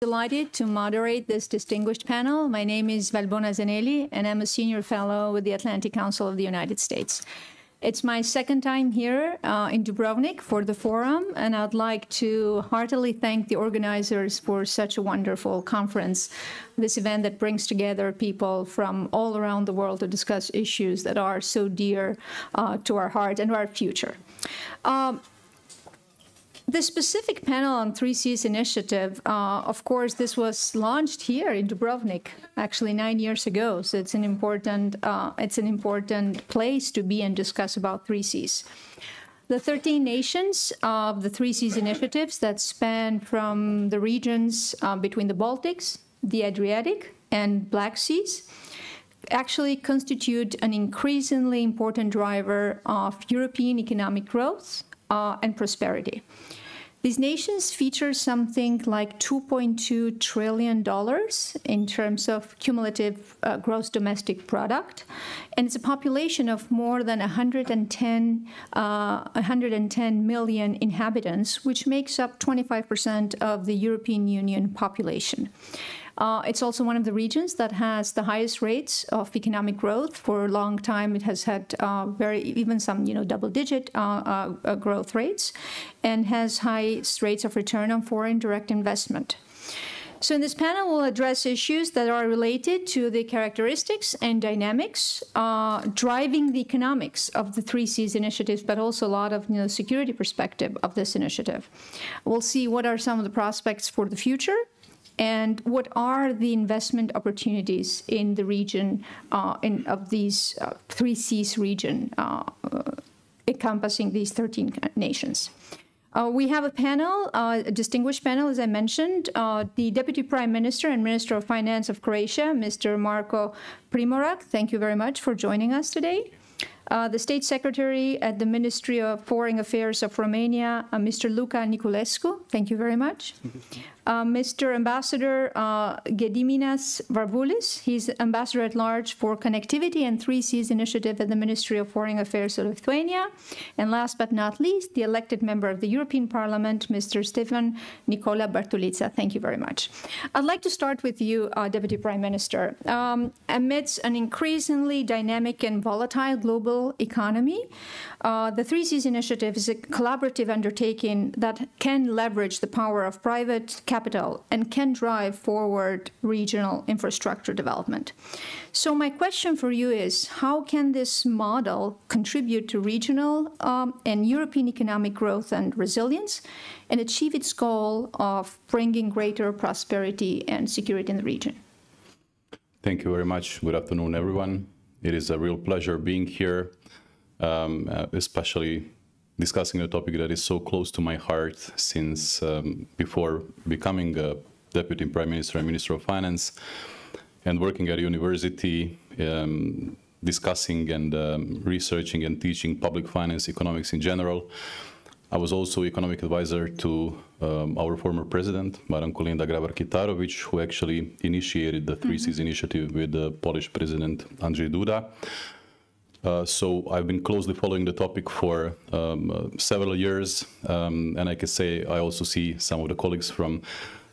Delighted to moderate this distinguished panel. My name is Valbona Zanelli, and I'm a senior fellow with the Atlantic Council of the United States. It's my second time here in Dubrovnik for the forum, and I'd like to heartily thank the organizers for such a wonderful conference, this event that brings together people from all around the world to discuss issues that are so dear to our heart and to our future. The specific panel on 3Cs initiative, of course, this was launched here in Dubrovnik, actually 9 years ago. So it's an important place to be and discuss about 3Cs. The 13 nations of the 3Cs initiatives that span from the regions between the Baltics, the Adriatic, and Black Seas actually constitute an increasingly important driver of European economic growth and prosperity. These nations feature something like $2.2 trillion in terms of cumulative gross domestic product, and it's a population of more than 110 million inhabitants, which makes up 25% of the European Union population. It's also one of the regions that has the highest rates of economic growth. For a long time, it has had even some double-digit growth rates, and has high rates of return on foreign direct investment. So in this panel, we'll address issues that are related to the characteristics and dynamics driving the economics of the 3Cs initiatives, but also a lot of security perspective of this initiative. We'll see what are some of the prospects for the future, and what are the investment opportunities in the region of these 3Cs region encompassing these 13 nations. We have a panel, a distinguished panel, as I mentioned. The Deputy Prime Minister and Minister of Finance of Croatia, Mr. Marko Primorac, thank you very much for joining us today. The State Secretary at the Ministry of Foreign Affairs of Romania, Mr. Luca Niculescu, thank you very much. Mr. Ambassador Gediminas Varvulis, he's Ambassador at Large for Connectivity and 3Cs Initiative at the Ministry of Foreign Affairs of Lithuania. And last but not least, the elected member of the European Parliament, Mr. Stefan Nicola Bartulica. Thank you very much. I'd like to start with you, Deputy Prime Minister. Amidst an increasingly dynamic and volatile global economy, the 3Cs Initiative is a collaborative undertaking that can leverage the power of private capital and can drive forward regional infrastructure development. So my question for you is, how can this model contribute to regional and European economic growth and resilience and achieve its goal of bringing greater prosperity and security in the region? Thank you very much. Good afternoon, everyone. It is a real pleasure being here, especially discussing a topic that is so close to my heart since before becoming a Deputy Prime Minister and Minister of Finance and working at a university, discussing and researching and teaching public finance economics in general. I was also economic advisor to our former president, Madam Kolinda Grabar-Kitarovic, who actually initiated the 3Cs initiative with the Polish President Andrzej Duda. So I've been closely following the topic for several years, and I can say I also see some of the colleagues from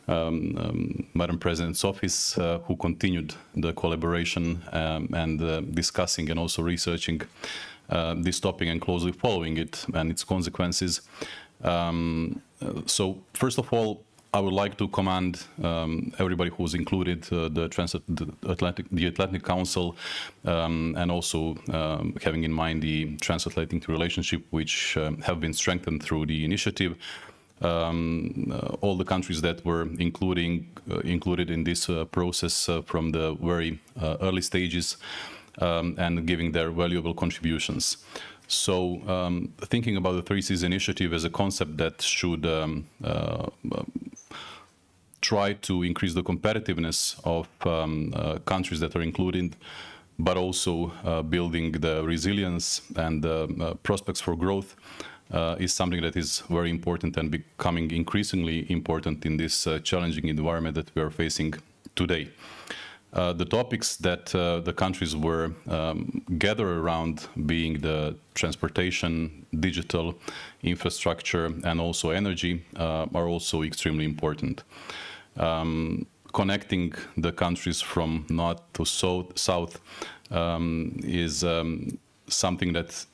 Madam President's office who continued the collaboration and discussing and also researching this topic and closely following it and its consequences. So first of all, I would like to commend everybody who's included, the Atlantic Council, and also having in mind the transatlantic relationship, which have been strengthened through the initiative. All the countries that were included in this process from the very early stages and giving their valuable contributions. So thinking about the 3Cs initiative as a concept that should try to increase the competitiveness of countries that are included, but also building the resilience and prospects for growth is something that is very important and becoming increasingly important in this challenging environment that we are facing today. The topics that the countries were gathered around, being the transportation, digital infrastructure, and also energy, are also extremely important. connecting the countries from north to south is something that,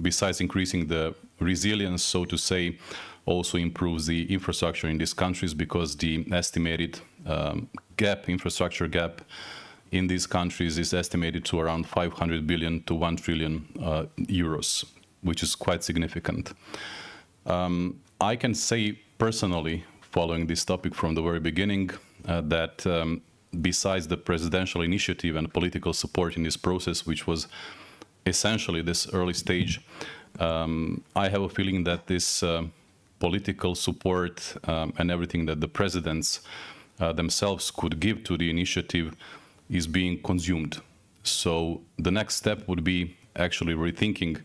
besides increasing the resilience, so to say, also improves the infrastructure in these countries, because the estimated infrastructure gap in these countries is estimated to around 500 billion to 1 trillion euros, which is quite significant. I can say personally, following this topic from the very beginning, that besides the presidential initiative and political support in this process, which was essentially this early stage, I have a feeling that this political support and everything that the presidents themselves could give to the initiative is being consumed. So the next step would be actually rethinking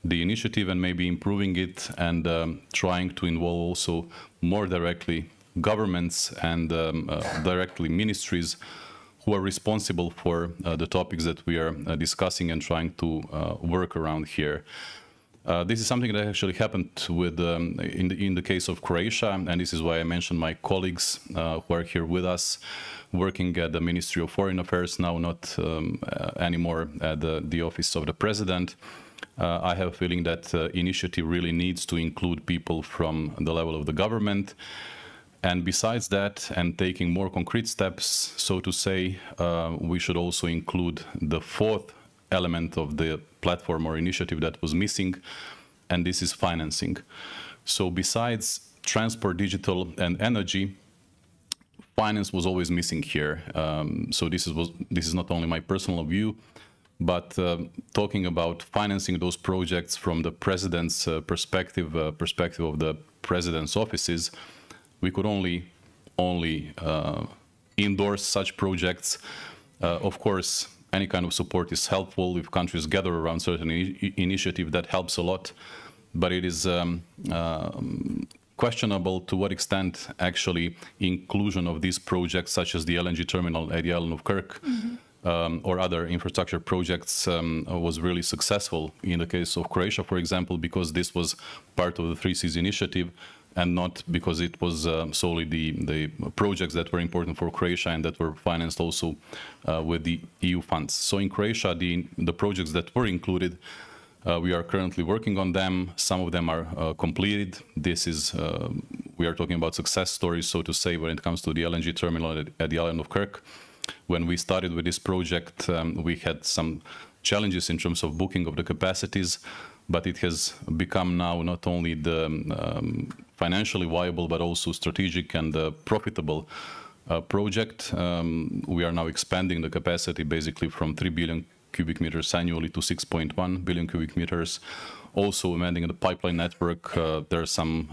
the initiative and maybe improving it, and trying to involve also more directly governments and directly ministries who are responsible for the topics that we are discussing and trying to work around here. This is something that actually happened with in the case of Croatia, and this is why I mentioned my colleagues who are here with us, working at the Ministry of Foreign Affairs now, not anymore at the office of the president. I have a feeling that initiative really needs to include people from the level of the government. And besides that, and taking more concrete steps, so to say, we should also include the fourth element of the platform or initiative that was missing, and this is financing. So besides transport, digital, and energy, finance was always missing here. So this is not only my personal view, but talking about financing those projects from the president's perspective of the president's offices, we could only endorse such projects. Of course, any kind of support is helpful. If countries gather around certain initiative, that helps a lot. But it is questionable to what extent actually inclusion of these projects, such as the LNG terminal at the island of Kirk, or other infrastructure projects, was really successful in the case of Croatia, for example, because this was part of the 3Cs initiative, and not because it was solely the projects that were important for Croatia and that were financed also with the EU funds. So in Croatia, the projects that were included, we are currently working on them. Some of them are completed. This is, we are talking about success stories, so to say, when it comes to the LNG terminal at the island of Kirk. When we started with this project, we had some challenges in terms of booking of the capacities, but it has become now not only the financially viable, but also strategic and profitable project. We are now expanding the capacity basically from 3 billion cubic meters annually to 6.1 billion cubic meters. Also amending the pipeline network. There are some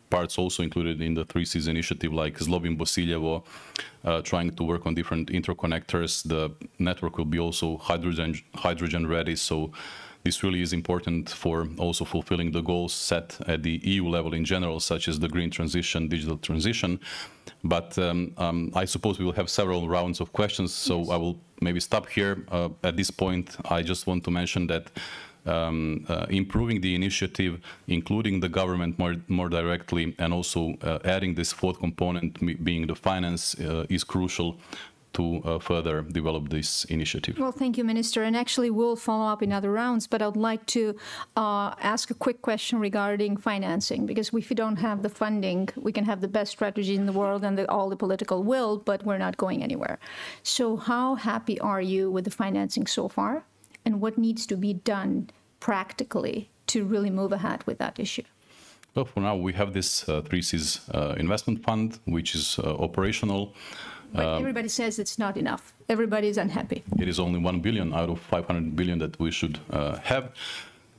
parts also included in the 3Cs initiative, like Zlobin-Bosiljevo, trying to work on different interconnectors. The network will be also hydrogen ready, so this really is important for also fulfilling the goals set at the EU level in general, such as the green transition, digital transition. But I suppose we will have several rounds of questions, so yes. I will maybe stop here. At this point, I just want to mention that improving the initiative, including the government more directly, and also adding this fourth component, being the finance, is crucial to further develop this initiative. Well, thank you, Minister. And actually, we'll follow up in other rounds, but I'd like to ask a quick question regarding financing, because if we don't have the funding, we can have the best strategy in the world and all the political will, but we're not going anywhere. So how happy are you with the financing so far? And what needs to be done practically to really move ahead with that issue? Well, for now, we have this 3Cs investment fund, which is operational. But everybody says it's not enough. Everybody is unhappy. It is only 1 billion out of 500 billion that we should have.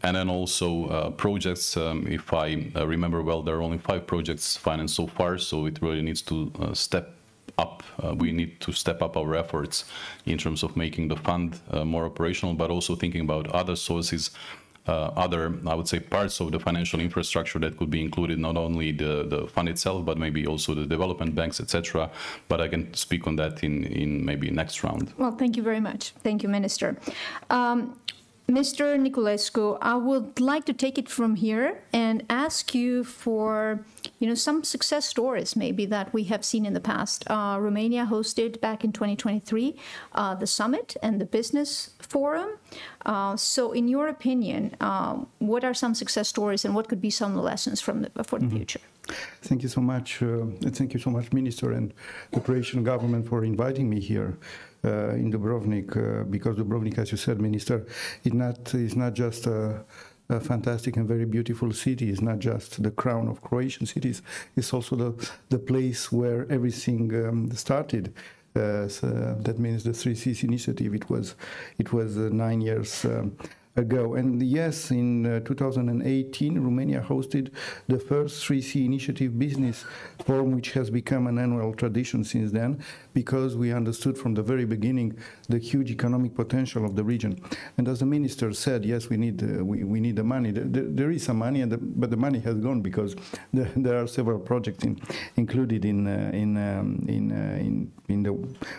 And then also projects, if I remember well, there are only 5 projects financed so far, so it really needs to step up. We need to step up our efforts in terms of making the fund more operational, but also thinking about other sources, other, I would say, parts of the financial infrastructure that could be included, not only the fund itself, but maybe also the development banks, etc. But I can speak on that in maybe next round. Well, thank you very much. Thank you, Minister. Mr. Niculescu, I would like to take it from here and ask you for, some success stories maybe that we have seen in the past. Romania hosted back in 2023 the summit and the business forum. So in your opinion, what are some success stories and what could be some lessons for the future? Thank you so much. Thank you so much, Minister and the Croatian government, for inviting me here in Dubrovnik, because Dubrovnik, as you said, Minister, is not just a fantastic and very beautiful city. It's not just the crown of Croatian cities. It's also the place where everything started. So that means the 3Cs initiative. It was 9 years ago. And yes, in 2018, Romania hosted the first 3C initiative business forum, which has become an annual tradition since then, because we understood from the very beginning the huge economic potential of the region. And as the minister said, yes, we need the money. There is some money, but the money has gone because there are several projects included in the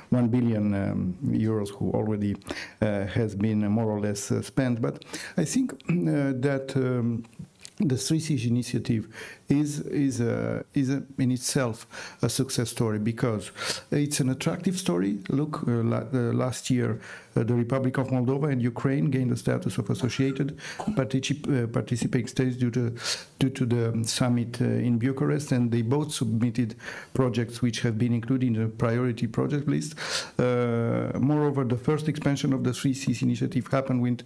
1 billion euros who already has been more or less spent. But I think that the 3C initiative is in itself a success story, because it's an attractive story. Look, last year the Republic of Moldova and Ukraine gained the status of associated participating states due to the summit in Bucharest, and they both submitted projects which have been included in the priority project list. Moreover, the first expansion of the 3C initiative happened with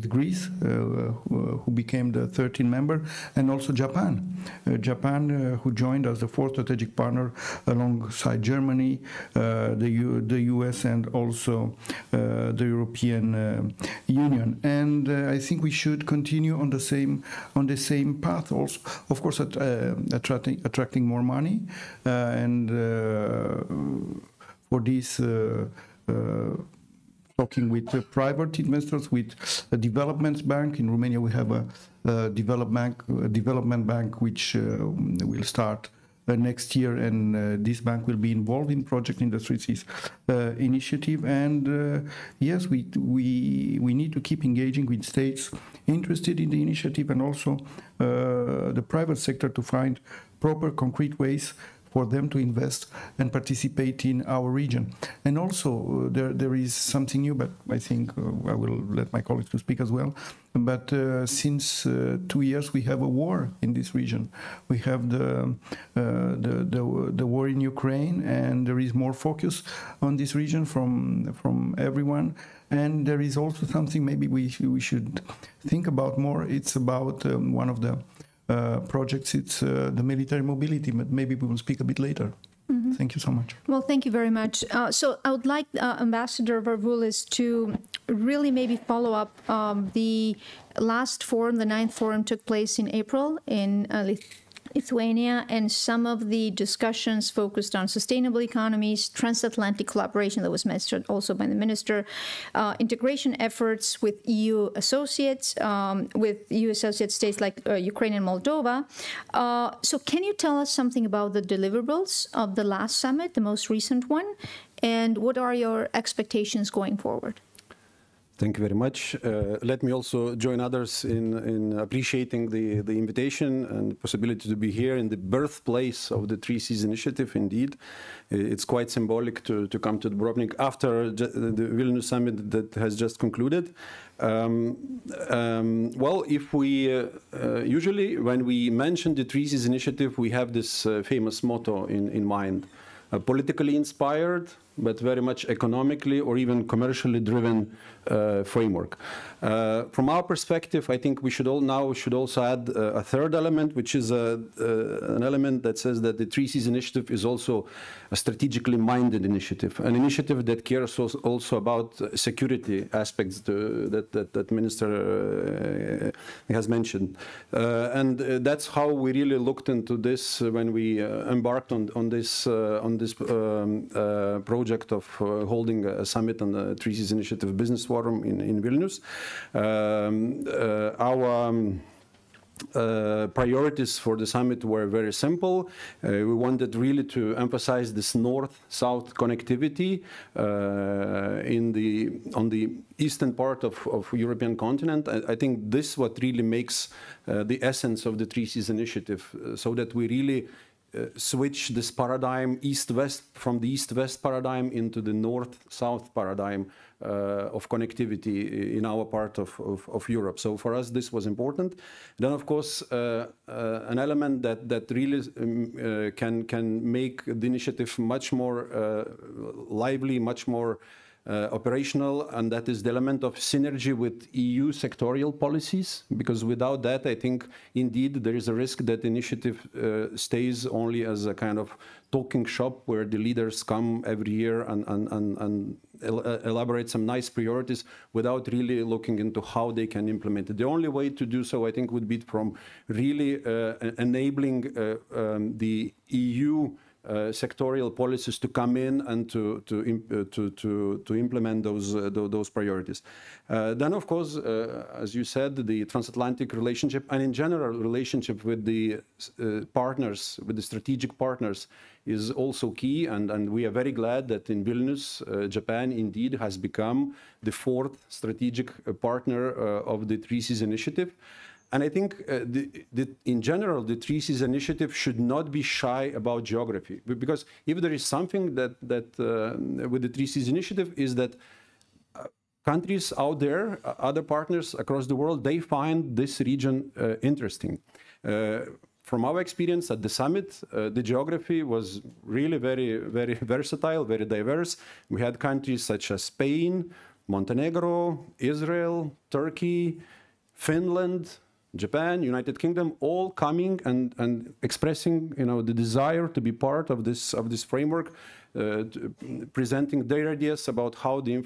Greece, who became the 13th member, and also Japan. Who joined as the fourth strategic partner alongside Germany, the US, and also the European Union. And I think we should continue on the same path. Also, of course, attracting more money, and for this. Talking with private investors, with a development bank. In Romania, we have a development bank which will start next year, and this bank will be involved in Project Industries initiative. And yes, we need to keep engaging with states interested in the initiative, and also the private sector, to find proper, concrete ways for them to invest and participate in our region. And also there is something new, but I think I will let my colleagues to speak as well. But since 2 years we have a war in this region. We have the war in Ukraine, and there is more focus on this region from everyone. And there is also something maybe we should think about more. It's about one of the projects, it's the military mobility, but maybe we will speak a bit later. Mm-hmm. Thank you so much. Well, thank you very much. So I would like Ambassador Varvulis to really maybe follow up the last forum. The 9th forum took place in April in Lithuania, and some of the discussions focused on sustainable economies, transatlantic collaboration that was mentioned also by the minister, integration efforts with EU associates, with EU associate states like Ukraine and Moldova. So can you tell us something about the deliverables of the last summit, the most recent one, and what are your expectations going forward? Thank you very much. Let me also join others in appreciating the invitation and the possibility to be here in the birthplace of the 3Cs initiative. Indeed, it's quite symbolic to come to Dubrovnik after the Vilnius summit that has just concluded. Well, if we usually when we mention the 3Cs initiative, we have this famous motto in mind: politically inspired, but very much economically or even commercially driven framework. From our perspective, I think we should also add a third element, which is an element that says that the 3Cs initiative is also a strategically minded initiative, an initiative that cares also about security aspects that Minister has mentioned. And that's how we really looked into this when we embarked on this project of holding a summit on the 3Cs initiative business forum in Vilnius. priorities for the summit were very simple. We wanted really to emphasize this north-south connectivity on the eastern part of European continent. I think this is what really makes the essence of the Three Seas Initiative, so that we really switch this paradigm east-west, from the east-west paradigm into the north-south paradigm of connectivity in our part of Europe. So for us, this was important. Then, of course, an element that really can make the initiative much more lively, much more operational, and that is the element of synergy with EU sectorial policies, because without that, I think, indeed, there is a risk that the initiative stays only as a kind of talking shop where the leaders come every year and elaborate some nice priorities without really looking into how they can implement it. The only way to do so, I think, would be from really enabling the EU sectorial policies to come in and to implement those priorities. Then, of course, as you said, the transatlantic relationship and in general relationship with the partners, with the strategic partners, is also key. And we are very glad that in Vilnius, Japan indeed has become the fourth strategic partner of the Three Seas Initiative. And I think in general, the Three Seas Initiative should not be shy about geography, because if there is something that with the Three Seas Initiative is that countries out there, other partners across the world, they find this region interesting. From our experience at the summit, the geography was really very, very versatile, very diverse. We had countries such as Spain, Montenegro, Israel, Turkey, Finland, Japan, United Kingdom, all coming and expressing, the desire to be part of this framework, presenting their ideas about how the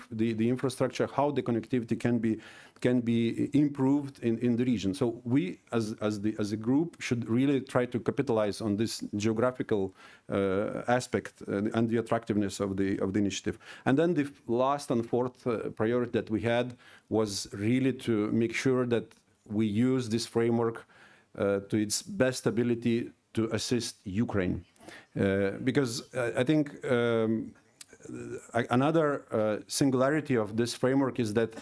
infrastructure, how the connectivity can be improved in the region. So we, as a group, should really try to capitalize on this geographical aspect and the attractiveness of the initiative. And then the last and fourth priority that we had was really to make sure that we use this framework to its best ability to assist Ukraine. Because I think another singularity of this framework is that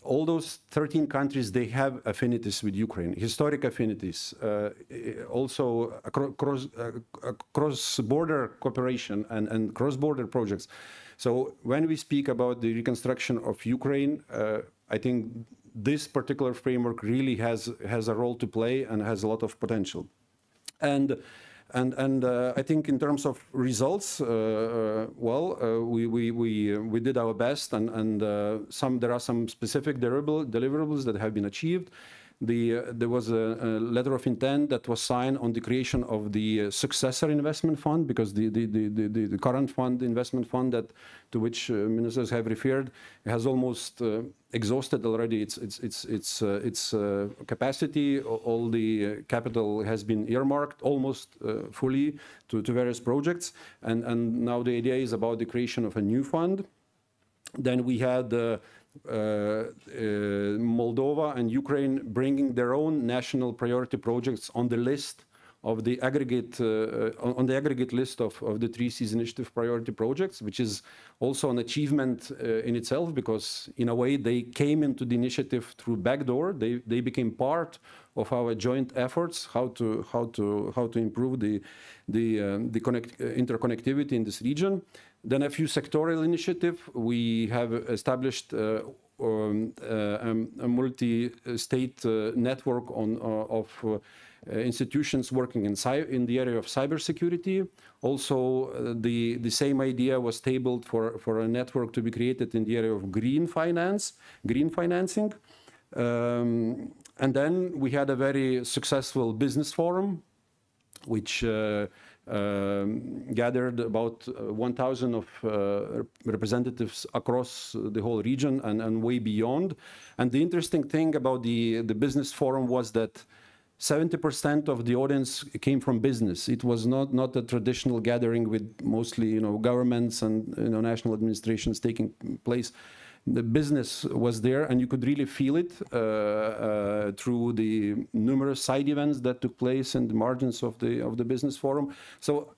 all those 13 countries, they have affinities with Ukraine, historic affinities, also cross-border cooperation and cross-border projects. So when we speak about the reconstruction of Ukraine, I think this particular framework really has a role to play and has a lot of potential. And I think in terms of results, we did our best, and there are some specific deliverables that have been achieved. There was a letter of intent that was signed on the creation of the successor investment fund, because the current fund, investment fund to which ministers have referred, has almost exhausted already its capacity. All the capital has been earmarked almost fully to various projects, and now the idea is about the creation of a new fund. Then we had Moldova and Ukraine bringing their own national priority projects on the list of the aggregate list of the Three Seas Initiative priority projects, which is also an achievement in itself, because in a way they came into the initiative through backdoor. They became part of our joint efforts how to improve the interconnectivity in this region. Then a few sectorial initiatives. We have established a multi-state network of institutions working in the area of cybersecurity. Also, the same idea was tabled for a network to be created in the area of green financing. And then we had a very successful business forum, which gathered about 1,000 of representatives across the whole region and way beyond. And the interesting thing about the business forum was that 70% of the audience came from business. It was not a traditional gathering with mostly governments and national administrations taking place. the business was there, and you could really feel it through the numerous side events that took place in the margins of the business forum. So,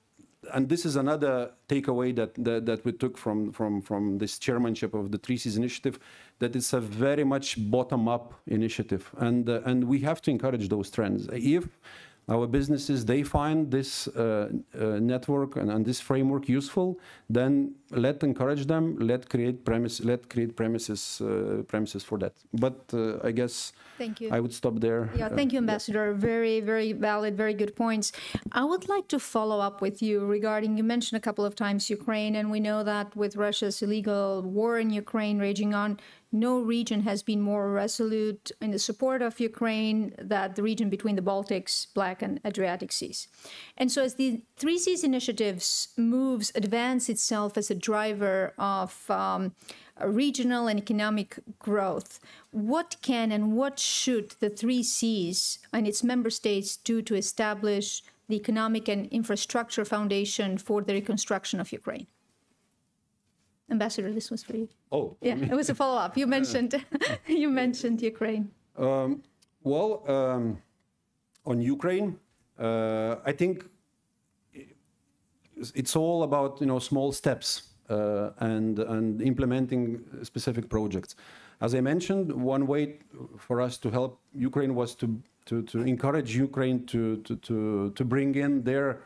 and this is another takeaway that we took from this chairmanship of the Three Seas initiative, that it's a very much bottom-up initiative, and we have to encourage those trends. If our businesses, they find this network and this framework useful, then let's encourage them. Let's create premises for that. But I guess thank you. I would stop there. Yeah, thank you, Ambassador. Yeah. Very, very valid, very good points. I would like to follow up with you regarding, you mentioned a couple of times Ukraine, and we know that with Russia's illegal war in Ukraine raging on, no region has been more resolute in the support of Ukraine than the region between the Baltics, Black and Adriatic Seas. And so as the Three Seas initiatives advance itself as a driver of regional and economic growth, what can and what should the Three Seas and its member states do to establish the economic and infrastructure foundation for the reconstruction of Ukraine? Ambassador, this was for you. Oh, yeah, it was a follow-up. You mentioned you mentioned Ukraine. On Ukraine, I think it's all about small steps and implementing specific projects. As I mentioned, one way for us to help Ukraine was to encourage Ukraine to bring in their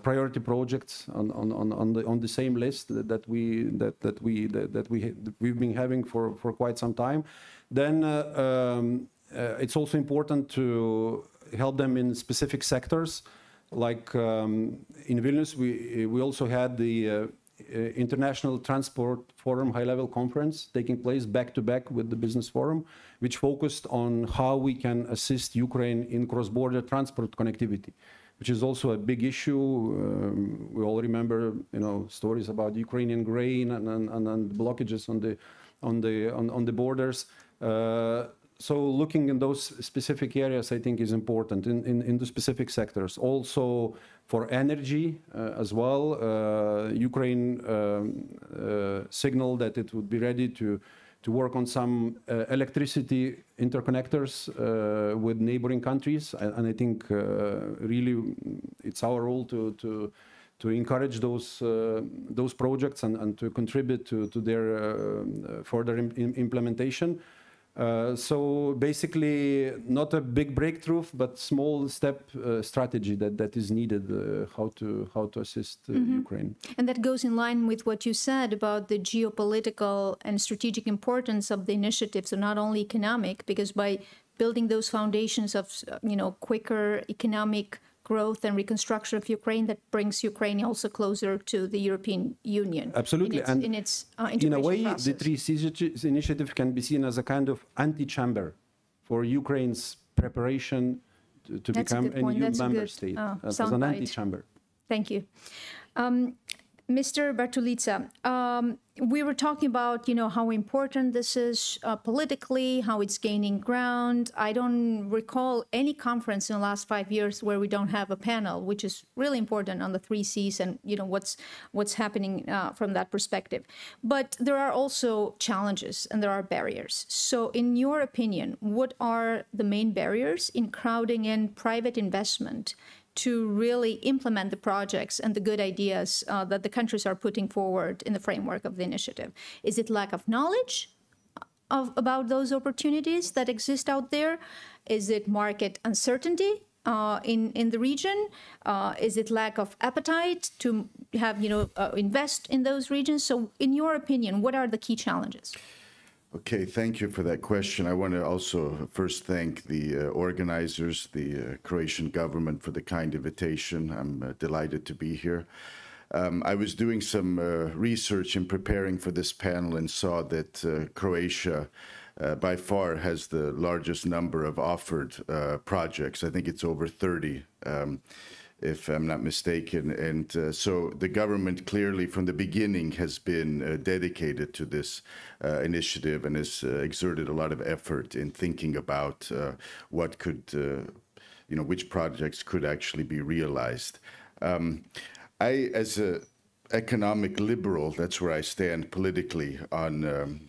priority projects on the same list that we've been having for quite some time. Then it's also important to help them in specific sectors. Like in Vilnius, we also had the International Transport Forum high-level conference taking place back-to-back with the Business Forum, which focused on how we can assist Ukraine in cross-border transport connectivity, which is also a big issue. We all remember, stories about Ukrainian grain and blockages on the borders. So looking in those specific areas, I think, is important in the specific sectors. Also for energy as well, Ukraine signaled that it would be ready to work on some electricity interconnectors with neighboring countries, and I think really it's our role to encourage those projects and to contribute to their further implementation. So basically, not a big breakthrough, but small step strategy that is needed how to assist Ukraine. And that goes in line with what you said about the geopolitical and strategic importance of the initiative. So not only economic, because by building those foundations of quicker economic growth and reconstruction of Ukraine, that brings Ukraine also closer to the European Union. Absolutely. In its integration in a way, process. the Three Seas initiative can be seen as a kind of antechamber for Ukraine's preparation to become a new member state, as an antechamber. Thank you. Mr. Bartulica, we were talking about, how important this is politically, how it's gaining ground. I don't recall any conference in the last 5 years where we don't have a panel, which is really important on the Three Seas and, what's happening from that perspective. But there are also challenges and there are barriers. So in your opinion, what are the main barriers in crowding in private investment to really implement the projects and the good ideas that the countries are putting forward in the framework of the initiative? Is it lack of knowledge about those opportunities that exist out there? Is it market uncertainty in the region? Is it lack of appetite to have, invest in those regions? So in your opinion, what are the key challenges? Okay, thank you for that question. I want to also first thank the organizers, the Croatian government, for the kind invitation. I'm delighted to be here. I was doing some research in preparing for this panel and saw that Croatia by far has the largest number of offered projects. I think it's over 30. If I'm not mistaken. And so the government clearly from the beginning has been dedicated to this initiative and has exerted a lot of effort in thinking about what could, which projects could actually be realized. I, as economic liberal. That's where I stand politically on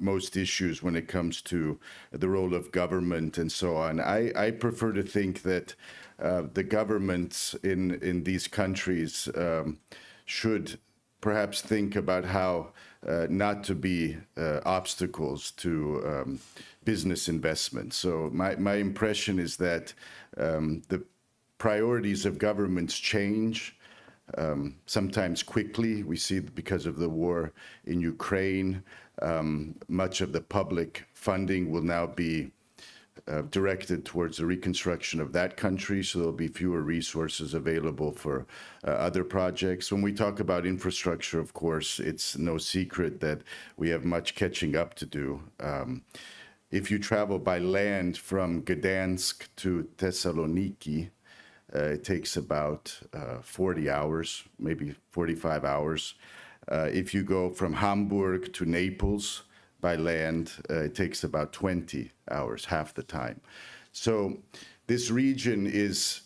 most issues when it comes to the role of government and so on. I prefer to think that the governments in these countries should perhaps think about how not to be obstacles to business investment. So my impression is that the priorities of governments change, sometimes quickly. We see because of the war in Ukraine, much of the public funding will now be directed towards the reconstruction of that country, so there'll be fewer resources available for other projects. When we talk about infrastructure, of course, it's no secret that we have much catching up to do. If you travel by land from Gdansk to Thessaloniki, it takes about 40 hours, maybe 45 hours. If you go from Hamburg to Naples by land, it takes about 20 hours, half the time. So this region is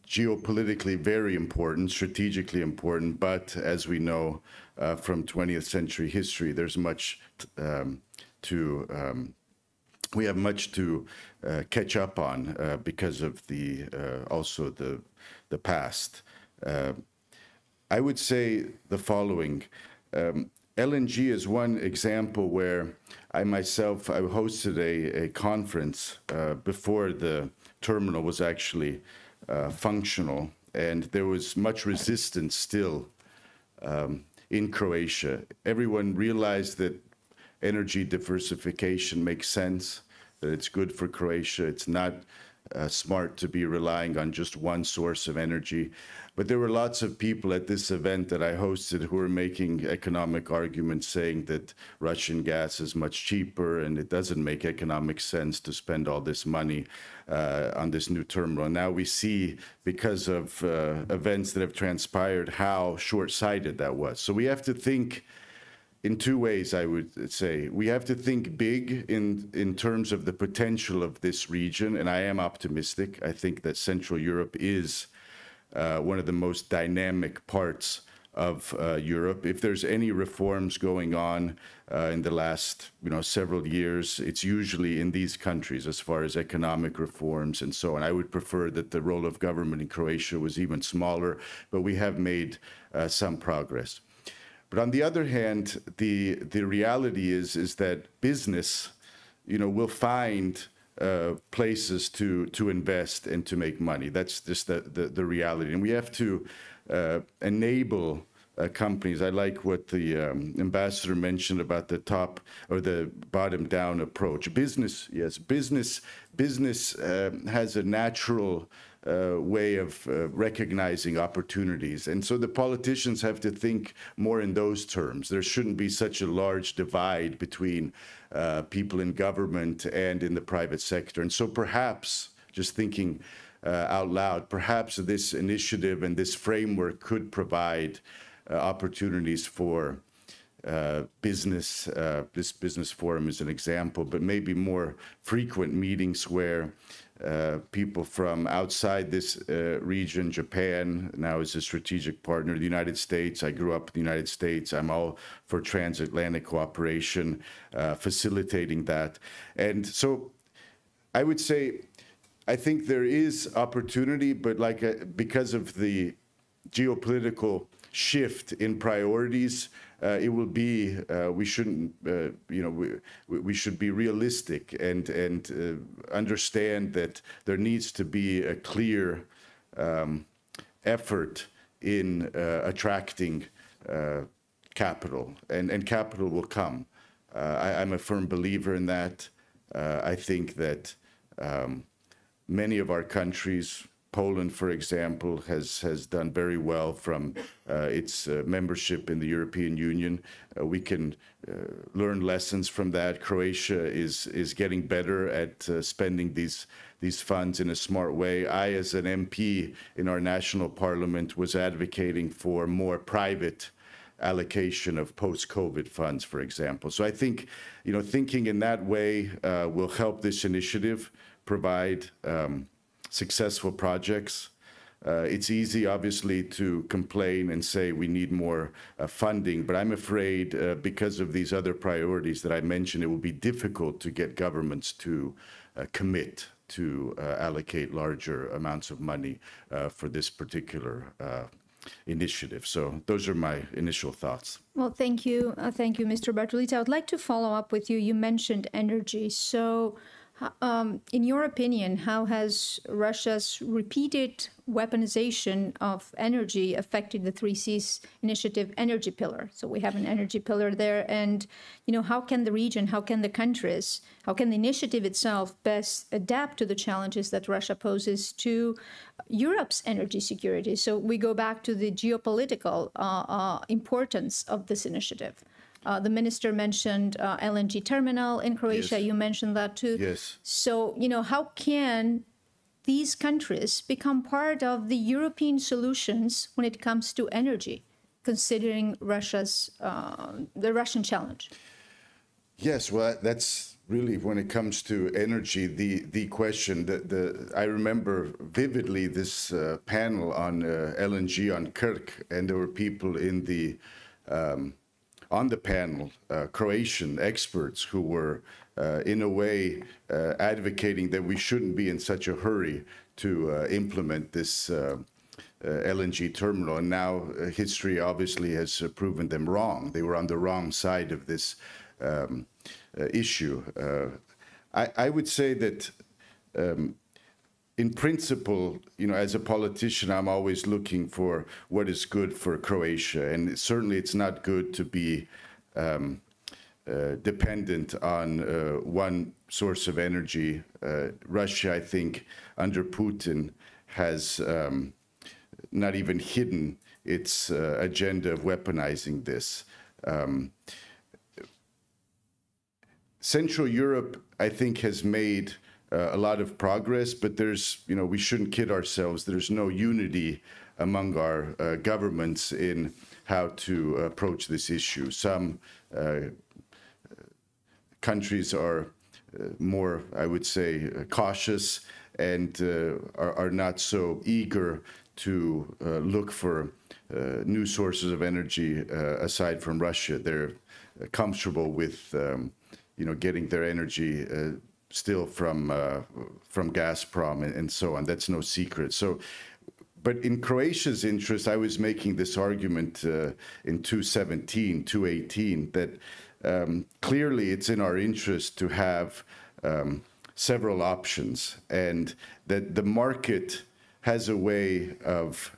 geopolitically very important, strategically important, but as we know from 20th century history, there's much we have much to catch up on because of the also the past. I would say the following. LNG is one example where I myself, I hosted a conference before the terminal was actually functional, and there was much resistance still in Croatia. Everyone realized that energy diversification makes sense, that it's good for Croatia. It's not smart to be relying on just one source of energy. But there were lots of people at this event that I hosted who were making economic arguments saying that Russian gas is much cheaper and it doesn't make economic sense to spend all this money on this new terminal. And now we see, because of events that have transpired, how short-sighted that was. So we have to think in two ways, I would say. We have to think big in terms of the potential of this region, and I am optimistic. I think that Central Europe is one of the most dynamic parts of Europe. If there's any reforms going on in the last several years, it's usually in these countries as far as economic reforms and so on. I would prefer that the role of government in Croatia was even smaller, but we have made some progress. But on the other hand, the reality is that business, will find places to invest and to make money. That's just the reality, and we have to enable companies. I like what the ambassador mentioned about the top or the bottom down approach. Business, yes, business has a natural way of recognizing opportunities. And so the politicians have to think more in those terms. There shouldn't be such a large divide between people in government and in the private sector. And so perhaps, just thinking out loud, perhaps this initiative and this framework could provide opportunities for business. This business forum is an example, but maybe more frequent meetings where people from outside this region, Japan now is a strategic partner, the United States. I grew up in the United States. I'm all for transatlantic cooperation, facilitating that. And so I would say, I think there is opportunity, but because of the geopolitical shift in priorities, it will be, we shouldn't, we should be realistic and understand that there needs to be a clear effort in attracting capital, and capital will come. I'm a firm believer in that. I think that many of our countries, Poland, for example, has done very well from its membership in the European Union. We can learn lessons from that. Croatia is getting better at spending these funds in a smart way. I, as an MP in our national parliament, was advocating for more private allocation of post-COVID funds, for example. So I think, thinking in that way will help this initiative provide successful projects. It's easy, obviously, to complain and say we need more funding, but I'm afraid because of these other priorities that I mentioned, it will be difficult to get governments to commit to allocate larger amounts of money for this particular initiative. So those are my initial thoughts. Well, thank you. Thank you, Mr. Bartolita. I would like to follow up with you. You mentioned energy. So in your opinion, how has Russia's repeated weaponization of energy affected the Three Seas Initiative energy pillar? So we have an energy pillar there. And, you know, how can the region, how can the countries, how can the initiative itself best adapt to the challenges that Russia poses to Europe's energy security? So we go back to the geopolitical importance of this initiative. The minister mentioned LNG terminal in Croatia. Yes. You mentioned that too. Yes. So, you know, how can these countries become part of the European solutions when it comes to energy, considering Russia's the Russian challenge? Yes, well, that's really, when it comes to energy, the question. I remember vividly this panel on LNG on Kirk, and there were people in the on the panel, Croatian experts who were, in a way, advocating that we shouldn't be in such a hurry to implement this LNG terminal. And now history obviously has proven them wrong. They were on the wrong side of this issue. I would say that in principle, you know, as a politician, I'm always looking for what is good for Croatia, and certainly it's not good to be dependent on one source of energy. Russia, I think, under Putin, has not even hidden its agenda of weaponizing this. Central Europe, I think, has made a lot of progress, but there's, you know, we shouldn't kid ourselves. There's no unity among our governments in how to approach this issue. Some countries are more, I would say, cautious and are not so eager to look for new sources of energy aside from Russia. They're comfortable with, you know, getting their energy still from Gazprom and so on. That's no secret. So, but in Croatia's interest, I was making this argument in 2017, 2018, that clearly it's in our interest to have several options, and that the market has a way of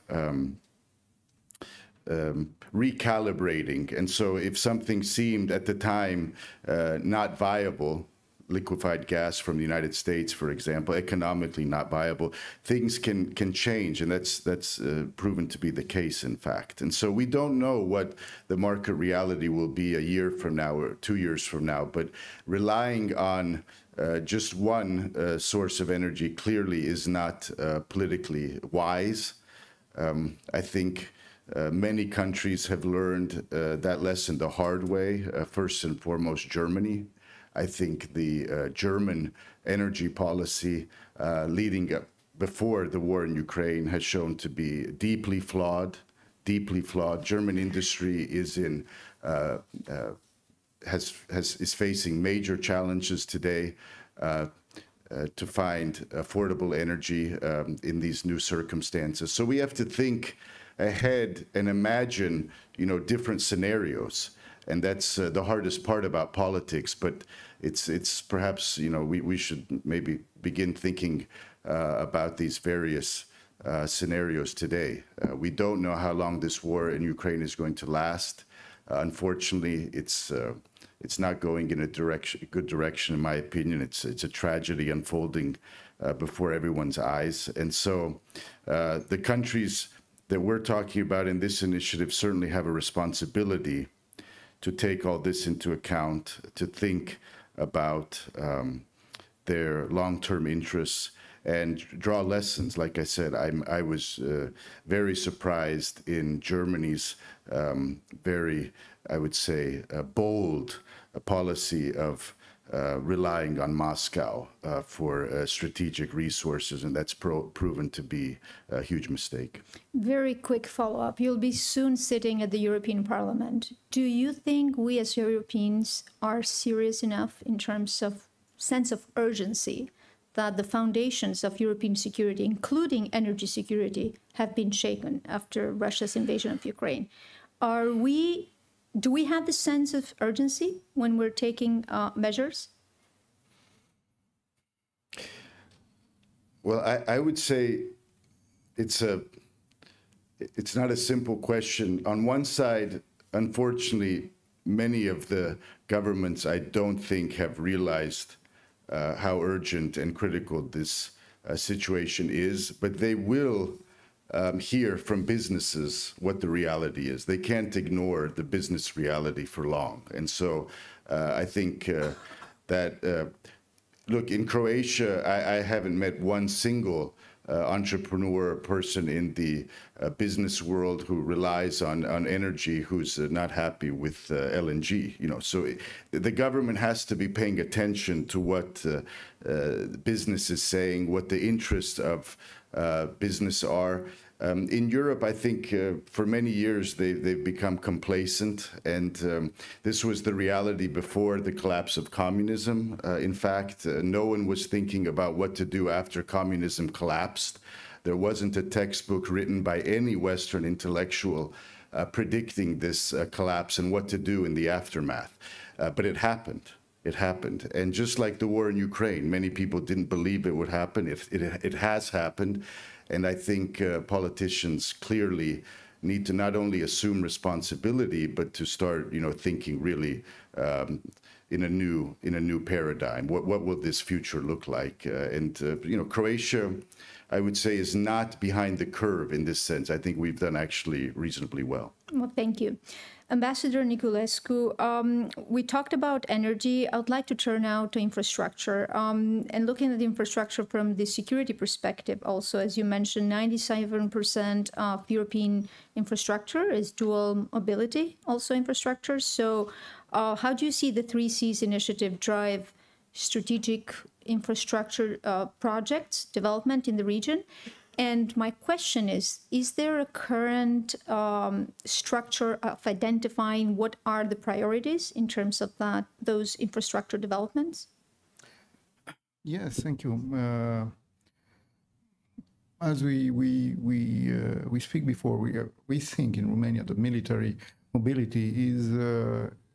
recalibrating. And so if something seemed at the time not viable, liquefied gas from the United States, for example, economically not viable, things can change, and that's proven to be the case, in fact. And so we don't know what the market reality will be a year from now or 2 years from now, but relying on just one source of energy clearly is not politically wise. I think many countries have learned that lesson the hard way, first and foremost Germany. I think the German energy policy leading up before the war in Ukraine has shown to be deeply flawed, deeply flawed. German industry is in is facing major challenges today to find affordable energy in these new circumstances. So we have to think ahead and imagine, you know, different scenarios. And that's the hardest part about politics, but it's perhaps, you know, we should maybe begin thinking about these various scenarios today. We don't know how long this war in Ukraine is going to last. Unfortunately, it's not going in a good direction, in my opinion. It's a tragedy unfolding before everyone's eyes. And so the countries that we're talking about in this initiative certainly have a responsibility to take all this into account, to think about their long-term interests and draw lessons. Like I said, I was very surprised in Germany's very, I would say, bold policy of relying on Moscow for strategic resources, and that's proven to be a huge mistake. Very quick follow-up. You'll be soon sitting at the European Parliament. Do you think we as Europeans are serious enough in terms of sense of urgency that the foundations of European security, including energy security, have been shaken after Russia's invasion of Ukraine? Do we have the sense of urgency when we're taking measures? Well, I would say it's not a simple question. On one side, unfortunately, many of the governments, I don't think, have realized how urgent and critical this situation is, but they will hear from businesses what the reality is. They can't ignore the business reality for long. And so I think that, look, in Croatia, I haven't met one single entrepreneur or person in the business world who relies on energy who's not happy with LNG. So the government has to be paying attention to what business is saying, what the interests of business are. In Europe, I think for many years they've become complacent, and this was the reality before the collapse of communism. In fact, no one was thinking about what to do after communism collapsed. There wasn't a textbook written by any Western intellectual predicting this collapse and what to do in the aftermath. But it happened. It happened. And just like the war in Ukraine, many people didn't believe it would happen. It has happened. And I think politicians clearly need to not only assume responsibility, but to start, thinking really in a new paradigm. What will this future look like? Croatia, I would say, is not behind the curve in this sense. I think we've done actually reasonably well. Well, thank you. Ambassador Niculescu, we talked about energy. I would like to turn now to infrastructure. And looking at the infrastructure from the security perspective also, as you mentioned, 97% of European infrastructure is dual mobility, also infrastructure. So how do you see the 3Cs initiative drive strategic infrastructure projects development in the region? And my question is there a current structure of identifying what are the priorities in terms of those infrastructure developments? Yes, thank you. As we speak before, we think in Romania that military mobility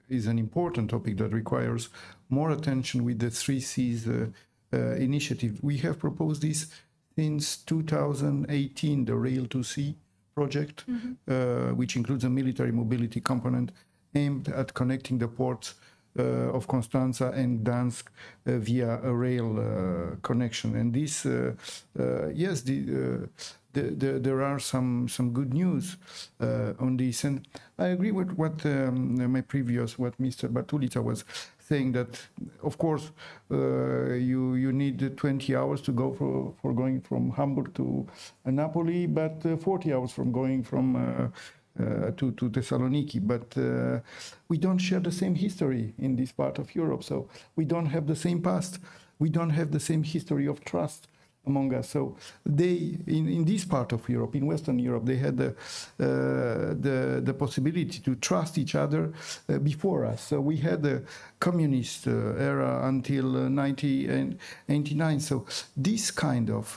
is an important topic that requires more attention with the 3Cs initiative. We have proposed this since 2018, the Rail to Sea project, which includes a military mobility component aimed at connecting the ports of Constanța and Gdansk via a rail connection. And this, yes, there are some good news on this. And I agree with what Mr. Bartulica was saying, that of course you need 20 hours to go for going from Hamburg to Napoli, but 40 hours from going from to Thessaloniki. But we don't share the same history in this part of Europe, so we don't have the same past. We don't have the same history of trust among us. So they, in this part of Europe, in Western Europe, they had the possibility to trust each other before us. So we had the communist era until 1989. So this kind of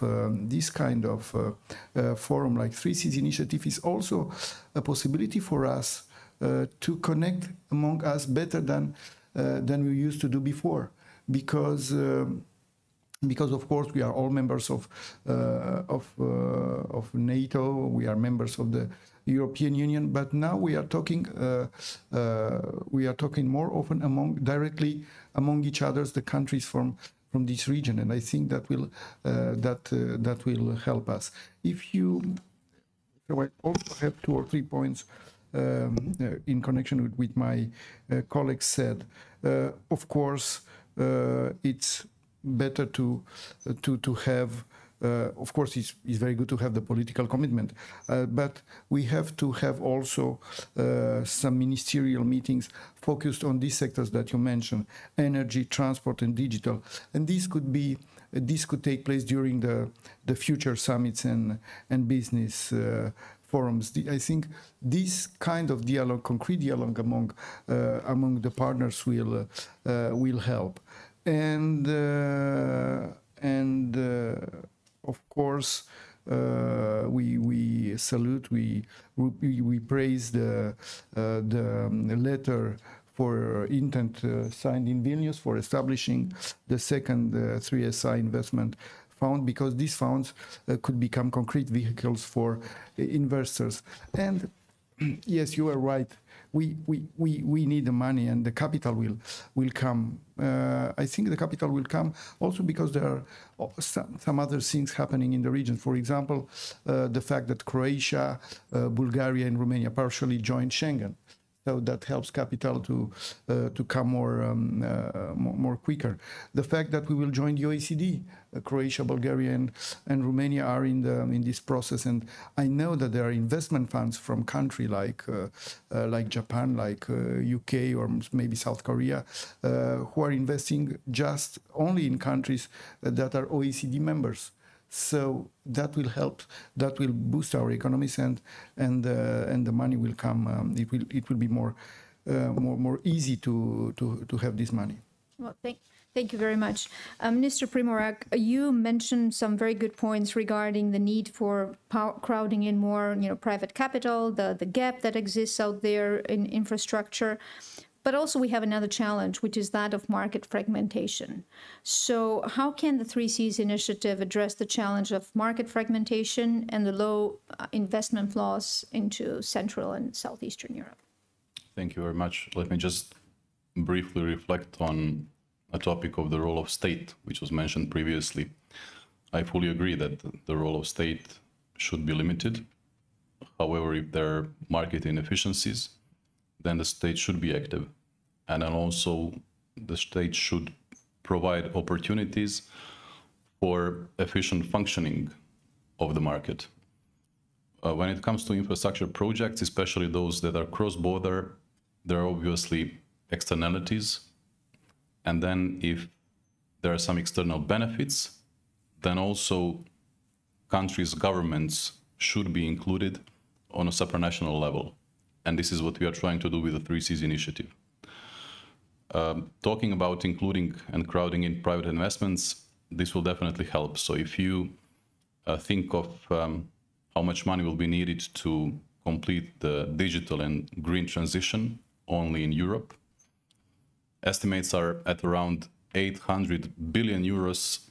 forum like 3Cs initiative is also a possibility for us to connect among us better than we used to do before, because of course we are all members of NATO, we are members of the European Union, but now we are talking more often directly among each other, the countries from this region, and I think that will help us. So I also have 2 or 3 points in connection with my colleagues said. Of course, it's better to have of course, it's very good to have the political commitment, but we have to have also some ministerial meetings focused on these sectors that you mentioned: energy, transport, and digital. And this could take place during the future summits and business forums. I think this kind of dialogue, concrete dialogue among the partners will help. And of course, we salute, we praise the letter for intent signed in Vilnius for establishing the second 3SI investment fund, because these funds could become concrete vehicles for investors. And yes, you are right. We need the money, and the capital will come. I think the capital will come also because there are some other things happening in the region. For example, the fact that Croatia, Bulgaria, and Romania partially joined Schengen. So that helps capital to come more quicker. The fact that we will join the OECD, Croatia, Bulgaria, and Romania are in this process, and I know that there are investment funds from countries like Japan, like UK, or maybe South Korea, who are investing just only in countries that are OECD members. So that will help. That will boost our economies, and the money will come. It will be more easy to have this money. Well, thank you very much, Minister Primorac. You mentioned some very good points regarding the need for crowding in more, private capital, the gap that exists out there in infrastructure. But also we have another challenge, which is that of market fragmentation. So how can the 3Cs initiative address the challenge of market fragmentation and the low investment flows into Central and Southeastern Europe? Thank you very much. Let me just briefly reflect on a topic of the role of state, which was mentioned previously. I fully agree that the role of state should be limited. However, if there are market inefficiencies, then the state should be active. And then also the state should provide opportunities for efficient functioning of the market. When it comes to infrastructure projects, especially those that are cross-border, there are obviously externalities. And then if there are some external benefits, then also countries' governments should be included on a supranational level. And this is what we are trying to do with the 3Cs initiative. Talking about including and crowding in private investments, this will definitely help. So if you think of how much money will be needed to complete the digital and green transition only in Europe, estimates are at around 800 billion euros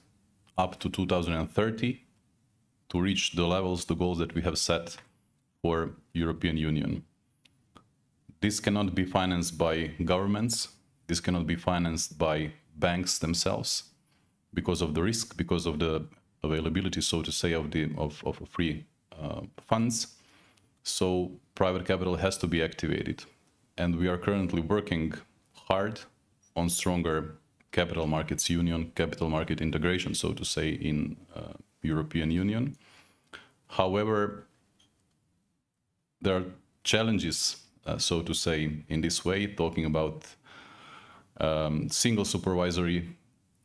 up to 2030 to reach the levels, the goals that we have set for European Union. This cannot be financed by governments. This cannot be financed by banks themselves because of the risk, because of the availability, so to say, of free funds. So private capital has to be activated. And we are currently working hard on stronger capital markets union, capital market integration, so to say, in European Union. However, there are challenges, so to say, in this way, talking about single supervisory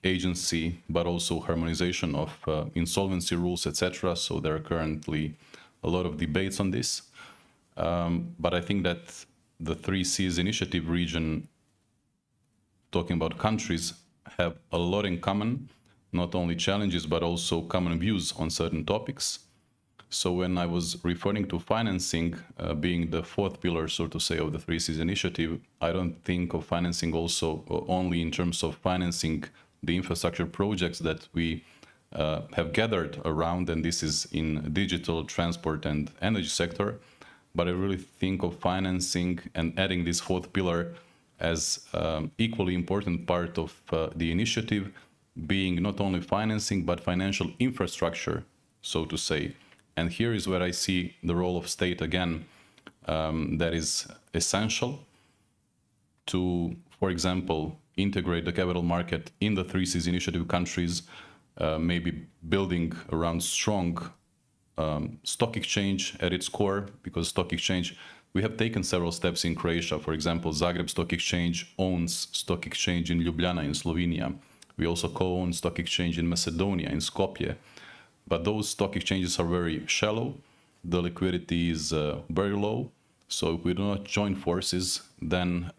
agency, but also harmonization of insolvency rules, etc. So there are currently a lot of debates on this. But I think that the 3Cs initiative region, talking about countries, have a lot in common, not only challenges, but also common views on certain topics. So when I was referring to financing being the fourth pillar, so to say, of the 3Cs initiative, I don't think of financing also only in terms of financing the infrastructure projects that we have gathered around, and this is in digital, transport and energy sector, but I really think of financing and adding this fourth pillar as equally important part of the initiative, being not only financing, but financial infrastructure, so to say. And here is where I see the role of state again, that is essential to, for example, integrate the capital market in the 3Cs initiative countries, maybe building around strong stock exchange at its core, because stock exchange, we have taken several steps in Croatia. For example, Zagreb Stock Exchange owns stock exchange in Ljubljana in Slovenia. We also co-own stock exchange in Macedonia, in Skopje. But those stock exchanges are very shallow. The liquidity is very low. So if we do not join forces, then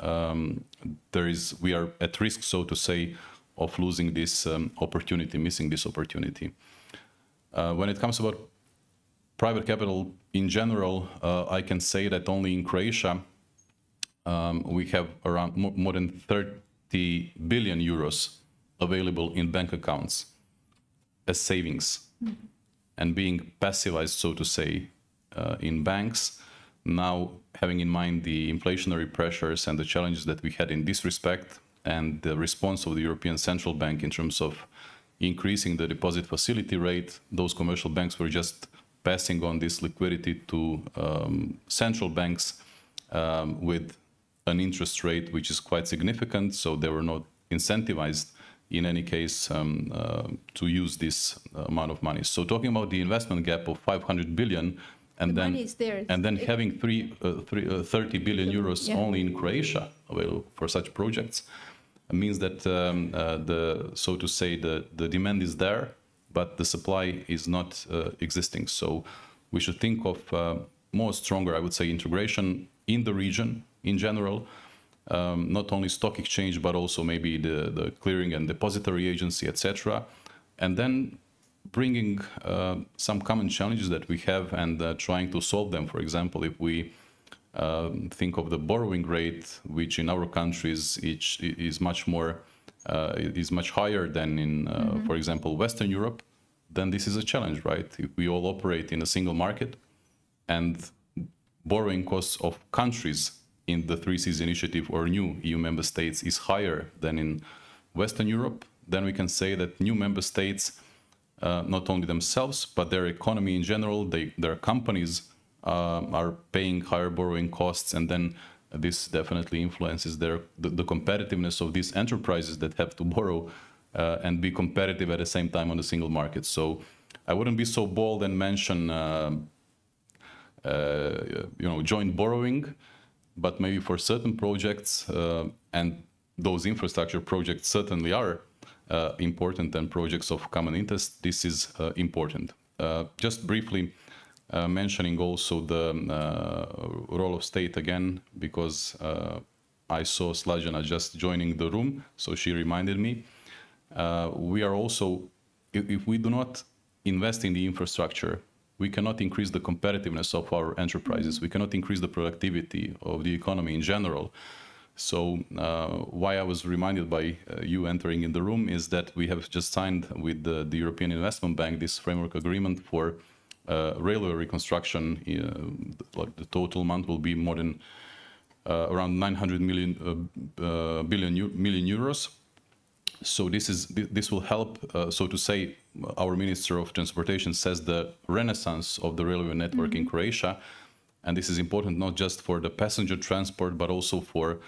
we are at risk, so to say, of losing this opportunity, missing this opportunity. When it comes about private capital in general, I can say that only in Croatia we have around more than 30 billion euros available in bank accounts as savings and being passivized, so to say, in banks. Now, having in mind the inflationary pressures and the challenges that we had in this respect, and the response of the European Central Bank in terms of increasing the deposit facility rate, those commercial banks were just passing on this liquidity to central banks with an interest rate which is quite significant, so they were not incentivized in any case to use this amount of money. So talking about the investment gap of 500 billion, and then having 30 billion euros only in Croatia available for such projects means that so to say the demand is there, but the supply is not existing. So we should think of more stronger, I would say, integration in the region in general, not only stock exchange, but also maybe the clearing and depository agency, etc. And then bringing some common challenges that we have and trying to solve them. For example, if we think of the borrowing rate, which in our countries is much more is much higher than in, for example, Western Europe, then this is a challenge, right? If we all operate in a single market and borrowing costs of countries in the Three Seas Initiative or new EU member states is higher than in Western Europe, then we can say that new member states, not only themselves, but their economy in general, their companies are paying higher borrowing costs, and then this definitely influences the competitiveness of these enterprises that have to borrow and be competitive at the same time on the single market. So I wouldn't be so bold and mention joint borrowing, but maybe for certain projects, and those infrastructure projects certainly are important, and projects of common interest, this is important. Just briefly mentioning also the role of state again, because I saw Slađana just joining the room, so she reminded me. We are also, if we do not invest in the infrastructure, we cannot increase the competitiveness of our enterprises. We cannot increase the productivity of the economy in general. So why I was reminded by you entering in the room is that we have just signed with the European Investment Bank this framework agreement for railway reconstruction. The total amount will be more than around 900 million euros. So this will help, so to say. Our Minister of Transportation says the renaissance of the railway network in Croatia, and this is important not just for the passenger transport, but also for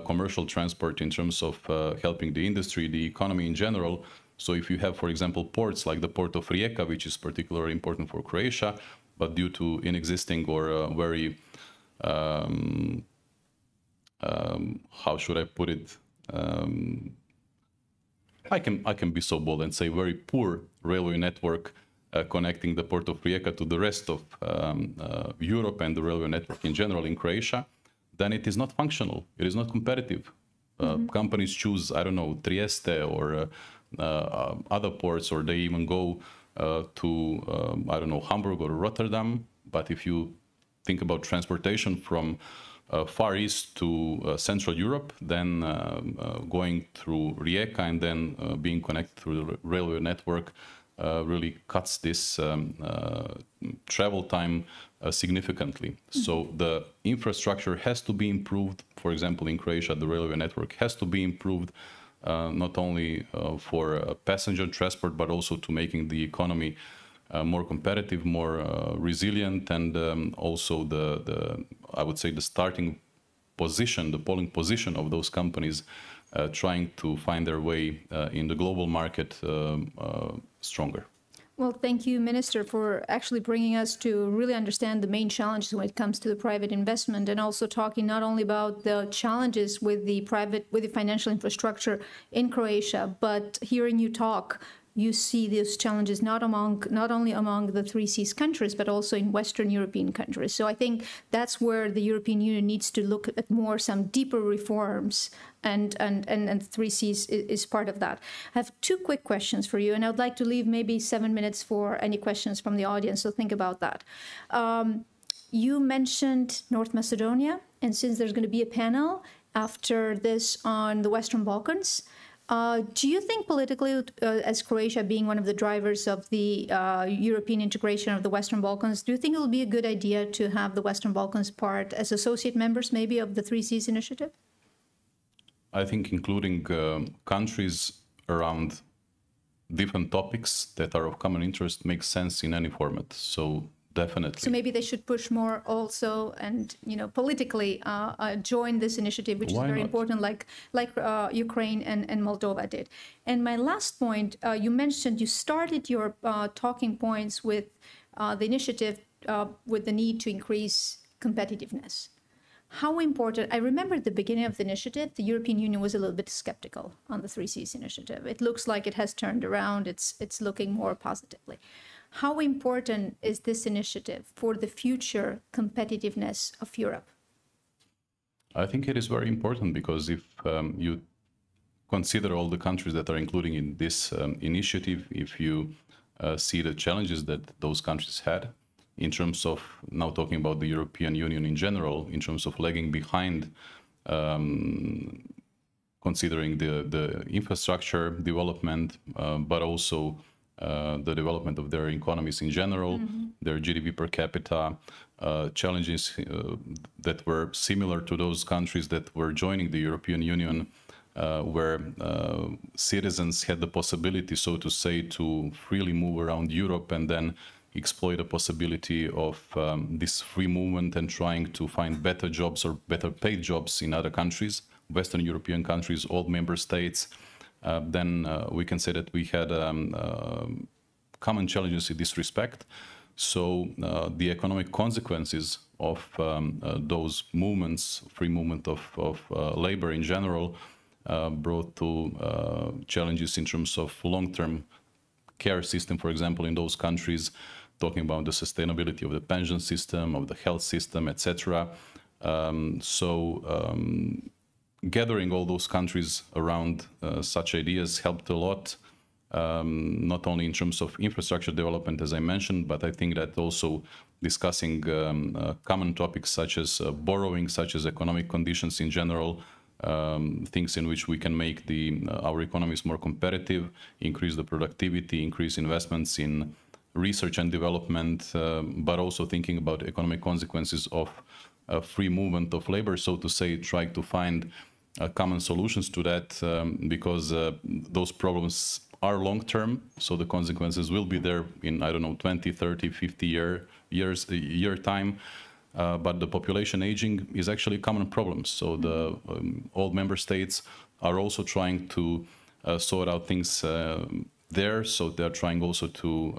commercial transport in terms of helping the industry, the economy in general. So if you have, for example, ports like the port of Rijeka, which is particularly important for Croatia, but due to inexisting or very, how should I put it? I can be so bold and say very poor railway network connecting the port of Rijeka to the rest of Europe and the railway network in general in Croatia, then it is not functional. It is not competitive. Companies choose, I don't know, Trieste or other ports, or they even go to, I don't know, Hamburg or Rotterdam. But if you think about transportation from Far East to Central Europe, then going through Rijeka and then being connected through the railway network really cuts this travel time significantly. So the infrastructure has to be improved. For example, in Croatia, the railway network has to be improved, not only for passenger transport, but also to making the economy more competitive, more resilient, and also I would say the starting position, the polling position of those companies trying to find their way in the global market stronger. Well, thank you, Minister, for actually bringing us to really understand the main challenges when it comes to the private investment, and also talking not only about the challenges with the financial infrastructure in Croatia, but hearing you talk, you see these challenges not only among the 3Cs countries, but also in Western European countries. So I think that's where the European Union needs to look at some deeper reforms, and 3Cs is part of that. I have two quick questions for you, and I would like to leave maybe 7 minutes for any questions from the audience, so think about that. You mentioned North Macedonia, and since there's going to be a panel after this on the Western Balkans, do you think politically, as Croatia being one of the drivers of the European integration of the Western Balkans, do you think it will be a good idea to have the Western Balkans part as associate members maybe of the 3Cs initiative? I think including countries around different topics that are of common interest makes sense in any format. So definitely. So maybe they should push more also, and politically join this initiative, which is very important, like Ukraine and Moldova did. And my last point, you mentioned you started your talking points with the initiative with the need to increase competitiveness. How important, I remember at the beginning of the initiative, the European Union was a little bit skeptical on the 3Cs initiative. It looks like it has turned around, it's looking more positively. How important is this initiative for the future competitiveness of Europe? I think it is very important, because if you consider all the countries that are included in this initiative, if you see the challenges that those countries had in terms of, now talking about the European Union in general, in terms of lagging behind, considering the infrastructure development, but also the development of their economies in general, their GDP per capita, challenges that were similar to those countries that were joining the European Union, where citizens had the possibility, so to say, to freely move around Europe and then exploit the possibility of this free movement and trying to find better jobs or better paid jobs in other countries, Western European countries, all member states. Then we can say that we had common challenges in this respect. So the economic consequences of those movements, free movement of labor in general, brought to challenges in terms of long-term care system, for example, in those countries, talking about the sustainability of the pension system, of the health system, etc. Gathering all those countries around such ideas helped a lot, not only in terms of infrastructure development, as I mentioned, but I think that also discussing common topics such as borrowing, such as economic conditions in general, things in which we can make our economies more competitive, increase the productivity, increase investments in research and development, but also thinking about economic consequences of free movement of labor, so to say, try to find common solutions to that, because those problems are long-term, so the consequences will be there in, I don't know, 20, 30, 50 year time. But the population aging is actually a common problem. So the all member states are also trying to sort out things there. So they're trying also to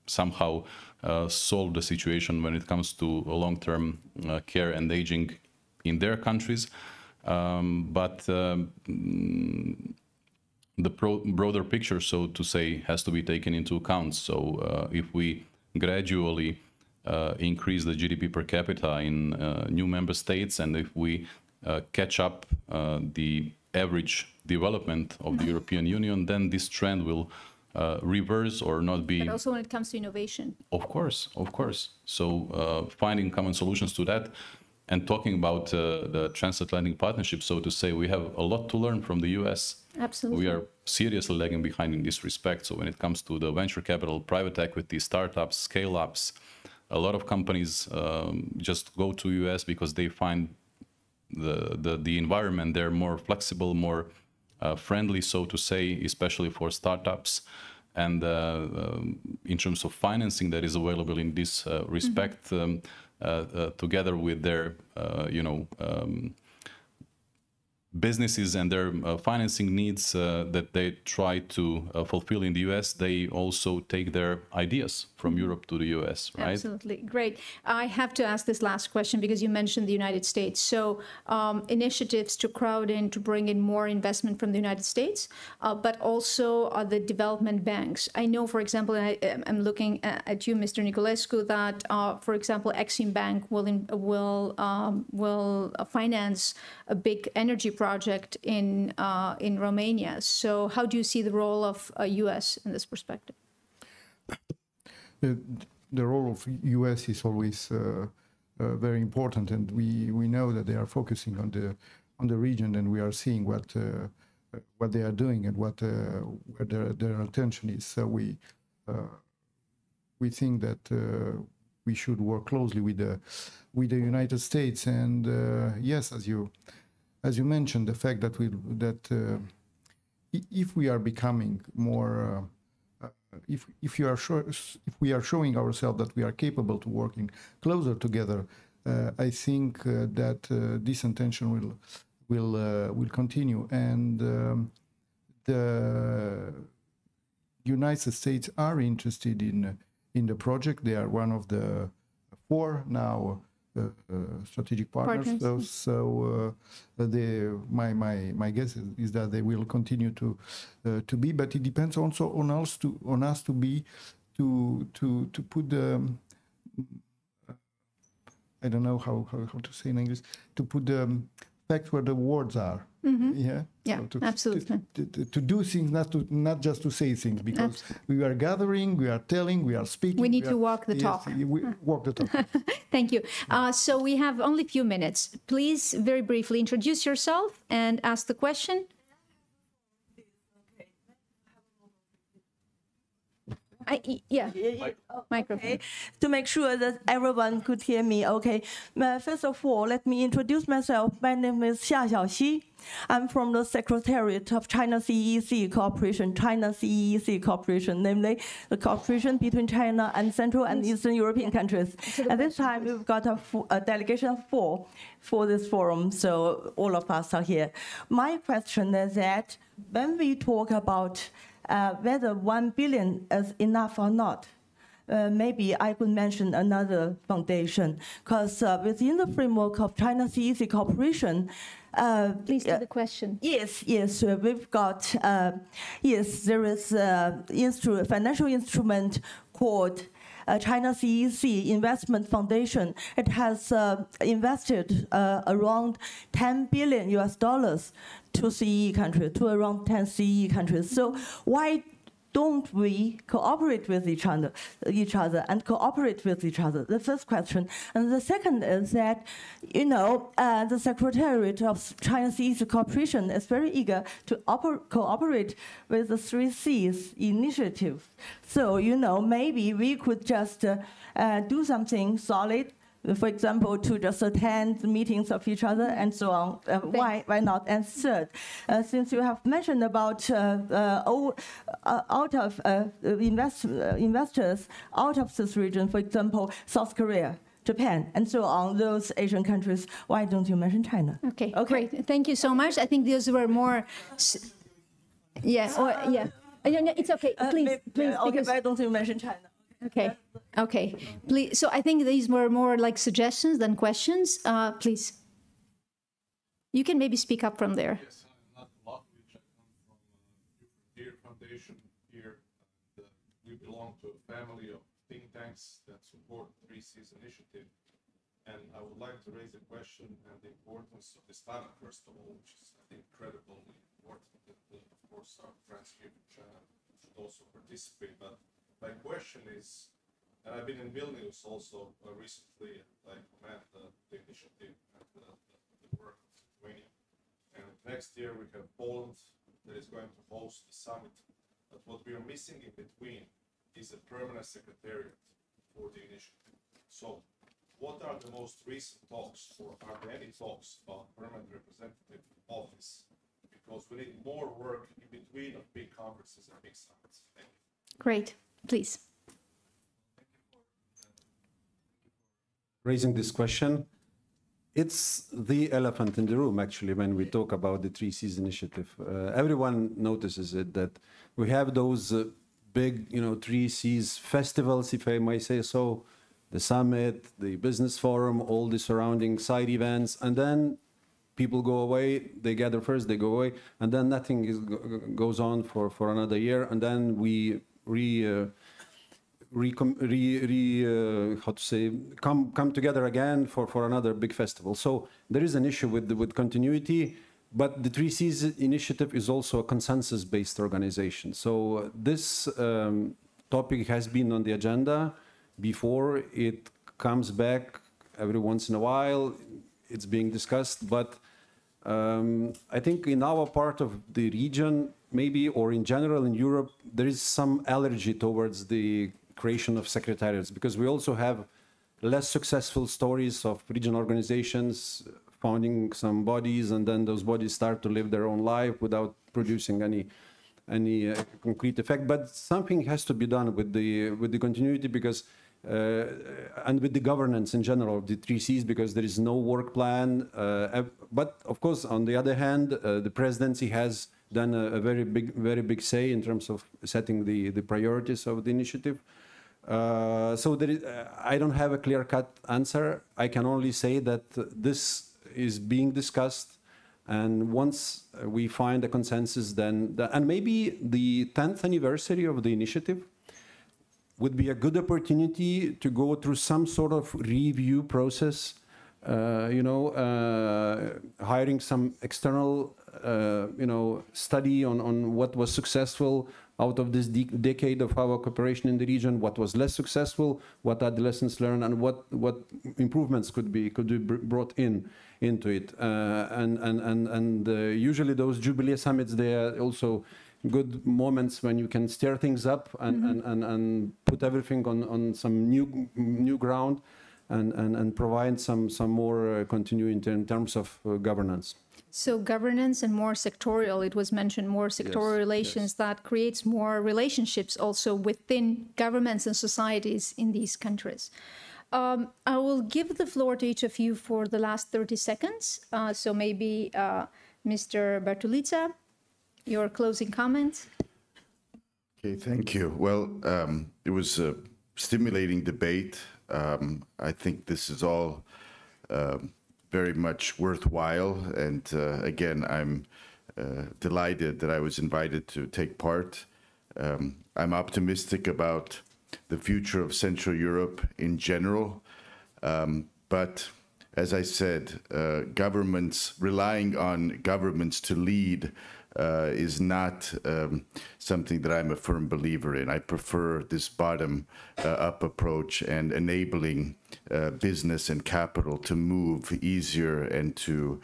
somehow solve the situation when it comes to long-term care and aging in their countries. But the broader picture, so to say, has to be taken into account. So if we gradually increase the GDP per capita in new member states, and if we catch up the average development of the European Union, then this trend will reverse or not be. But also when it comes to innovation. Of course, of course. So finding common solutions to that, and talking about the transatlantic partnership, so to say, we have a lot to learn from the US. Absolutely. We are seriously lagging behind in this respect. So when it comes to the venture capital, private equity, startups, scale-ups, a lot of companies just go to US because they find the environment there more flexible, more friendly, so to say, especially for startups. And in terms of financing that is available in this respect, together with their, businesses and their financing needs that they try to fulfill in the US, they also take their ideas from Europe to the US, right? Absolutely. Great. I have to ask this last question because you mentioned the United States. So initiatives to crowd in, to bring in more investment from the United States, but also the development banks. I know, for example, and I'm looking at you, Mr. Niculescu, that, for example, Exim Bank will finance a big energy project in Romania. So how do you see the role of U.S. in this perspective? The role of U.S. is always very important, and we know that they are focusing on the region, and we are seeing what they are doing and where their attention is. So we think that we should work closely with the United States, and yes, as you mentioned, the fact that if we are becoming more, if we are showing ourselves that we are capable to working closer together, I think that this intention will continue, and the United States are interested in the project. They are one of the 4 now. Strategic partners. So my guess is that they will continue to be, but it depends also on us to put the I don't know how to say in English, to put the facts where the words are. Yeah, so absolutely. To do things, not just to say things, because we are gathering, we are telling, we are speaking. We need to walk the talk. Yes, we walk the talk. Thank you. So we have only a few minutes. Please, very briefly, introduce yourself and ask the question. Microphone. Okay. To make sure that everyone could hear me, okay. First of all, let me introduce myself. My name is Xia Xiaoxi. I'm from the Secretariat of China CEEC Cooperation, namely the cooperation between China and Central and Eastern European countries. At this time, we've got a delegation of 4 for this forum, so all of us are here. My question is that when we talk about whether 1 billion is enough or not, maybe I could mention another foundation, because within the framework of China CEEC cooperation, please do the question. Yes, we've got, there is a financial instrument called China CEEC Investment Foundation. It has invested around $10 billion to CEE countries, to around 10 CEE countries. So why don't we cooperate with each other and cooperate with each other? The first question. And the second is that, the Secretariat of China CEEC Cooperation is very eager to cooperate with the 3 Cs initiative. So, maybe we could just do something solid, for example, to just attend meetings of each other and so on. Why not? And third, since you have mentioned about out of investors out of this region, for example, South Korea, Japan, and so on, those Asian countries, why don't you mention China? Okay. Great. Thank you so much. I think those were more... It's okay. Please. Okay, why don't you mention China? Okay. Please. So I think these were more like suggestions than questions. Please. You can maybe speak up from there. Yes, I'm not Lockridge. I come from Deer Foundation here. And, we belong to a family of think tanks that support 3Cs initiative. And I would like to raise a question and the importance of this panel, first of all, which is, I think, incredibly important. And, of course, our friends here from China should also participate. But my question is, and I've been in Vilnius also recently, and I commend the initiative and the work of Lithuania. And next year we have Poland that is going to host the summit. But what we are missing in between is a permanent secretariat for the initiative. So what are the most recent talks, or are there any talks about permanent representative office? Because we need more work in between of big conferences and big summits. Thank you. Great. Please. Raising this question. It's the elephant in the room, actually, when we talk about the Three Seas initiative. Everyone notices it, that we have those big, Three Seas festivals, if I may say so, the summit, the business forum, all the surrounding side events, and then people go away, they gather first, they go away, and then nothing goes on for another year, and then we come together again for another big festival. So there is an issue with continuity, but the Three Seas initiative is also a consensus-based organization. So this topic has been on the agenda before. It comes back every once in a while. It's being discussed, but I think in our part of the region, maybe, or in general in Europe, there is some allergy towards the creation of secretariats, because we also have less successful stories of regional organizations founding some bodies, and then those bodies start to live their own life without producing any concrete effect. But something has to be done with the continuity, because and with the governance in general of the Three Seas, because there is no work plan. But of course, on the other hand, the presidency has done a very big say in terms of setting the priorities of the initiative. So there is, I don't have a clear-cut answer. I can only say that this is being discussed, and once we find a consensus, then and maybe the 10th anniversary of the initiative would be a good opportunity to go through some sort of review process, hiring some external study on what was successful out of this decade of our cooperation in the region, what was less successful, what are the lessons learned, and what improvements could be brought into it. And usually those Jubilee summits, they are also good moments when you can stir things up and put everything on some new ground and provide some more continuity in terms of governance. So governance and more sectorial, it was mentioned, more sectorial relations that creates more relationships also within governments and societies in these countries. I will give the floor to each of you for the last 30 seconds. So maybe Mr. Bartolizza, your closing comments. Okay, thank you. Well, it was a stimulating debate. I think this is all very much worthwhile. And again, I'm delighted that I was invited to take part. I'm optimistic about the future of Central Europe in general. But as I said, governments, relying on governments to lead is not something that I'm a firm believer in. I prefer this bottom-up approach and enabling business and capital to move easier and to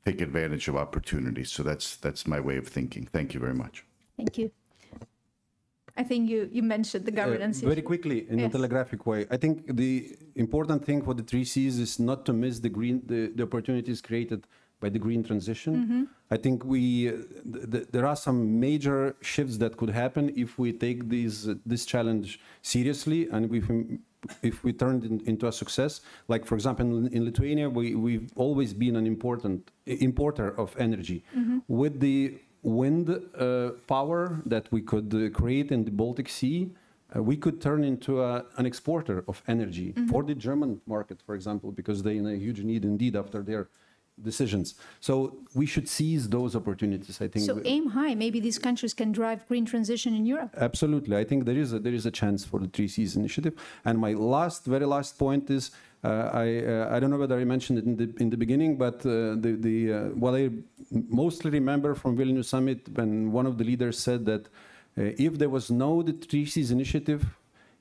take advantage of opportunities. So that's my way of thinking. Thank you very much. Thank you. I think you mentioned the governance very issue. quickly, in a telegraphic way. I think the important thing for the Three Seas is not to miss the opportunities created by the green transition. I think there are some major shifts that could happen if we take this challenge seriously, and if we turn it into a success. Like, for example, in Lithuania, we've always been an important importer of energy. With the wind power that we could create in the Baltic Sea, we could turn into an exporter of energy for the German market, for example, because they're in a huge need indeed after their decisions. So we should seize those opportunities, I think. So aim high. Maybe these countries can drive green transition in Europe. Absolutely. I think there is a chance for the Three Seas initiative. And my very last point is, I don't know whether I mentioned it in the beginning, but what I mostly remember from Vilnius summit, when one of the leaders said that if there was no the Three Seas initiative,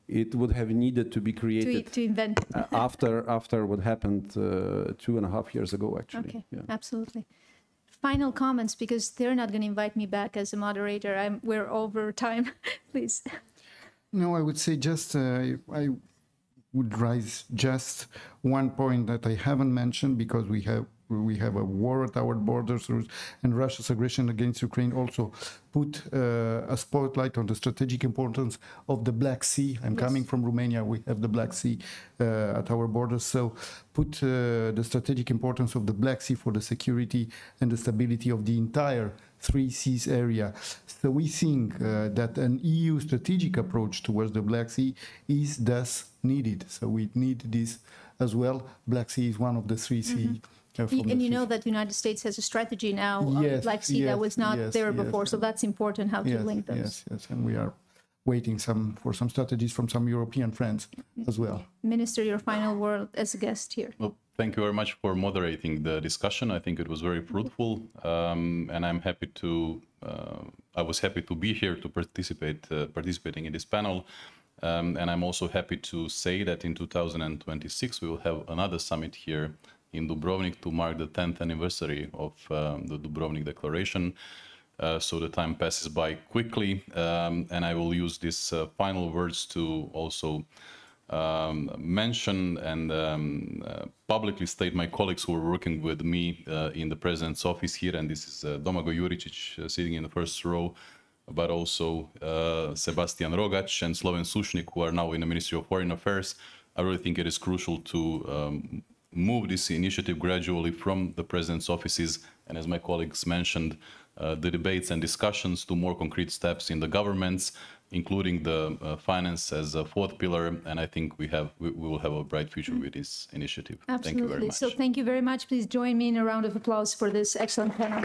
it would have needed to be created to invent after what happened 2.5 years ago, actually. Okay, absolutely. Final comments, because they're not going to invite me back as a moderator. We're over time. Please. No, I would say just I would raise just one point that I haven't mentioned, because we we have a war at our borders, and Russia's aggression against Ukraine also put a spotlight on the strategic importance of the Black Sea. I'm coming from Romania. We have the Black Sea at our borders, so put the strategic importance of the Black Sea for the security and the stability of the entire Three Seas area. So we think that an EU strategic approach towards the Black Sea is thus needed. So we need this as well. Black Sea is one of the three seas. And you know that the United States has a strategy now on the Black Sea that was not there before. So that's important how to link those. Yes, and we are waiting for some strategies from some European friends as well. Minister, your final word as a guest here. Well, thank you very much for moderating the discussion. I think it was very fruitful, and I'm happy to. I was happy to be here to participating in this panel, and I'm also happy to say that in 2026 we will have another summit here in Dubrovnik to mark the 10th anniversary of the Dubrovnik Declaration. So the time passes by quickly, and I will use these final words to also mention and publicly state my colleagues who are working with me in the President's office here, and this is Domagoj Juricic sitting in the first row, but also Sebastian Rogac and Sloven Sušnik, who are now in the Ministry of Foreign Affairs. I really think it is crucial to move this initiative gradually from the President's offices, and as my colleagues mentioned, the debates and discussions to more concrete steps in the governments, including the finance as a fourth pillar. And I think we will have a bright future with this initiative. Absolutely. Thank you very much. So thank you very much. Please join me in a round of applause for this excellent panel.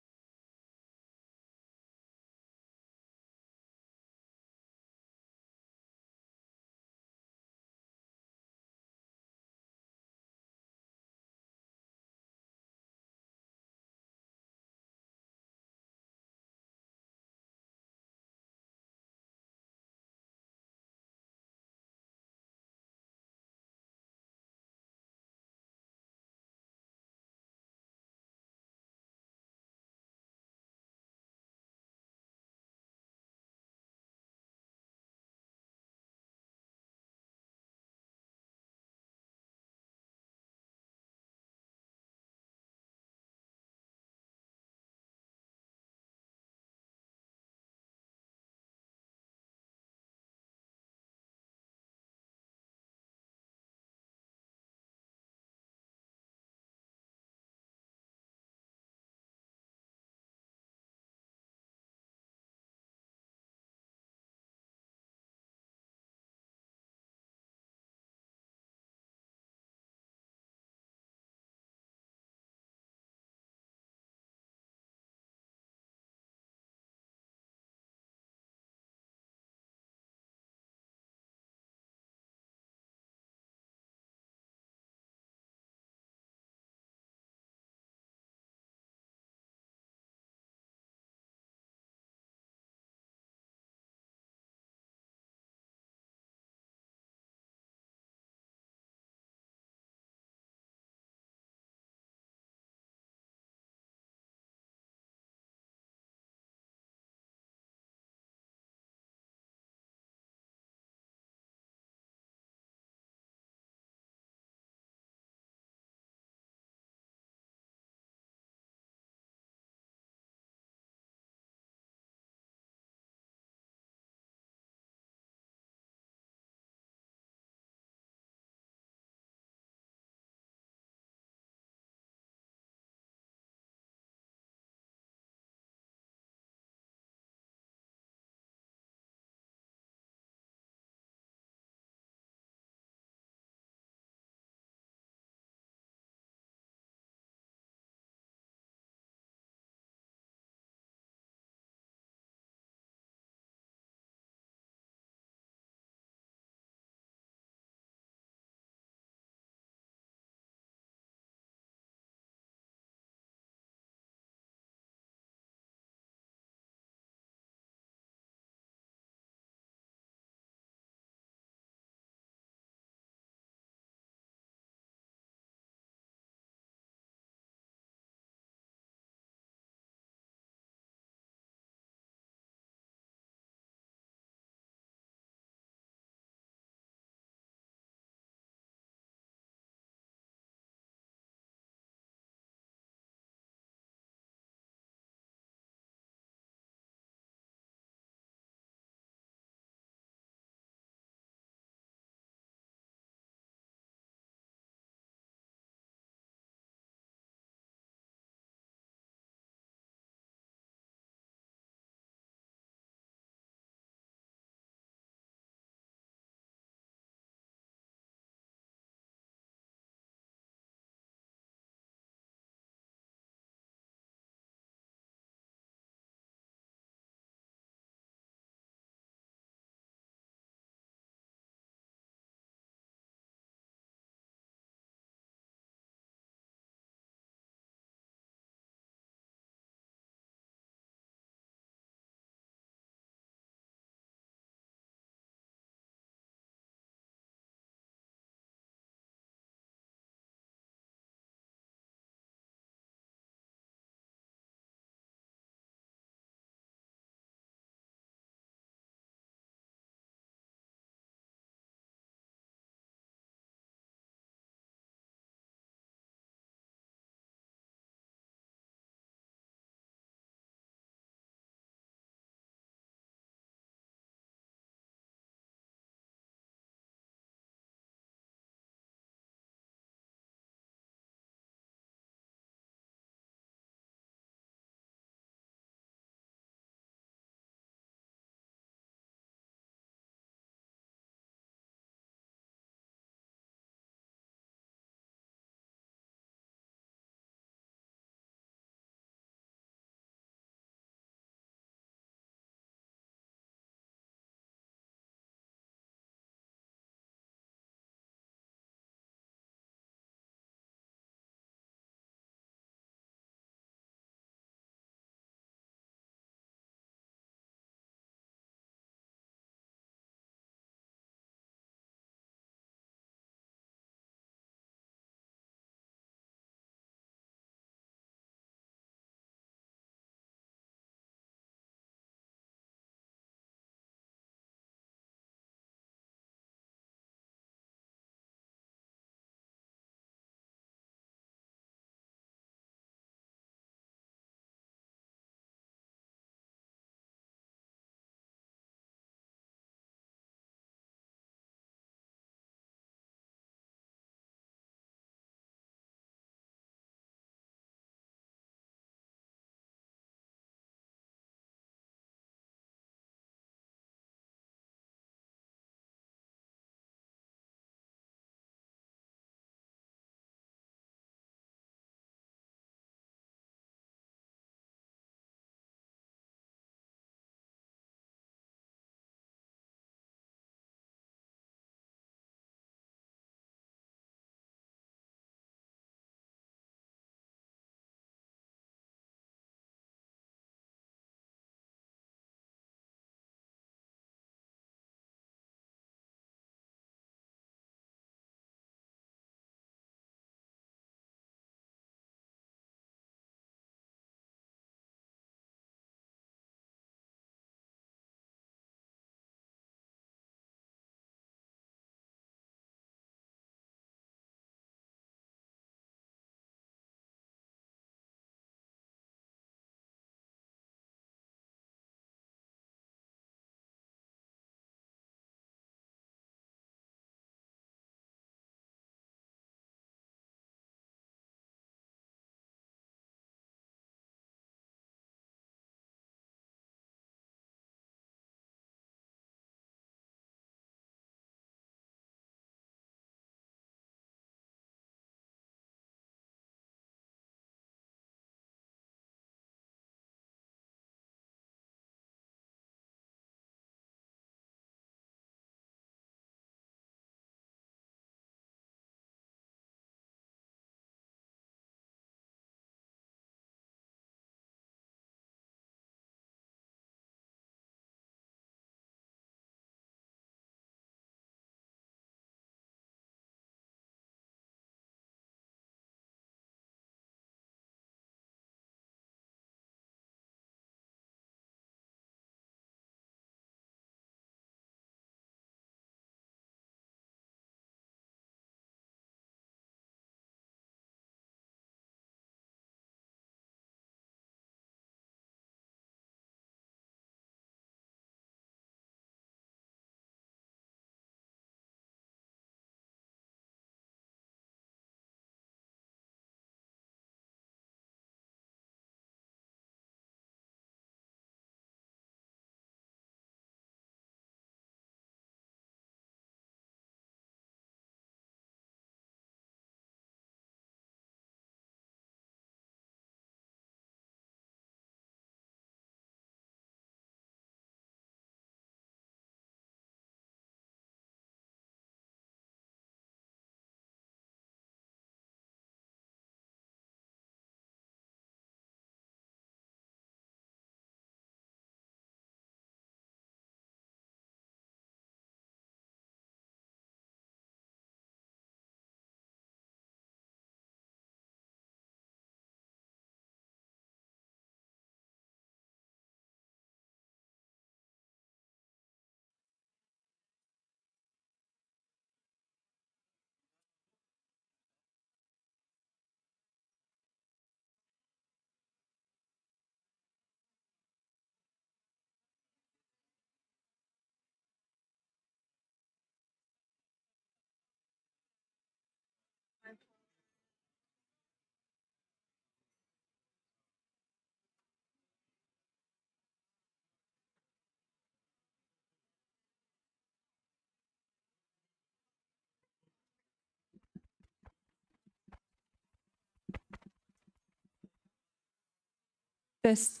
Test.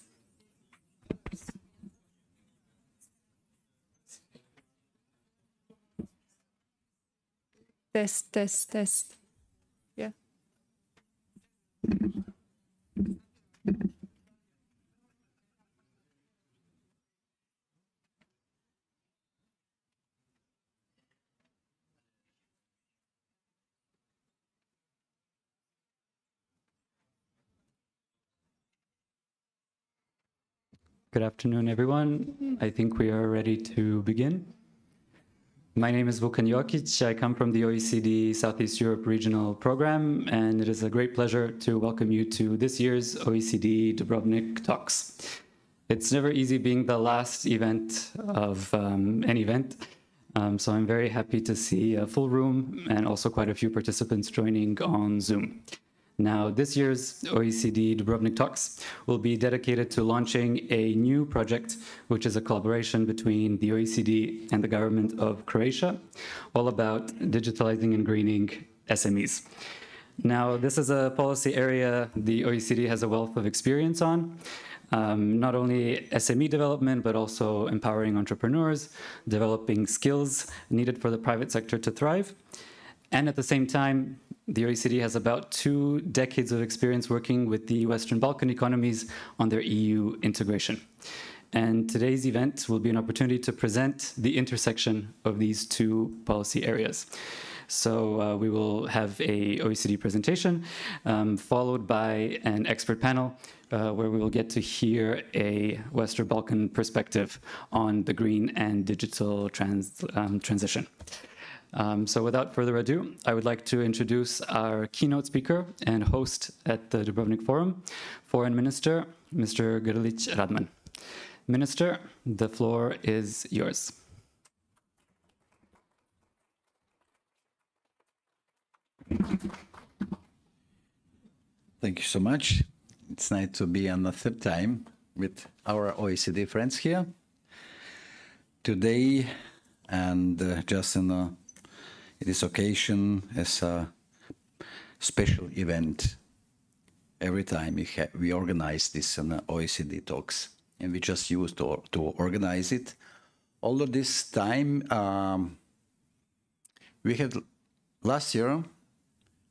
Test, test, test. Yeah. Good afternoon, everyone. I think we are ready to begin. My name is Vukan Jokic. I come from the OECD Southeast Europe Regional Program, and it is a great pleasure to welcome you to this year's OECD Dubrovnik Talks. It's never easy being the last event of an event, so I'm very happy to see a full room and also quite a few participants joining on Zoom. Now, this year's OECD Dubrovnik Talks will be dedicated to launching a new project, which is a collaboration between the OECD and the government of Croatia, all about digitalizing and greening SMEs. Now, this is a policy area the OECD has a wealth of experience on, not only SME development, but also empowering entrepreneurs, developing skills needed for the private sector to thrive. And at the same time, the OECD has about 2 decades of experience working with the Western Balkan economies on their EU integration. And today's event will be an opportunity to present the intersection of these 2 policy areas. So we will have a OECD presentation, followed by an expert panel, where we will get to hear a Western Balkan perspective on the green and digital transition. So without further ado, I would like to introduce our keynote speaker and host at the Dubrovnik Forum, Foreign Minister, Mr. Grlić Radman. Minister, the floor is yours. Thank you so much. It's nice to be on the 3rd time with our OECD friends here today, and just in this occasion as a special event. Every time we organize this OECD talks, and we just used to organize it. Although this time we had last year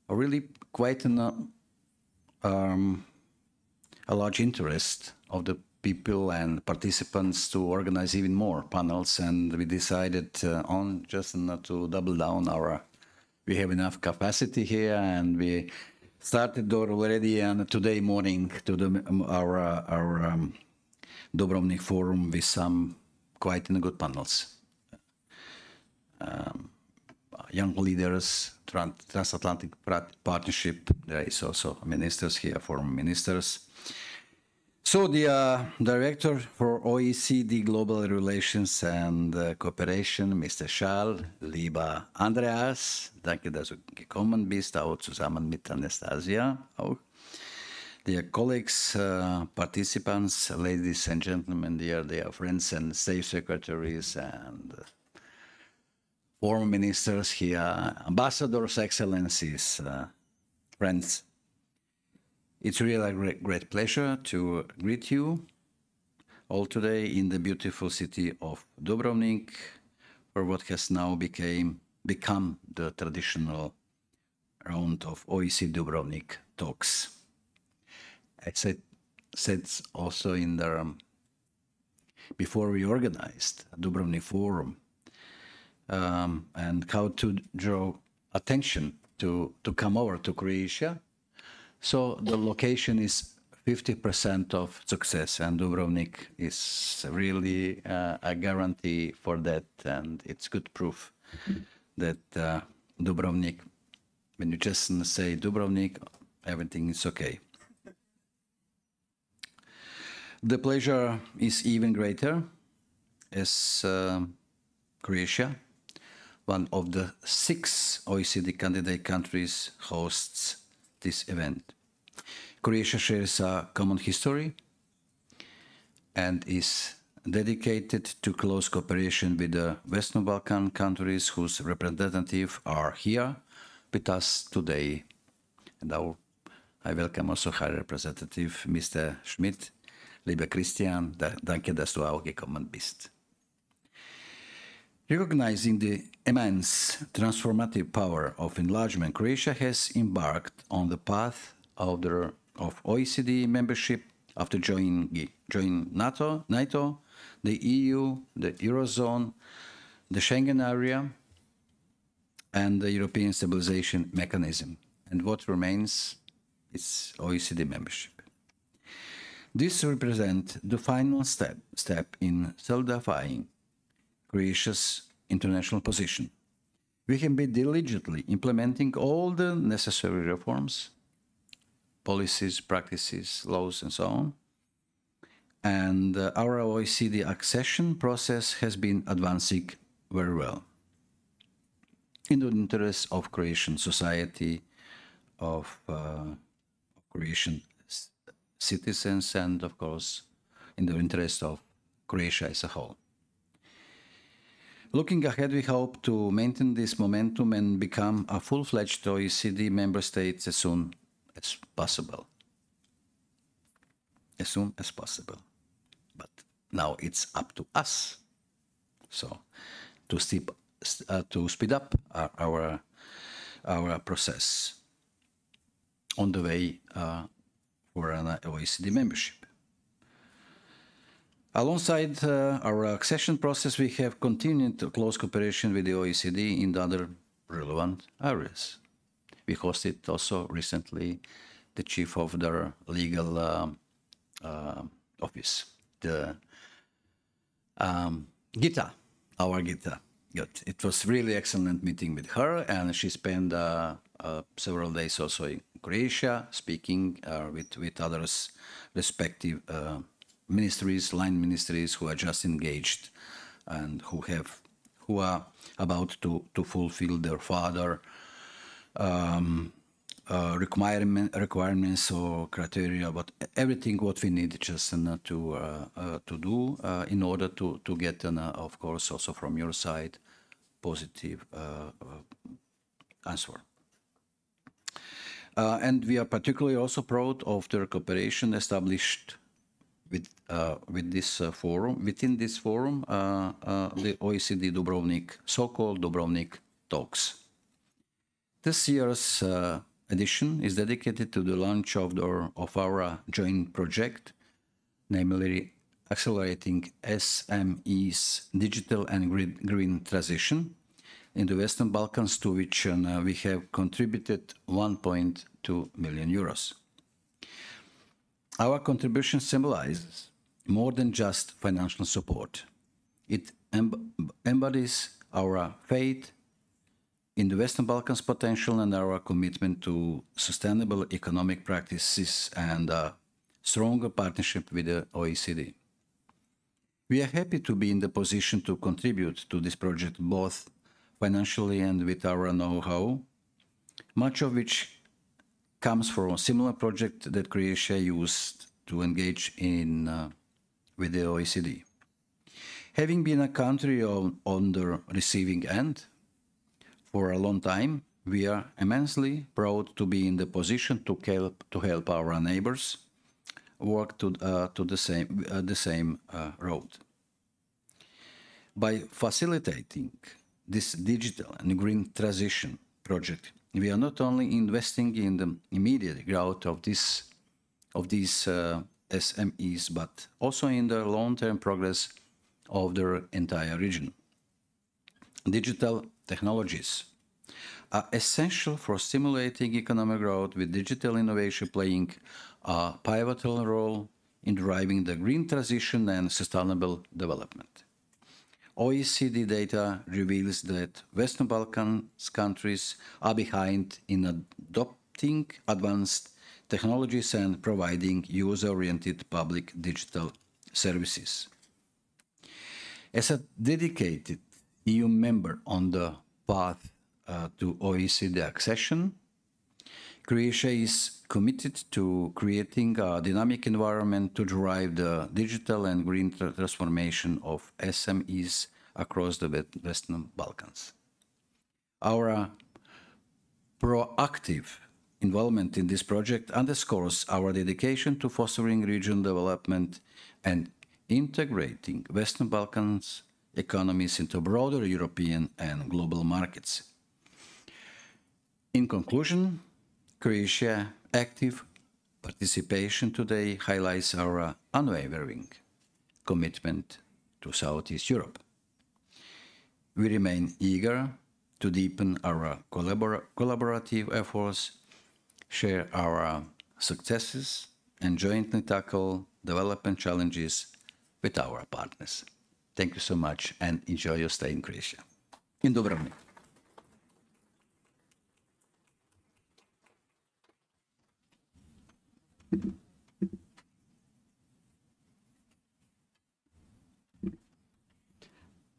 a really quite a large interest of the people and participants to organize even more panels, and we decided on just to double down we have enough capacity here, and we started already today morning to our Dubrovnik Forum with some quite good panels. Young leaders, transatlantic partnership, there is also ministers here, foreign ministers. So the Director for OECD Global Relations and Cooperation, Mr. Schall, lieber Andreas, danke, dass du gekommen bist, auch zusammen mit Anastasia auch. Dear colleagues, participants, ladies and gentlemen, dear friends and state secretaries and foreign ministers here, ambassadors, excellencies, friends. It's really a great pleasure to greet you all today in the beautiful city of Dubrovnik, for what has now become the traditional round of OECD Dubrovnik talks. As I said also in the before we organized Dubrovnik Forum, and how to draw attention to come over to Croatia. So the location is 50% of success, and Dubrovnik is really a guarantee for that, and it's good proof that Dubrovnik, when you just say Dubrovnik, everything is okay. The pleasure is even greater as Croatia, one of the 6 OECD candidate countries, hosts this event. Croatia shares a common history and is dedicated to close cooperation with the Western Balkan countries whose representatives are here with us today. And I welcome also High Representative Mr. Schmidt, Liebe Christian, danke, dass du auch gekommen bist. Recognizing the immense transformative power of enlargement, Croatia has embarked on the path of OECD membership after joining NATO, the EU, the Eurozone, the Schengen area, and the European Stabilization Mechanism. And what remains is OECD membership. This represents the final step in solidifying Croatia's international position. We can be diligently implementing all the necessary reforms, policies, practices, laws, and so on. And our OECD accession process has been advancing very well in the interest of Croatian society, of Croatian citizens, and of course, in the interest of Croatia as a whole. Looking ahead, we hope to maintain this momentum and become a full-fledged OECD member state as soon as possible. As soon as possible. But now it's up to us. So to speed up our process on the way for an OECD membership. Alongside our accession process, we have continued close cooperation with the OECD in other relevant areas. We hosted also recently the chief of their legal office, the Gita, our Gita. It was really excellent meeting with her, and she spent several days also in Croatia, speaking with others respective ministries, line ministries who are just engaged and who are about to fulfill their further requirements or criteria, but everything what we need just to do in order to get, of course, also from your side, positive answer. And we are particularly also proud of the cooperation established with this forum, within this forum, the OECD Dubrovnik, so-called Dubrovnik Talks. This year's edition is dedicated to the launch of our joint project, namely accelerating SMEs' digital and green transition in the Western Balkans, to which we have contributed 1.2 million euros. Our contribution symbolizes more than just financial support. It embodies our faith in the Western Balkans' potential and our commitment to sustainable economic practices and a stronger partnership with the OECD. We are happy to be in the position to contribute to this project both financially and with our know-how, much of which comes from a similar project that Croatia used to engage in with the OECD. Having been a country on the receiving end for a long time, we are immensely proud to be in the position to help our neighbors work to the same road. By facilitating this digital and green transition project, we are not only investing in the immediate growth of these SMEs, but also in the long-term progress of the entire region. Digital technologies are essential for stimulating economic growth, with digital innovation playing a pivotal role in driving the green transition and sustainable development. OECD data reveals that Western Balkans countries are behind in adopting advanced technologies and providing user-oriented public digital services. As a dedicated EU member on the path to OECD accession, Croatia is committed to creating a dynamic environment to drive the digital and green transformation of SMEs across the Western Balkans. Our proactive involvement in this project underscores our dedication to fostering regional development and integrating Western Balkans economies into broader European and global markets. In conclusion, Croatia's active participation today highlights our unwavering commitment to Southeast Europe. We remain eager to deepen our collaborative efforts, share our successes, and jointly tackle development challenges with our partners. Thank you so much and enjoy your stay in Croatia, in Dubrovnik.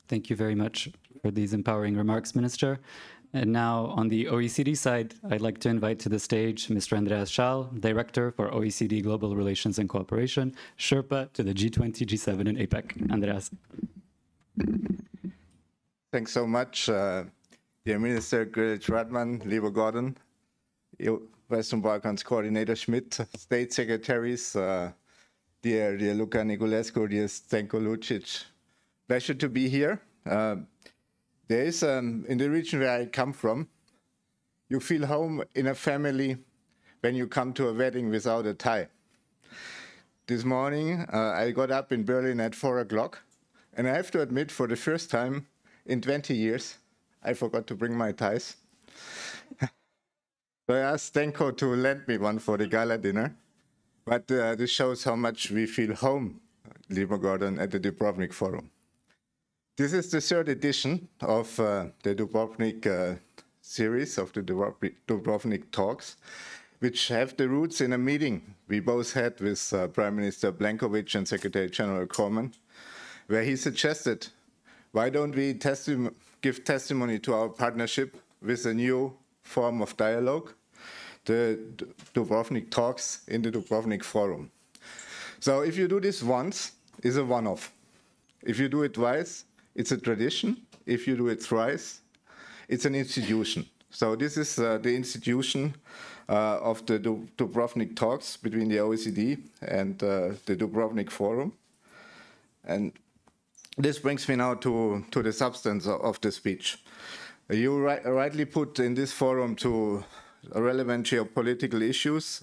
Thank you very much for these empowering remarks, Minister. And now on the OECD side, I'd like to invite to the stage Mr. Andreas Schall, Director for OECD Global Relations and Cooperation, Sherpa to the G20, G7, and APEC. Andreas. Thanks so much, dear Minister Grilic-Radman, lieber Gordon, Western Balkans Coordinator Schmidt, State Secretaries, dear Luka Niculescu, dear Stenko Lucic. Pleasure to be here. There is, in the region where I come from, you feel home in a family when you come to a wedding without a tie. This morning, I got up in Berlin at 4 o'clock, and I have to admit, for the first time in 20 years, I forgot to bring my ties. So I asked Stenko to lend me one for the gala dinner, but this shows how much we feel home, lieber Gordon, at the Dubrovnik Forum. This is the third edition of the Dubrovnik series of the Dubrovnik Talks, which have the roots in a meeting we both had with Prime Minister Plenković and Secretary General Corman, where he suggested, why don't we give testimony to our partnership with a new form of dialogue, the Dubrovnik Talks in the Dubrovnik Forum. So if you do this once, it's a one-off. If you do it twice, it's a tradition. If you do it thrice, it's an institution. So this is the institution of the Dubrovnik Talks between the OECD and the Dubrovnik Forum. And this brings me now to the substance of the speech. You rightly put in this forum to relevant geopolitical issues.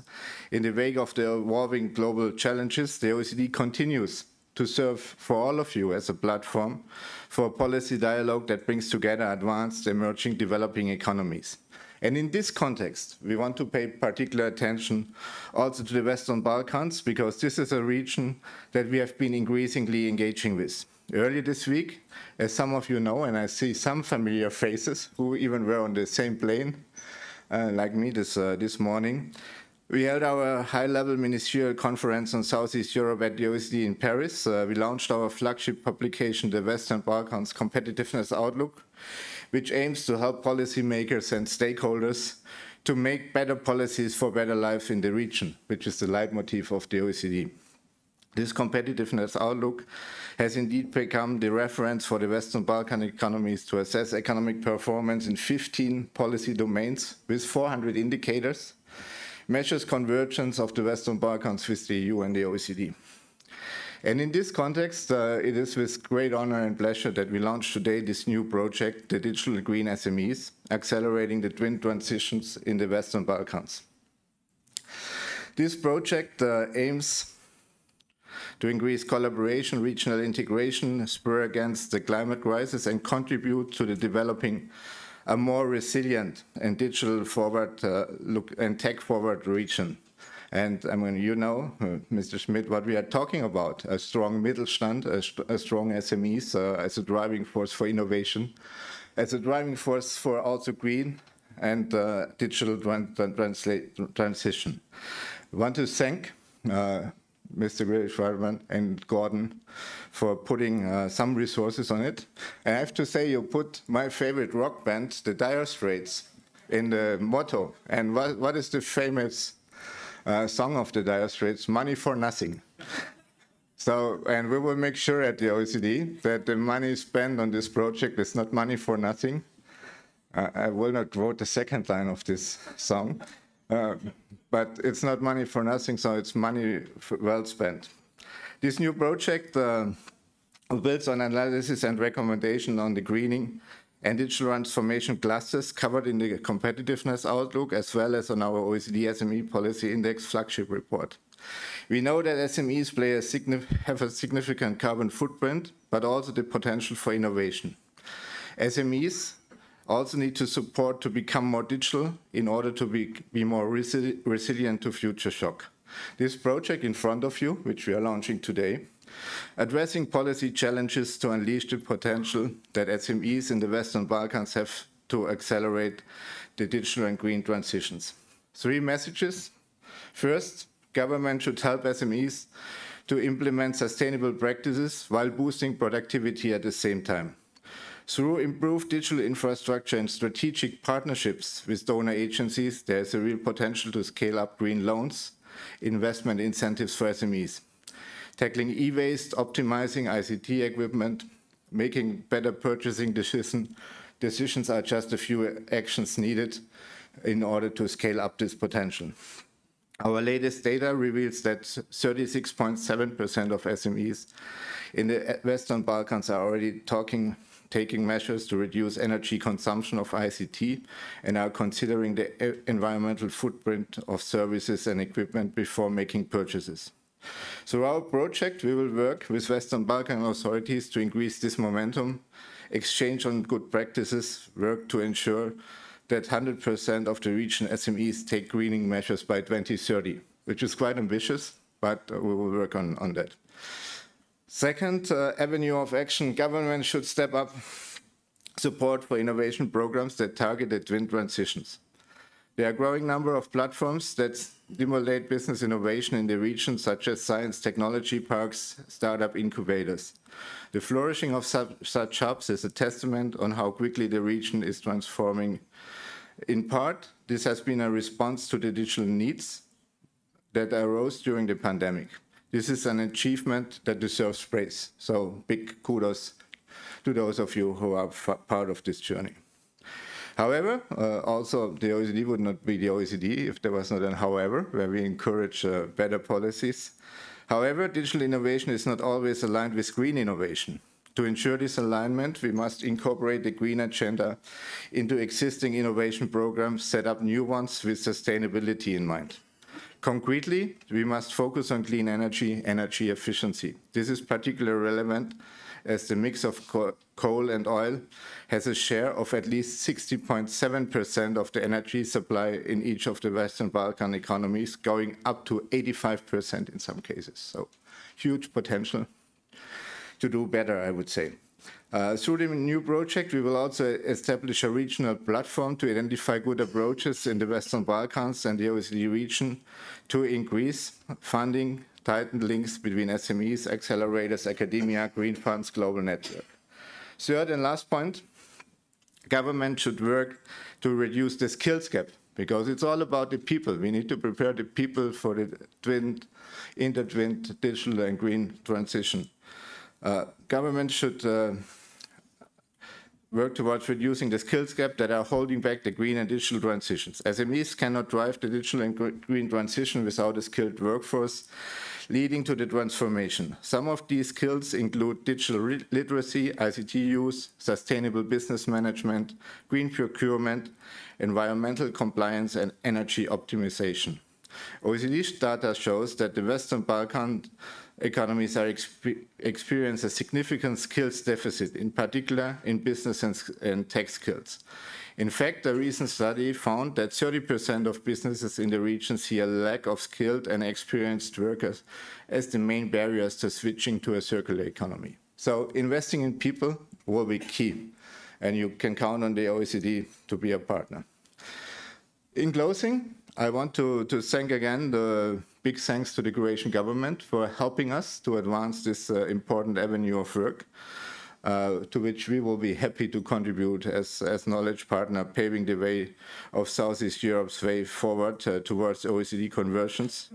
In the wake of the evolving global challenges, the OECD continues to serve for all of you as a platform for a policy dialogue that brings together advanced, emerging, developing economies. And in this context, we want to pay particular attention also to the Western Balkans, because this is a region that we have been increasingly engaging with. Earlier this week, as some of you know, and I see some familiar faces who even were on the same plane like me this morning, we held our high-level ministerial conference on Southeast Europe at the OECD in Paris. We launched our flagship publication, The Western Balkans Competitiveness Outlook, which aims to help policymakers and stakeholders to make better policies for better life in the region, which is the leitmotif of the OECD. This competitiveness outlook has indeed become the reference for the Western Balkan economies to assess economic performance in 15 policy domains with 400 indicators, measures convergence of the Western Balkans with the EU and the OECD. And in this context, it is with great honor and pleasure that we launch today this new project, the Digital Green SMEs, accelerating the twin transitions in the Western Balkans. This project aims to increase collaboration, regional integration, spur against the climate crisis, and contribute to the developing a more resilient and digital forward and tech forward region. And I mean, you know, Mr. Schmidt, what we are talking about: a strong Mittelstand, a strong SMEs as a driving force for innovation, as a driving force for also green and digital transition. I want to thank Mr. Grilic-Radman and Gordon for putting some resources on it. And I have to say, you put my favorite rock band, the Dire Straits, in the motto. And what is the famous song of the Dire Straits? Money for nothing. So, and we will make sure at the OECD that the money spent on this project is not money for nothing. I will not quote the second line of this song, but it's not money for nothing, so it's money well spent. This new project builds on analysis and recommendation on the greening and digital transformation clusters covered in the competitiveness outlook, as well as on our OECD SME Policy Index flagship report. We know that SMEs have a significant carbon footprint, but also the potential for innovation. SMEs also need to support to become more digital in order to be more resilient to future shock. This project in front of you, which we are launching today, addressing policy challenges to unleash the potential that SMEs in the Western Balkans have to accelerate the digital and green transitions. 3 messages. First, government should help SMEs to implement sustainable practices while boosting productivity at the same time. Through improved digital infrastructure and strategic partnerships with donor agencies, there is a real potential to scale up green loans, investment incentives for SMEs. Tackling e-waste, optimizing ICT equipment, making better purchasing decisions are just a few actions needed in order to scale up this potential. Our latest data reveals that 36.7% of SMEs in the Western Balkans are already taking measures to reduce energy consumption of ICT and are considering the environmental footprint of services and equipment before making purchases. Through our project, we will work with Western Balkan authorities to increase this momentum, exchange on good practices, work to ensure that 100% of the region SMEs take greening measures by 2030, which is quite ambitious, but we will work on that. Second avenue of action, government should step up support for innovation programs that target the twin transitions. There are a growing number of platforms that stimulate business innovation in the region, such as science technology parks, startup incubators. The flourishing of such hubs is a testament on how quickly the region is transforming. In part, this has been a response to the digital needs that arose during the pandemic. This is an achievement that deserves praise. So big kudos to those of you who are part of this journey. However, also the OECD would not be the OECD if there was not an however, where we encourage better policies. However, digital innovation is not always aligned with green innovation. To ensure this alignment, we must incorporate the green agenda into existing innovation programs, set up new ones with sustainability in mind. Concretely, we must focus on clean energy efficiency. This is particularly relevant as the mix of coal and oil has a share of at least 60.7% of the energy supply in each of the Western Balkan economies, going up to 85% in some cases. So huge potential to do better, I would say. Through the new project, we will also establish a regional platform to identify good approaches in the Western Balkans and the OECD region to increase funding, tighten links between SMEs, accelerators, academia, green funds, global network. Third and last point, government should work to reduce the skills gap, because it's all about the people. We need to prepare the people for the intertwined digital and green transition. Government should work towards reducing the skills gap that are holding back the green and digital transitions. SMEs cannot drive the digital and green transition without a skilled workforce, leading to the transformation. Some of these skills include digital literacy, ICT use, sustainable business management, green procurement, environmental compliance, and energy optimization. OECD data shows that the Western Balkan economies are experience a significant skills deficit, in particular in business and tech skills. In fact, a recent study found that 30% of businesses in the region see a lack of skilled and experienced workers as the main barriers to switching to a circular economy. So investing in people will be key, and you can count on the OECD to be a partner. In closing, I want to thank again the big thanks to the Croatian government for helping us to advance this important avenue of work, to which we will be happy to contribute as knowledge partner, paving the way of Southeast Europe's way forward towards OECD conversions.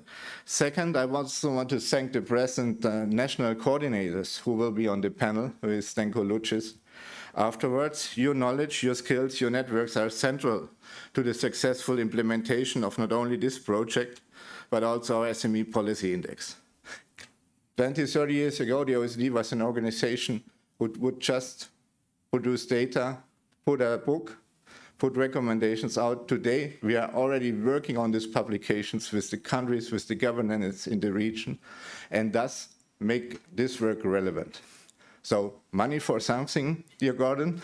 Second, I also want to thank the present national coordinators who will be on the panel with Stenko Lucic, Afterwards, your knowledge, your skills, your networks are central to the successful implementation of not only this project, but also our SME policy index. 20, 30 years ago, the OECD was an organization who would just produce data, put a book, put recommendations out. Today, we are already working on these publications with the countries, with the governments in the region, and thus make this work relevant. So money for something, dear Gordon.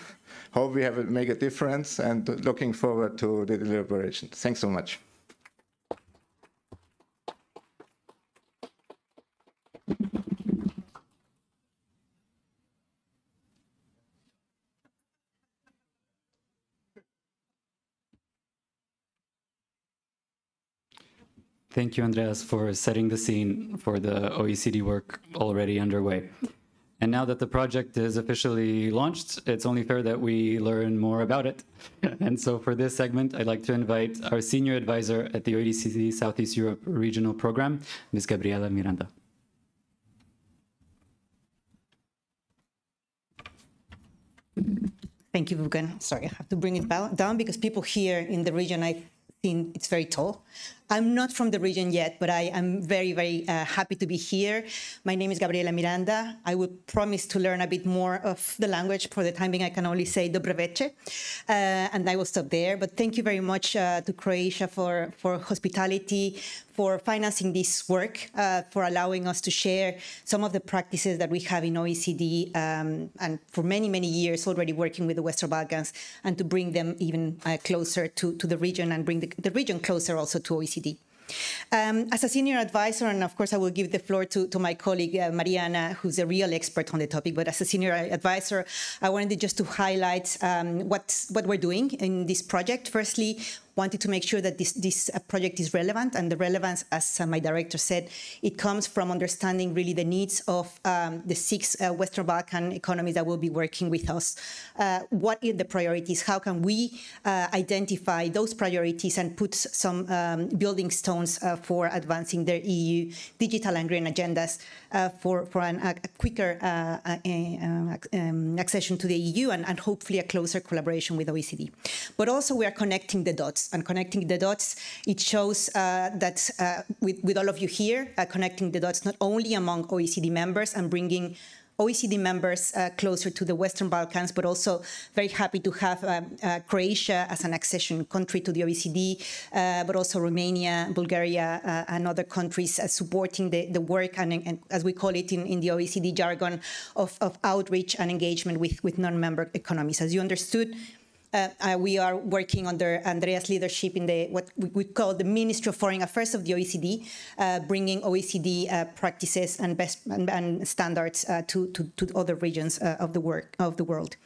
Hope we have make a difference, and looking forward to the deliberation. Thanks so much. Thank you, Andreas, for setting the scene for the OECD work already underway. And now that the project is officially launched, it's only fair that we learn more about it. And so for this segment, I'd like to invite our senior advisor at the OECD Southeast Europe Regional Program, Ms. Gabriela Miranda. Thank you, Vulcan. Sorry, I have to bring it down because people here in the region, I think it's very tall. I'm not from the region yet, but I am very, very happy to be here. My name is Gabriela Miranda. I will promise to learn a bit more of the language. For the time being, I can only say Dobre veče, and I will stop there. But thank you very much to Croatia for hospitality, for financing this work, for allowing us to share some of the practices that we have in OECD, and for many, many years already working with the Western Balkans, and to bring them even closer to the region and bring the region closer also to OECD. As a senior advisor, and of course I will give the floor to my colleague Mariana, who's a real expert on the topic, but as a senior advisor, I wanted just to highlight what we're doing in this project. Firstly, wanted to make sure that this project is relevant, and the relevance, as my director said, it comes from understanding really the needs of the 6 Western Balkan economies that will be working with us. What are the priorities? How can we identify those priorities and put some building stones for advancing their EU digital and green agendas for a quicker accession to the EU and hopefully a closer collaboration with OECD. But also we are connecting the dots. And connecting the dots, it shows that with all of you here, connecting the dots not only among OECD members and bringing OECD members closer to the Western Balkans, but also very happy to have Croatia as an accession country to the OECD, but also Romania, Bulgaria, and other countries supporting the work and as we call it in the OECD jargon, of outreach and engagement with non-member economies. As you understood, we are working under Andreas' leadership in what we call the Ministry of Foreign Affairs of the OECD, bringing OECD practices and best and standards to other regions of the world.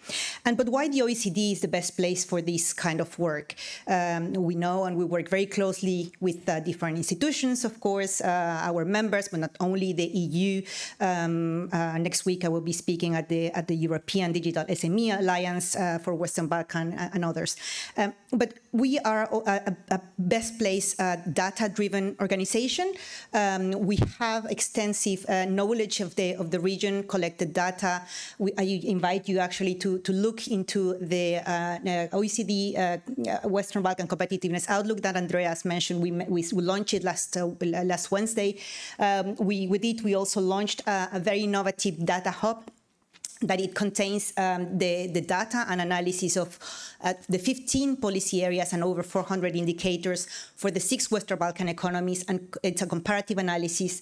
But why the OECD is the best place for this kind of work? We know, and we work very closely with different institutions, of course, our members, but not only the EU. Next week, I will be speaking at the European Digital SME Alliance for Western Balkan and others. But we are a best place data-driven organization. We have extensive knowledge of the region, collected data. I invite you actually to look into the OECD Western Balkan Competitiveness Outlook that Andreas mentioned. We launched it last Wednesday. We also launched a very innovative data hub that it contains the data and analysis of the 15 policy areas and over 400 indicators for the 6 Western Balkan economies. And it's a comparative analysis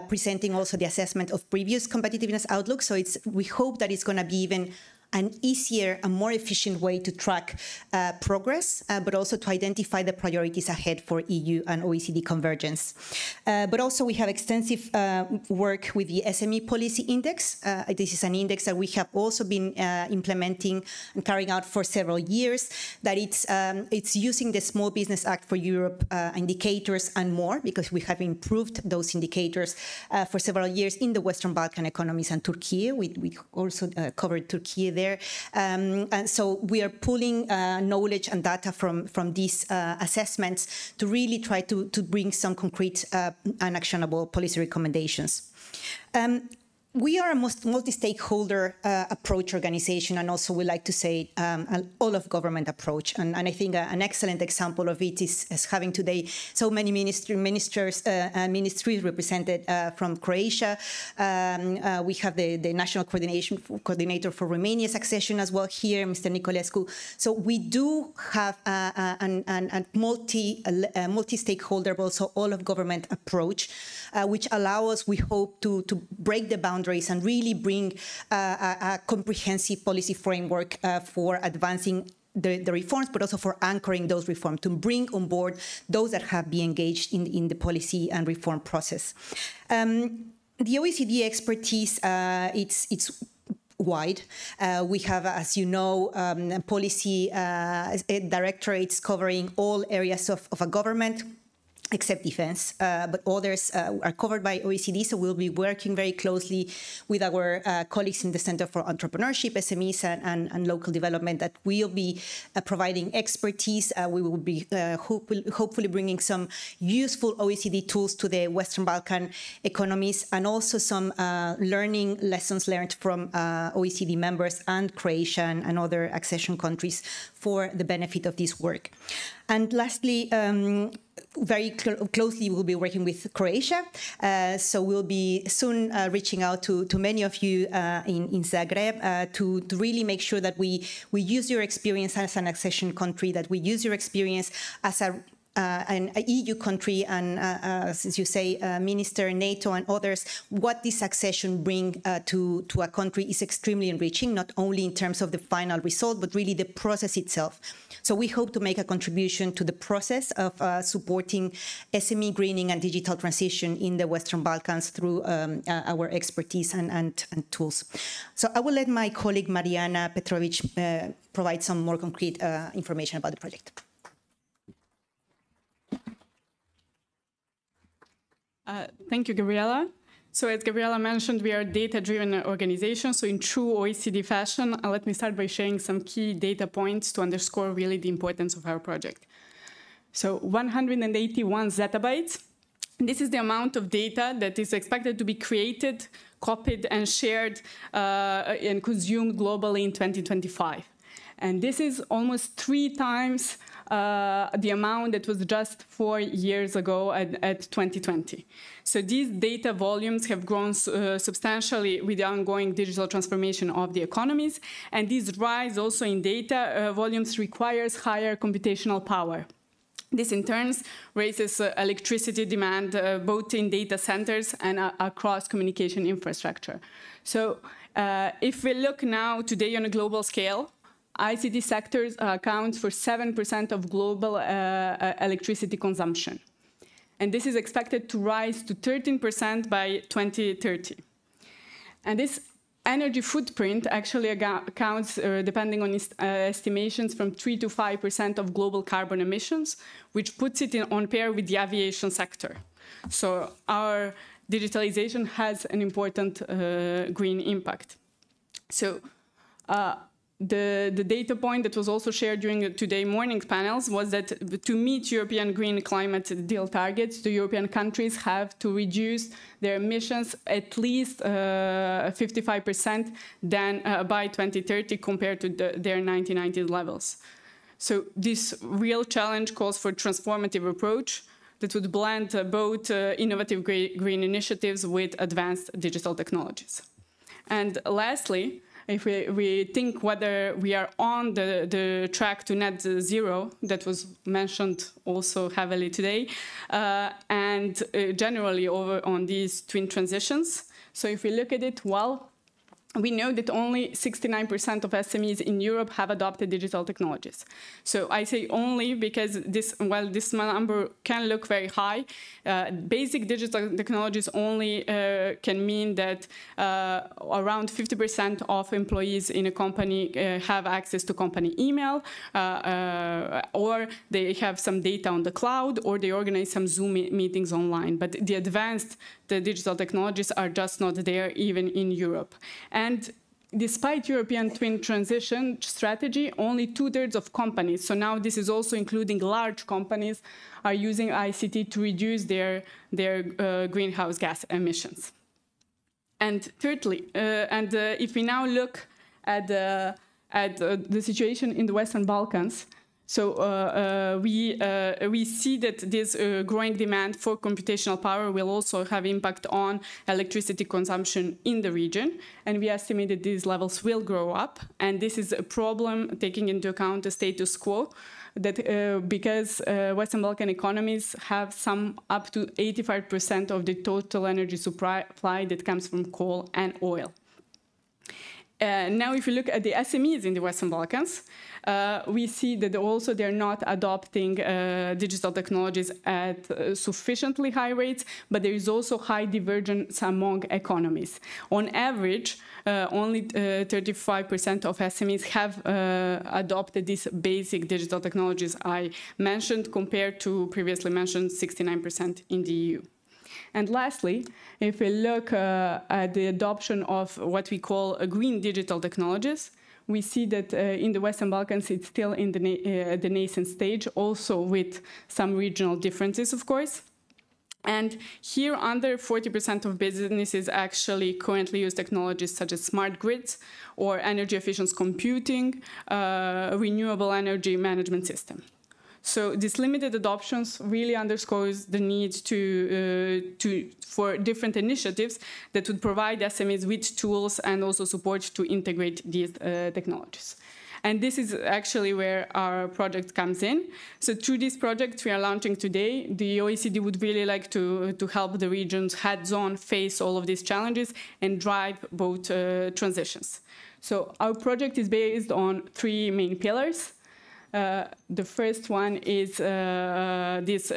presenting also the assessment of previous competitiveness outlook. So we hope that it's going to be even an easier and more efficient way to track progress, but also to identify the priorities ahead for EU and OECD convergence. But also we have extensive work with the SME Policy Index. This is an index that we have also been implementing and carrying out for several years, that it's using the Small Business Act for Europe indicators and more, because we have improved those indicators for several years in the Western Balkan economies and Turkey. We also covered Turkey there. And so we are pulling knowledge and data from these assessments to really try to bring some concrete and actionable policy recommendations. we are a multi-stakeholder approach organization, and also we like to say an all-of-government approach. And I think an excellent example of it is having today so many ministries represented from Croatia. We have the National Coordinator for Romania's accession as well here, Mr. Nicolescu. So we do have a multi-stakeholder, but also all-of-government approach, which allow us, we hope, to break the boundaries and really bring a comprehensive policy framework for advancing the reforms, but also for anchoring those reforms, to bring on board those that have been engaged in the policy and reform process. The OECD expertise, it's wide. We have, as you know, policy directorates covering all areas of a government, except defense, but others are covered by OECD, so we'll be working very closely with our colleagues in the Center for Entrepreneurship, SMEs, and Local Development that will be providing expertise. We will be hopefully bringing some useful OECD tools to the Western Balkan economies, and also some lessons learned from OECD members and Croatia and other accession countries for the benefit of this work. And lastly, very closely we'll be working with Croatia. So we'll be soon reaching out to many of you in Zagreb to really make sure that we use your experience as an accession country, that we use your experience as an EU country, and as you say, Minister, NATO, and others, what this accession bring to a country is extremely enriching, not only in terms of the final result, but really the process itself. So we hope to make a contribution to the process of supporting SME greening and digital transition in the Western Balkans through our expertise and tools. So I will let my colleague Mariana Petrovic provide some more concrete information about the project. Thank you, Gabriela. So as Gabriela mentioned, we are a data-driven organization. So in true OECD fashion, let me start by sharing some key data points to underscore really the importance of our project. So 181 zettabytes. This is the amount of data that is expected to be created, copied, and shared and consumed globally in 2025. And this is almost 3 times the amount that was just 4 years ago at 2020. So these data volumes have grown substantially with the ongoing digital transformation of the economies, and this rise also in data volumes requires higher computational power. This in turn raises electricity demand both in data centers and across communication infrastructure. So if we look now today on a global scale, ICT sectors accounts for 7% of global electricity consumption. And this is expected to rise to 13% by 2030. And this energy footprint actually accounts, depending on estimations, from 3 to 5% of global carbon emissions, which puts it on par with the aviation sector. So our digitalization has an important green impact. So the data point that was also shared during today morning's panels was that to meet European Green Climate Deal targets, the European countries have to reduce their emissions at least 55% by 2030 compared to their 1990 levels. So this real challenge calls for a transformative approach that would blend both innovative green initiatives with advanced digital technologies. And lastly, if we think whether we are on the track to net zero, that was mentioned also heavily today, and generally over on these twin transitions. So if we look at it, well, we know that only 69% of SMEs in Europe have adopted digital technologies. So I say only because while this number can look very high, basic digital technologies only can mean that around 50% of employees in a company have access to company email, or they have some data on the cloud, or they organize some Zoom meetings online. But the digital technologies are just not there even in Europe. And despite European twin transition strategy, only 2/3 of companies, so now this is also including large companies, are using ICT to reduce their greenhouse gas emissions. And thirdly, if we now look at the situation in the Western Balkans, so we see that this growing demand for computational power will also have impact on electricity consumption in the region, and we estimate that these levels will grow up, and this is a problem taking into account the status quo, that because Western Balkan economies have some up to 85% of the total energy supply that comes from coal and oil. Now, if you look at the SMEs in the Western Balkans, we see that also they're not adopting digital technologies at sufficiently high rates, but there is also high divergence among economies. On average, only 35% of SMEs have adopted these basic digital technologies I mentioned, compared to previously mentioned 69% in the EU. And lastly, if we look at the adoption of what we call green digital technologies, we see that in the Western Balkans, it's still in the nascent stage, also with some regional differences, of course. And here, under 40% of businesses actually currently use technologies such as smart grids or energy efficient computing, renewable energy management system. So this limited adoptions really underscores the need for different initiatives that would provide SMEs with tools and also support to integrate these technologies. And this is actually where our project comes in. So through this project we are launching today, the OECD would really like to help the regions hands-on face all of these challenges and drive both transitions. So our project is based on 3 main pillars. The first one is this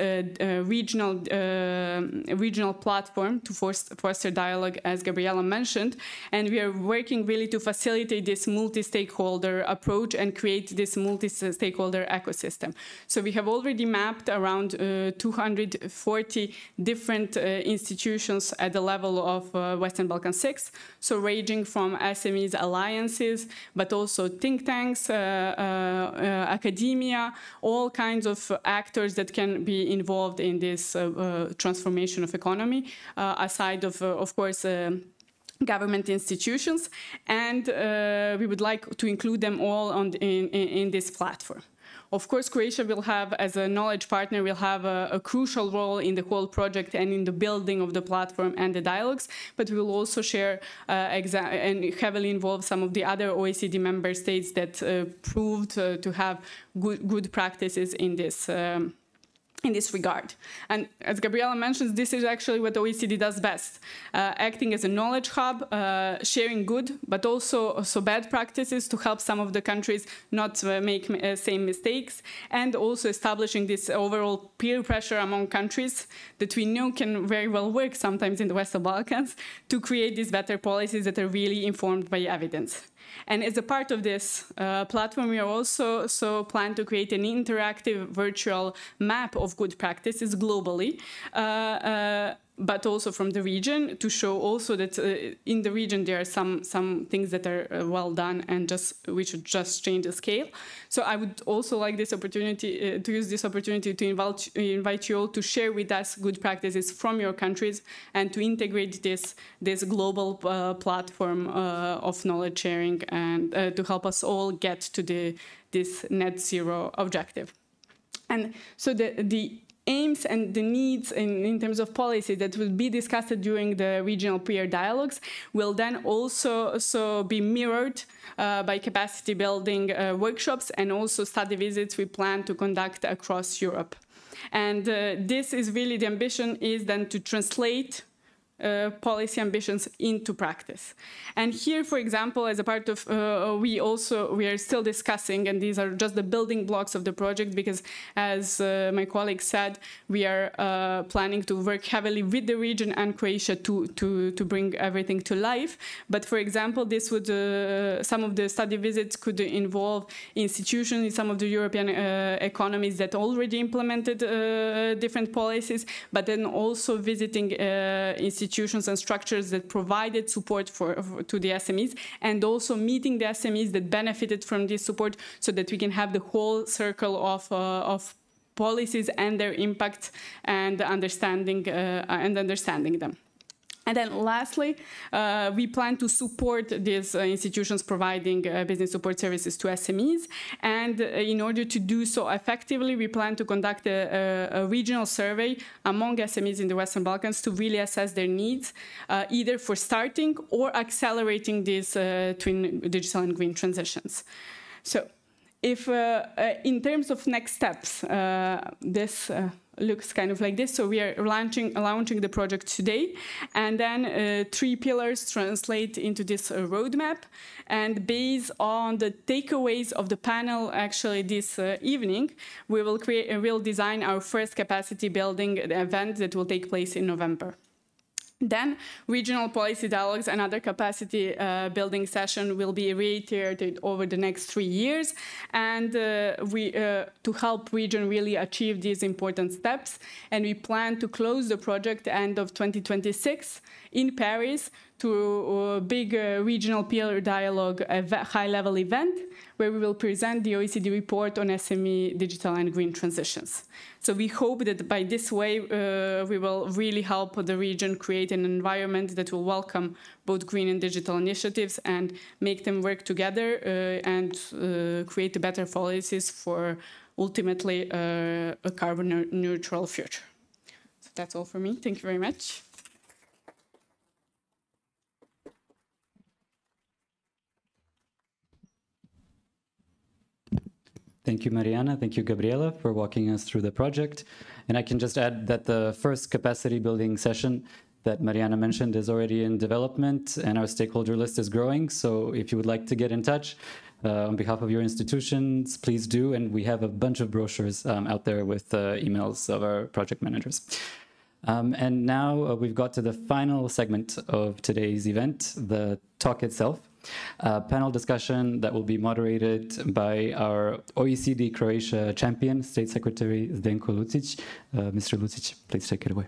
regional platform to foster dialogue, as Gabriela mentioned, and we are working really to facilitate this multi-stakeholder approach and create this multi-stakeholder ecosystem. So we have already mapped around 240 different institutions at the level of Western Balkan 6, so ranging from SMEs alliances, but also think tanks, academia, all kinds of actors that can be involved in this transformation of economy, aside of course, government institutions, and we would like to include them all in this platform. Of course, Croatia will have, as a knowledge partner, will have a crucial role in the whole project and in the building of the platform and the dialogues, but we will also share and heavily involve some of the other OECD member states that proved to have good practices in this regard. And as Gabriela mentions, this is actually what OECD does best, acting as a knowledge hub, sharing good, but also bad practices to help some of the countries not make same mistakes, and also establishing this overall peer pressure among countries that we know can very well work sometimes in the Western Balkans to create these better policies that are really informed by evidence. And as a part of this platform, we are also plan to create an interactive virtual map of good practices globally, but also from the region, to show also that in the region there are some things that are well done, and we should just change the scale. So I would also like this opportunity to use this opportunity to invite you all to share with us good practices from your countries and to integrate this global platform of knowledge sharing, and to help us all get to this net zero objective. And so the aims and the needs in terms of policy that will be discussed during the regional peer dialogues will then also be mirrored by capacity building workshops and also study visits we plan to conduct across Europe. And this is really, the ambition is then to translate policy ambitions into practice. And here, for example, as a part of, we are still discussing, and these are just the building blocks of the project, because as my colleague said, we are planning to work heavily with the region and Croatia to bring everything to life. But for example, this would, some of the study visits could involve institutions in some of the European economies that already implemented different policies, but then also visiting institutions and structures that provided support to the SMEs, and also meeting the SMEs that benefited from this support, so that we can have the whole circle of policies and their impact and understanding them. And then lastly, we plan to support these institutions providing business support services to SMEs. And in order to do so effectively, we plan to conduct a regional survey among SMEs in the Western Balkans to really assess their needs, either for starting or accelerating these twin digital and green transitions. So if in terms of next steps, this looks kind of like this. So we are launching the project today, and then 3 pillars translate into this roadmap. And based on the takeaways of the panel, actually this evening, we'll design our first capacity building event that will take place in November. Then regional policy dialogues and other capacity building session will be reiterated over the next 3 years, and to help region really achieve these important steps. And we plan to close the project end of 2026 in Paris to a big regional peer dialogue, a high-level event, where we will present the OECD report on SME digital and green transitions. So we hope that by this way, we will really help the region create an environment that will welcome both green and digital initiatives and make them work together and create better policies for ultimately a carbon neutral future. So that's all for me. Thank you very much. Thank you, Mariana. Thank you, Gabriela, for walking us through the project. And I can just add that the first capacity building session that Mariana mentioned is already in development, and our stakeholder list is growing. So if you would like to get in touch on behalf of your institutions, please do. And we have a bunch of brochures out there with emails of our project managers. And now we've got to the final segment of today's event, the talk itself. Panel discussion that will be moderated by our OECD Croatia champion, State Secretary Zdenko Lucic. Mr. Lucic, please take it away.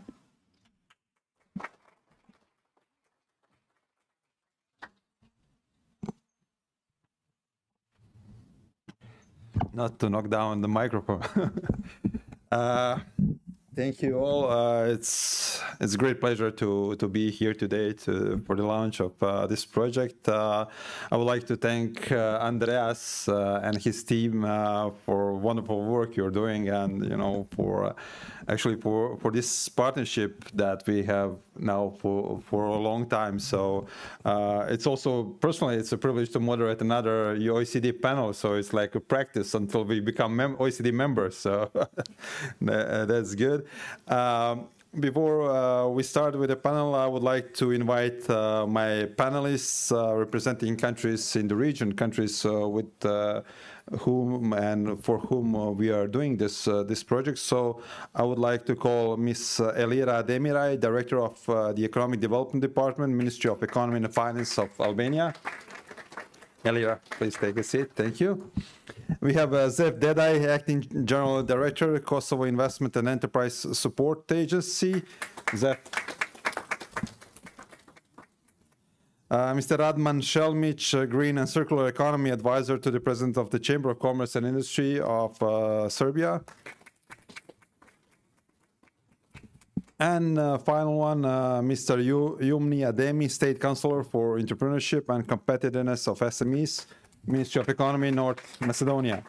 Not to knock down the microphone. Thank you all. It's a great pleasure to be here today for the launch of this project. I would like to thank Andreas and his team for wonderful work you're doing, and for this partnership that we have now for a long time. So it's also personally it's a privilege to moderate another OECD panel. So it's like a practice until we become OECD members. So that's good. Before we start with the panel, I would like to invite my panelists representing countries in the region, countries with whom and for whom we are doing this project. So I would like to call Ms. Elira Demirai, Director of the Economic Development Department, Ministry of Economy and Finance of Albania. Elira, please take a seat. Thank you. We have Zef Dedaj, Acting General Director, Kosovo Investment and Enterprise Support Agency. Zef. Mr. Radman Shelmic, Green and Circular Economy Advisor to the President of the Chamber of Commerce and Industry of Serbia. And final one, Mr. Yumni Ademi, State Councillor for Entrepreneurship and Competitiveness of SMEs, Ministry of Economy, North Macedonia.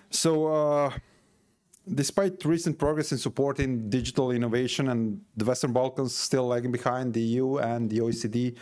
So, despite recent progress in supporting digital innovation and the Western Balkans still lagging behind the EU and the OECD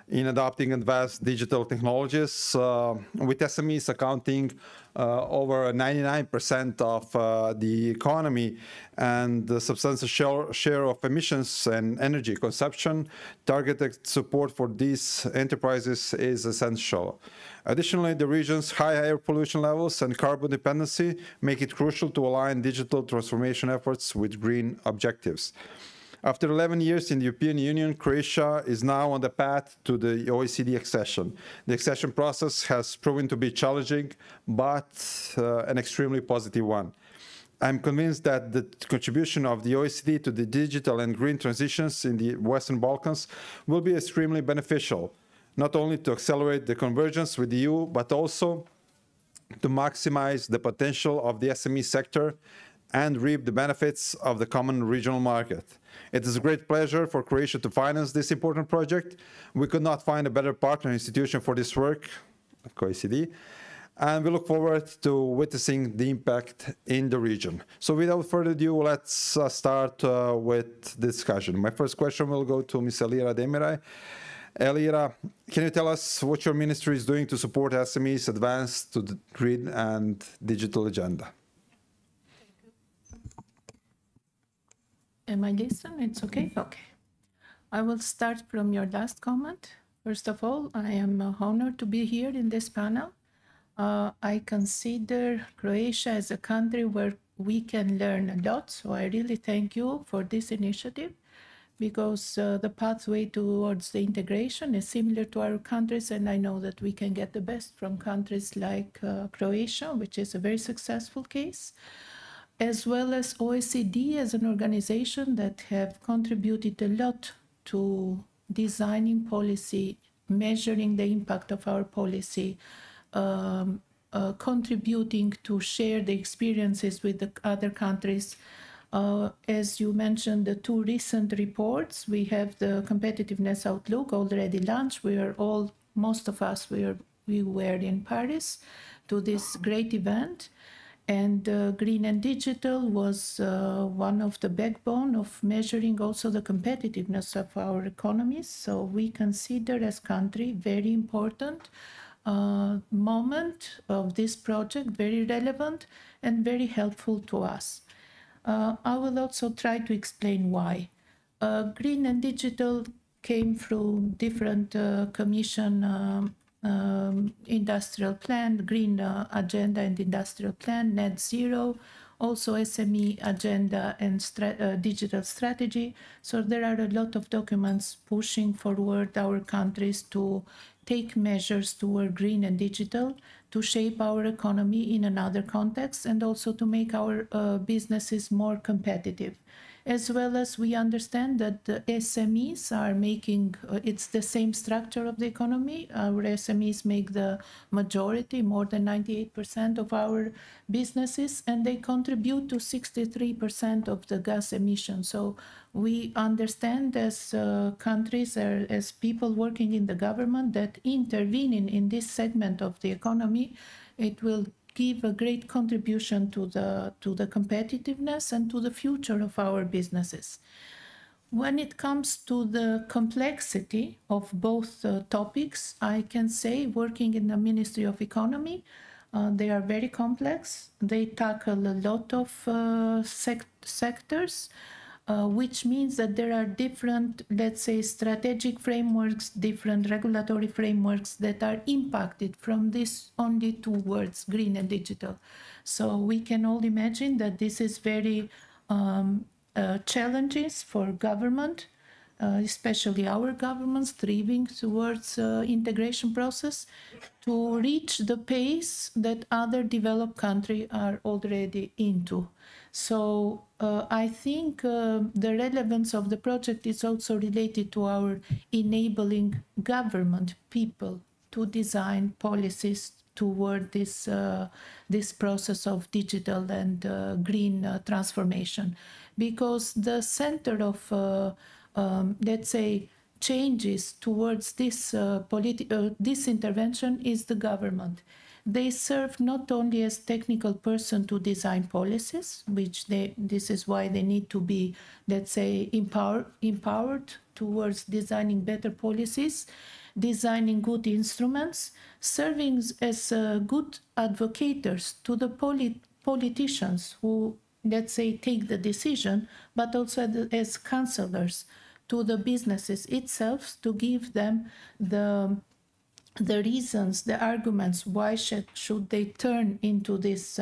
in adopting advanced digital technologies, with SMEs accounting over 99% of the economy and the substantial share of emissions and energy consumption, targeted support for these enterprises is essential. Additionally, the region's high air pollution levels and carbon dependency make it crucial to align digital transformation efforts with green objectives. After 11 years in the European Union, Croatia is now on the path to the OECD accession. The accession process has proven to be challenging, but an extremely positive one. I'm convinced that the contribution of the OECD to the digital and green transitions in the Western Balkans will be extremely beneficial, not only to accelerate the convergence with the EU, but also to maximize the potential of the SME sector and reap the benefits of the common regional market. It is a great pleasure for Croatia to finance this important project. We could not find a better partner institution for this work, OECD, and we look forward to witnessing the impact in the region. So without further ado, let's start with the discussion. My first question will go to Ms. Elira Demirai. Elira, can you tell us what your ministry is doing to support SMEs advance to the green and digital agenda? Am I listening? It's okay? Okay. I will start from your last comment. First of all, I am honored to be here in this panel. I consider Croatia as a country where we can learn a lot. So I really thank you for this initiative, because the pathway towards the integration is similar to our countries, and I know that we can get the best from countries like Croatia, which is a very successful case, as well as OECD as an organization that have contributed a lot to designing policy, measuring the impact of our policy, contributing to share the experiences with the other countries. As you mentioned, the two recent reports, we have the competitiveness outlook already launched. Most of us, we were in Paris to this great event. And green and digital was one of the backbone of measuring also the competitiveness of our economies. So we consider as country very important moment of this project, very relevant and very helpful to us. I will also try to explain why. Green and digital came through different commission industrial plan, green agenda and industrial plan, net zero, also SME agenda and digital strategy. So there are a lot of documents pushing forward our countries to take measures toward green and digital, to shape our economy in another context, and also to make our businesses more competitive. As well as we understand that the SMEs are making, it's the same structure of the economy. Our SMEs make the majority, more than 98% of our businesses, and they contribute to 63% of the gas emissions. So we understand as countries, as people working in the government, that intervening in this segment of the economy, it will give a great contribution to the competitiveness and to the future of our businesses. When it comes to the complexity of both topics, I can say, working in the Ministry of Economy, they are very complex. They tackle a lot of sectors, which means that there are different, let's say, strategic frameworks, different regulatory frameworks that are impacted from this only two words, green and digital. So we can all imagine that this is very challenges for government, especially our government striving towards integration process to reach the pace that other developed countries are already into. So I think the relevance of the project is also related to our enabling government people to design policies toward this process of digital and green transformation. Because the center of, let's say, changes towards this intervention is the government. They serve not only as technical person to design policies, which this is why they need to be, let's say, empowered towards designing better policies, designing good instruments, serving as good advocates to the politicians who, let's say, take the decision, but also as counselors to the businesses itself to give them the reasons, the arguments, why should they turn into these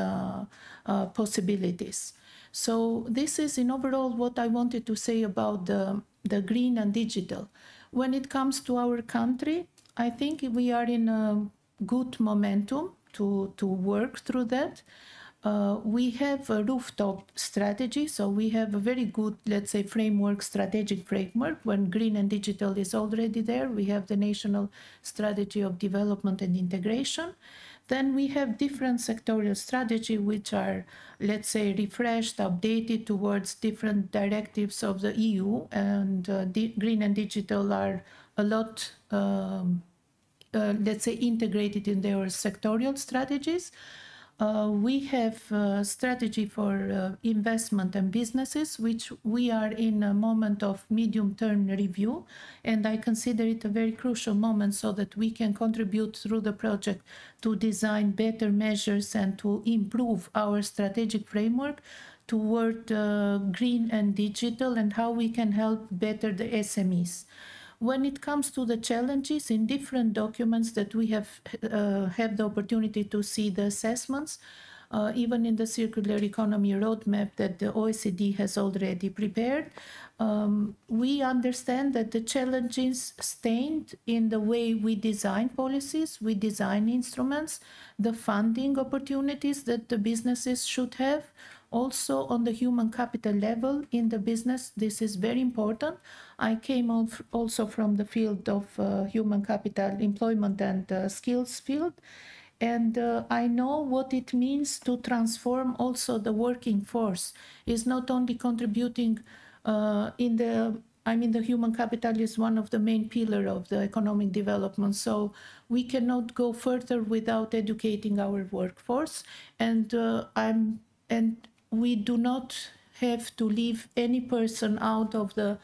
possibilities. So this is in overall what I wanted to say about the green and digital. When it comes to our country, I think we are in a good momentum to work through that. We have a rooftop strategy, so we have a very good, let's say, strategic framework. When green and digital is already there, we have the National Strategy of Development and Integration. Then we have different sectorial strategy, which are, let's say, refreshed, updated towards different directives of the EU, and green and digital are a lot, let's say, integrated in their sectorial strategies. We have a strategy for investment and businesses, which we are in a moment of medium-term review, and I consider it a very crucial moment so that we can contribute through the project to design better measures and to improve our strategic framework toward green and digital, and how we can help better the SMEs. When it comes to the challenges in different documents that we have the opportunity to see the assessments, even in the circular economy roadmap that the OECD has already prepared, we understand that the challenges stand in the way we design policies, we design instruments, the funding opportunities that the businesses should have. Also on the human capital level in the business, this is very important. I came also from the field of human capital employment and skills field. And I know what it means to transform also the working force. Is not only contributing the human capital is one of the main pillars of the economic development. So we cannot go further without educating our workforce. And we do not have to leave any person out of the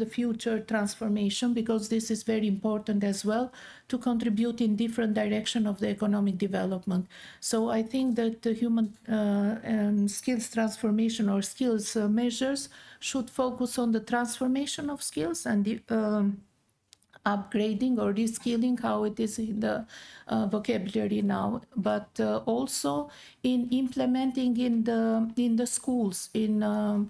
future transformation, because this is very important as well to contribute in different direction of the economic development. So I think that the human skills transformation or skills measures should focus on the transformation of skills and the upgrading or reskilling, how it is in the vocabulary now, but also in implementing in the schools, from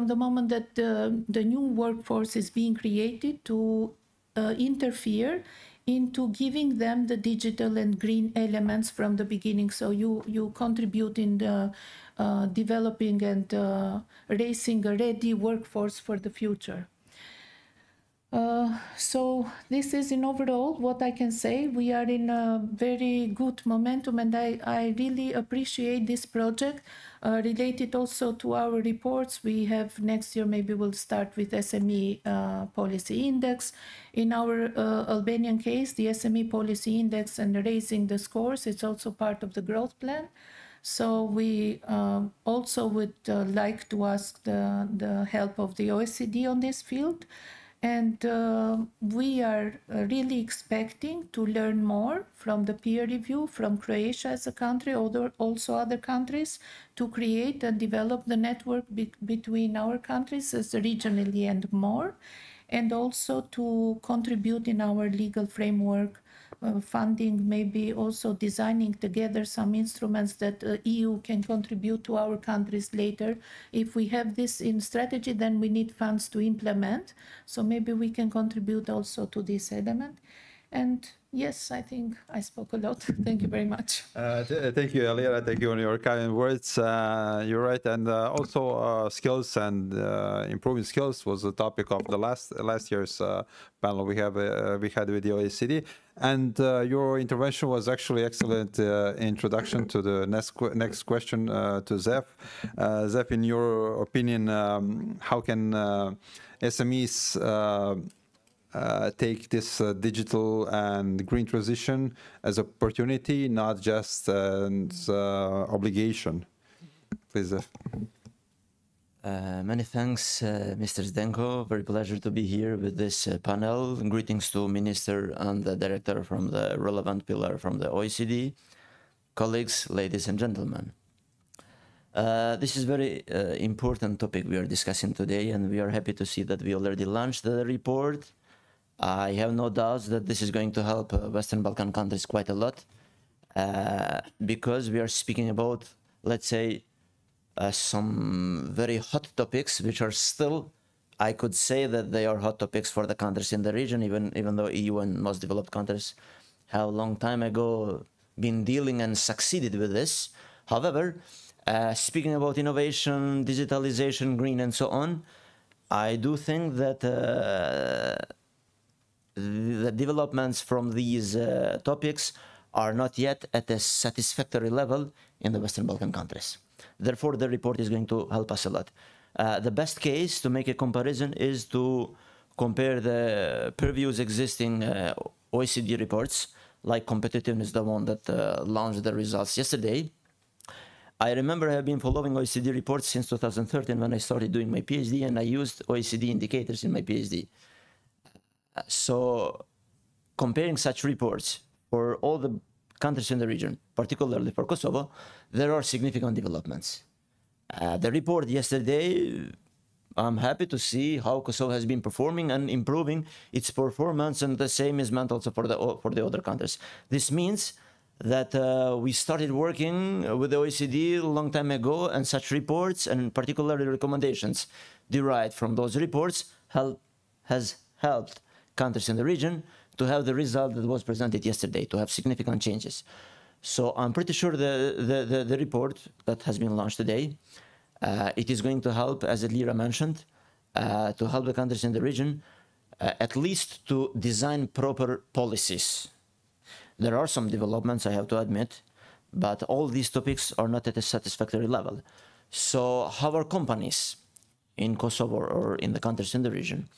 the moment that the new workforce is being created, to interfere into giving them the digital and green elements from the beginning. So you contribute in the developing and raising a ready workforce for the future. So this is in overall what I can say. We are in a very good momentum, and I really appreciate this project related also to our reports. We have next year, maybe we'll start with SME policy index. In our Albanian case, the SME policy index and raising the scores, it's also part of the growth plan. So we also would like to ask the help of the OECD on this field. And we are really expecting to learn more from the peer review from Croatia as a country, also other countries, to create and develop the network between our countries as regionally and more, and also to contribute in our legal framework, funding, maybe also designing together some instruments that the EU can contribute to our countries later. If we have this in strategy, then we need funds to implement. So maybe we can contribute also to this element. And yes, I think I spoke a lot. Thank you very much. Thank you, Elira. Thank you on your kind words. You're right. And also skills and improving skills was the topic of the last year's panel we had with the OECD. And your intervention was actually excellent introduction to the next question to Zef. Zef, in your opinion, how can SMEs take this digital and green transition as opportunity, not just as obligation? Please, Zef. Many thanks, Mr. Zdenko. Very pleasure to be here with this panel. Greetings to Minister and the Director from the relevant pillar from the OECD. Colleagues, ladies and gentlemen. This is a very important topic we are discussing today, and we are happy to see that we already launched the report. I have no doubts that this is going to help Western Balkan countries quite a lot, because we are speaking about, let's say, some very hot topics, which are still, I could say that they are hot topics for the countries in the region, even though EU and most developed countries have a long time ago been dealing and succeeded with this. However, speaking about innovation, digitalization, green, and so on, I do think that the developments from these topics are not yet at a satisfactory level in the Western Balkan countries. Therefore, the report is going to help us a lot. The best case to make a comparison is to compare the previous existing OECD reports, like competitiveness, the one that launched the results yesterday. I remember I have been following OECD reports since 2013 when I started doing my PhD, and I used OECD indicators in my PhD. So comparing such reports for all the countries in the region, particularly for Kosovo, there are significant developments. The report yesterday, I'm happy to see how Kosovo has been performing and improving its performance, and the same is meant also for the other countries. This means that we started working with the OECD a long time ago, and such reports, and particularly recommendations derived from those reports, has helped countries in the region to have the result that was presented yesterday, to have significant changes. So I'm pretty sure the report that has been launched today, it is going to help, as Elira mentioned, to help the countries in the region, at least to design proper policies. There are some developments, I have to admit, but all these topics are not at a satisfactory level. So how are companies in Kosovo or in the countries in the region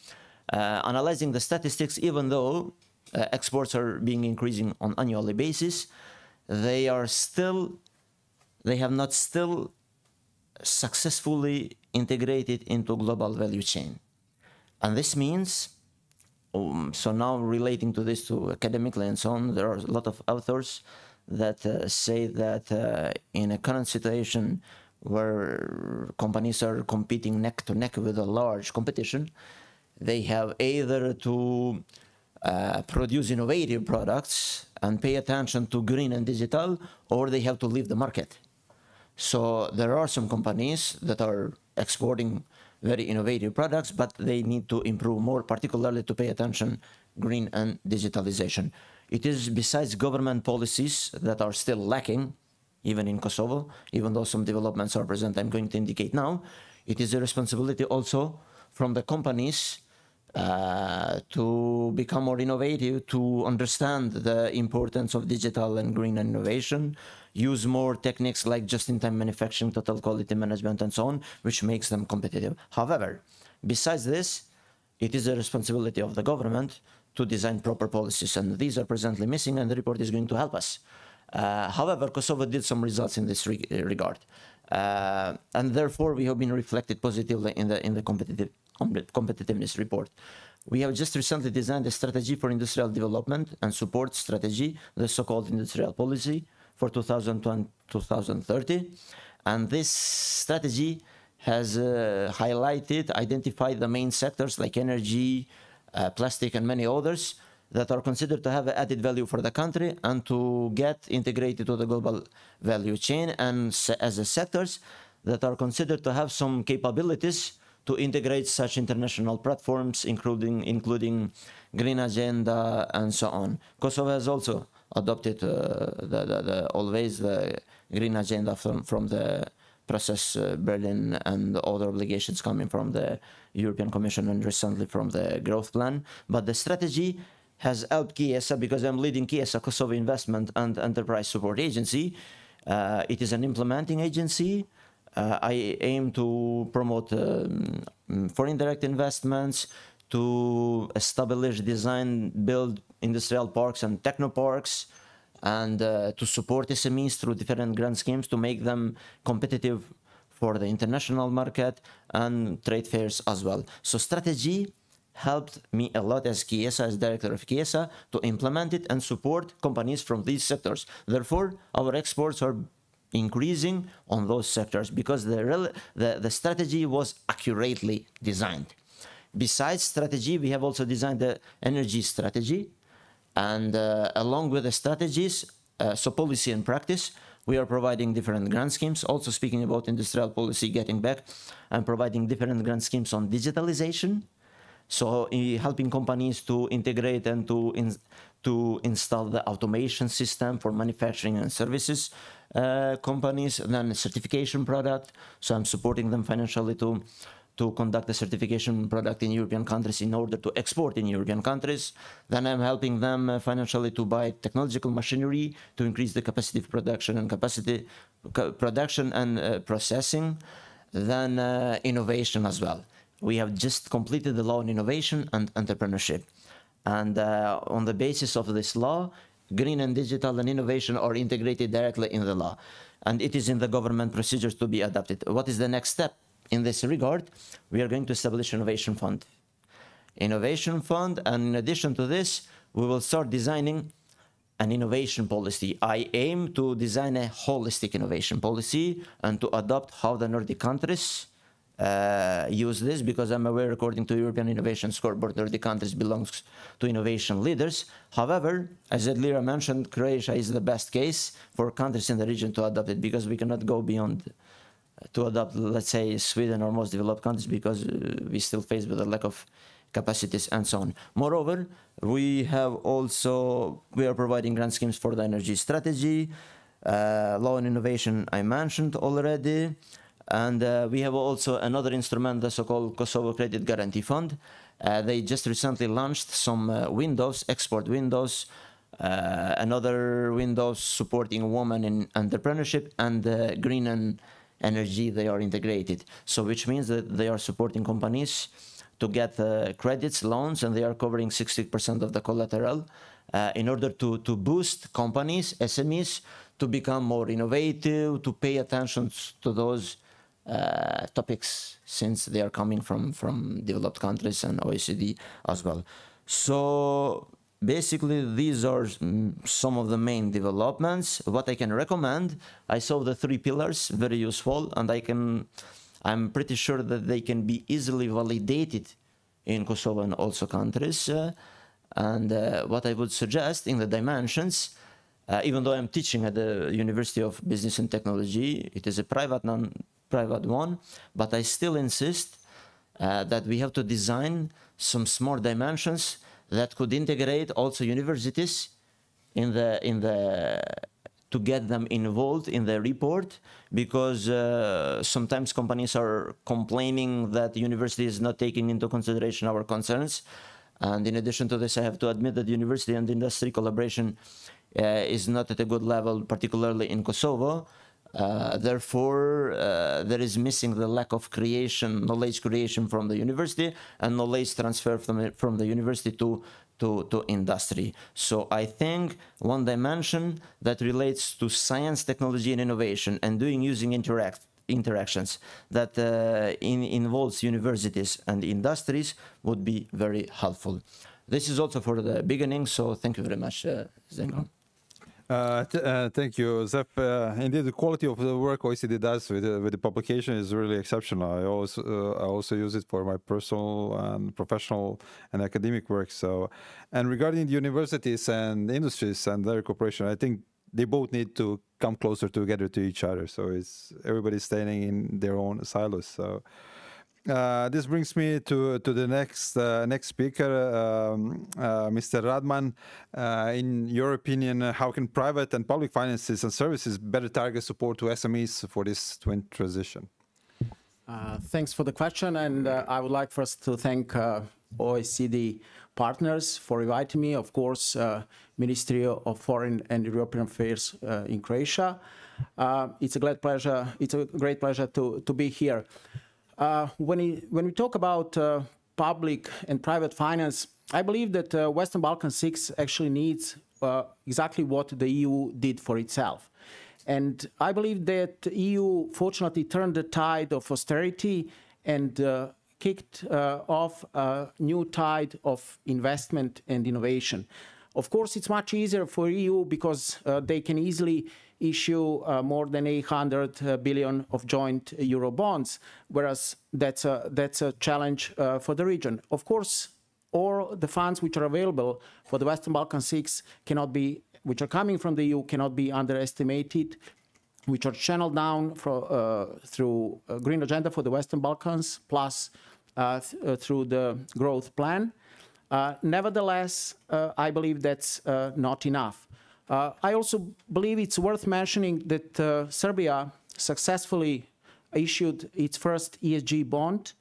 analyzing the statistics? Even though exports are being increasing on annually basis, they have not still successfully integrated into global value chain. And this means, so now relating to this to academically and so on, there are a lot of authors that say that in a current situation where companies are competing neck to neck with a large competition, they have either to produce innovative products and pay attention to green and digital, or they have to leave the market. So there are some companies that are exporting very innovative products, but they need to improve more, particularly to pay attention green and digitalization. It is besides government policies that are still lacking, even in Kosovo, even though some developments are present, I'm going to indicate now, it is a responsibility also from the companies to become more innovative, to understand the importance of digital and green innovation, use more techniques like just-in-time manufacturing, total quality management, and so on, which makes them competitive. However, besides this, it is a responsibility of the government to design proper policies, and these are presently missing, and the report is going to help us. However, Kosovo did some results in this regard, and therefore we have been reflected positively in the competitiveness report. We have just recently designed a strategy for industrial development and support strategy, the so-called industrial policy for 2020-2030. And this strategy has identified the main sectors like energy, plastic, and many others that are considered to have added value for the country and to get integrated to the global value chain, and as the sectors that are considered to have some capabilities to integrate such international platforms, including green agenda and so on. Kosovo has also adopted always the green agenda from the process Berlin and other obligations coming from the European Commission and recently from the growth plan. But the strategy has helped KIESA, because I'm leading KIESA, Kosovo Investment and Enterprise Support Agency. It is an implementing agency. I aim to promote foreign direct investments, to establish, design, build industrial parks and technoparks, and to support SMEs through different grant schemes to make them competitive for the international market and trade fairs as well. So strategy helped me a lot as KIESA, as director of KIESA, to implement it and support companies from these sectors. Therefore, our exports are increasing on those sectors because the strategy was accurately designed. Besides strategy, we have also designed the energy strategy, and along with the strategies, so policy and practice, we are providing different grant schemes. Also speaking about industrial policy, getting back, I'm providing different grant schemes on digitalization, so helping companies to integrate and to install the automation system for manufacturing and services companies, and then a certification product. So I'm supporting them financially to to conduct a certification product in European countries in order to export in European countries. Then I'm helping them financially to buy technological machinery to increase the capacity of production and processing. Then innovation as well. We have just completed the law on innovation and entrepreneurship. And on the basis of this law, green and digital and innovation are integrated directly in the law. And it is in the government procedures to be adopted. What is the next step in this regard? We are going to establish innovation fund. Innovation fund, and in addition to this, we will start designing an innovation policy. I aim to design a holistic innovation policy and to adopt how the Nordic countries use this, because I'm aware, according to European Innovation Scoreboard, Nordic countries belongs to innovation leaders. However, as Edlira mentioned, Croatia is the best case for countries in the region to adopt it, because we cannot go beyond to adopt, let's say, Sweden or most developed countries, because we still face with a lack of capacities and so on. Moreover, we are providing grant schemes for the energy strategy, law and innovation I mentioned already, and we have also another instrument, the so-called Kosovo Credit Guarantee Fund. They just recently launched some windows, export windows, another windows supporting women in entrepreneurship, and green and energy, they are integrated. So which means that they are supporting companies to get credits, loans, and they are covering 60% of the collateral in order to boost companies, SMEs, to become more innovative, to pay attention to those topics, since they are coming from developed countries and OECD as well. So basically, these are some of the main developments. What I can recommend, I saw the 3 pillars, very useful, and I'm pretty sure that they can be easily validated in Kosovo and also countries. And what I would suggest in the dimensions, even though I'm teaching at the University of Business and Technology, it is a private, non-private one, but I still insist that we have to design some smart dimensions that could integrate also universities to get them involved in the report, because sometimes companies are complaining that the university is not taking into consideration our concerns. And in addition to this, I have to admit that university and industry collaboration is not at a good level, particularly in Kosovo. Therefore, there is missing the lack of knowledge creation from the university, and knowledge transfer from the university to industry. So I think one dimension that relates to science, technology, and innovation, and using interactions that involves universities and industries would be very helpful. This is also for the beginning, so thank you very much, Zdenko. Thank you, Zef. Indeed, the quality of the work OECD does with the publication is really exceptional. I also use it for my personal and professional and academic work. So, and regarding the universities and industries and their cooperation, I think they both need to come closer together to each other. So everybody's staying in their own silos. So. This brings me to the next speaker, Mr. Radman. In your opinion, how can private and public finances and services better target support to SMEs for this twin transition? Thanks for the question, and I would like first to thank OECD partners for inviting me. Of course, Ministry of Foreign and European Affairs in Croatia. It's a great pleasure to be here. When we talk about public and private finance, I believe that Western Balkan 6 actually needs exactly what the EU did for itself. And I believe that the EU fortunately turned the tide of austerity and kicked off a new tide of investment and innovation. Of course, it's much easier for EU because they can easily issue more than 800 billion of joint euro bonds, whereas that's a challenge for the region. Of course, all the funds which are available for the Western Balkan 6 which are coming from the EU cannot be underestimated, which are channeled down through a green agenda for the Western Balkans, plus through the growth plan. Nevertheless, I believe that's not enough. I also believe it's worth mentioning that Serbia successfully issued its first ESG bond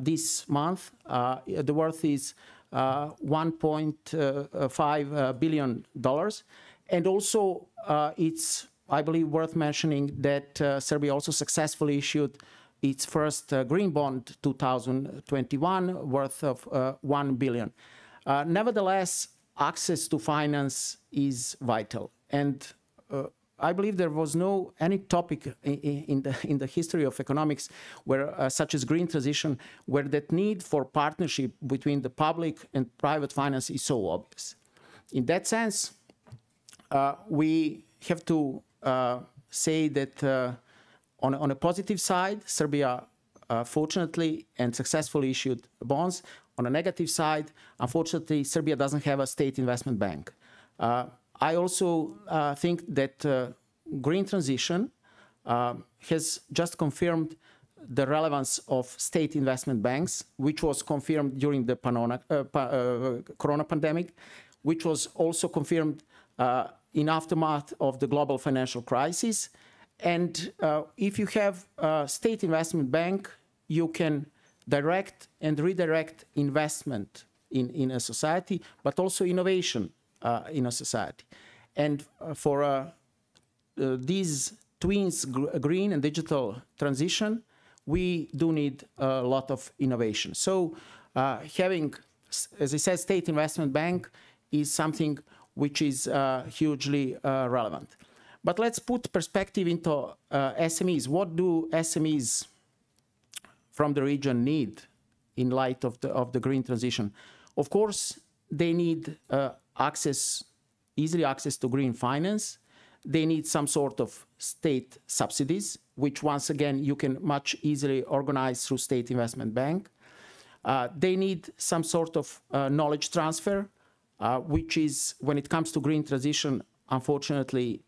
this month. The worth is $1.5 billion. And also, it's, I believe, worth mentioning that Serbia also successfully issued its first green bond 2021 worth of $1 billion. Nevertheless, access to finance is vital. And I believe there was no any topic in the history of economics where, such as green transition, where that need for partnership between the public and private finance is so obvious. In that sense, we have to say that on a positive side, Serbia fortunately and successfully issued bonds. On a negative side, unfortunately, Serbia doesn't have a state investment bank. I also think that green transition has just confirmed the relevance of state investment banks, which was confirmed during the corona pandemic, which was also confirmed in aftermath of the global financial crisis. And if you have a state investment bank, you can direct and redirect investment in a society, but also innovation in a society. And for these twins, green and digital transition, we do need a lot of innovation. So having, as I said, state investment bank is something which is hugely relevant. But let's put perspective into SMEs. What do SMEs from the region need in light of the green transition? Of course, they need easily access to green finance. They need some sort of state subsidies, which once again you can much easily organize through state investment bank. They need some sort of knowledge transfer, which is, when it comes to green transition, unfortunately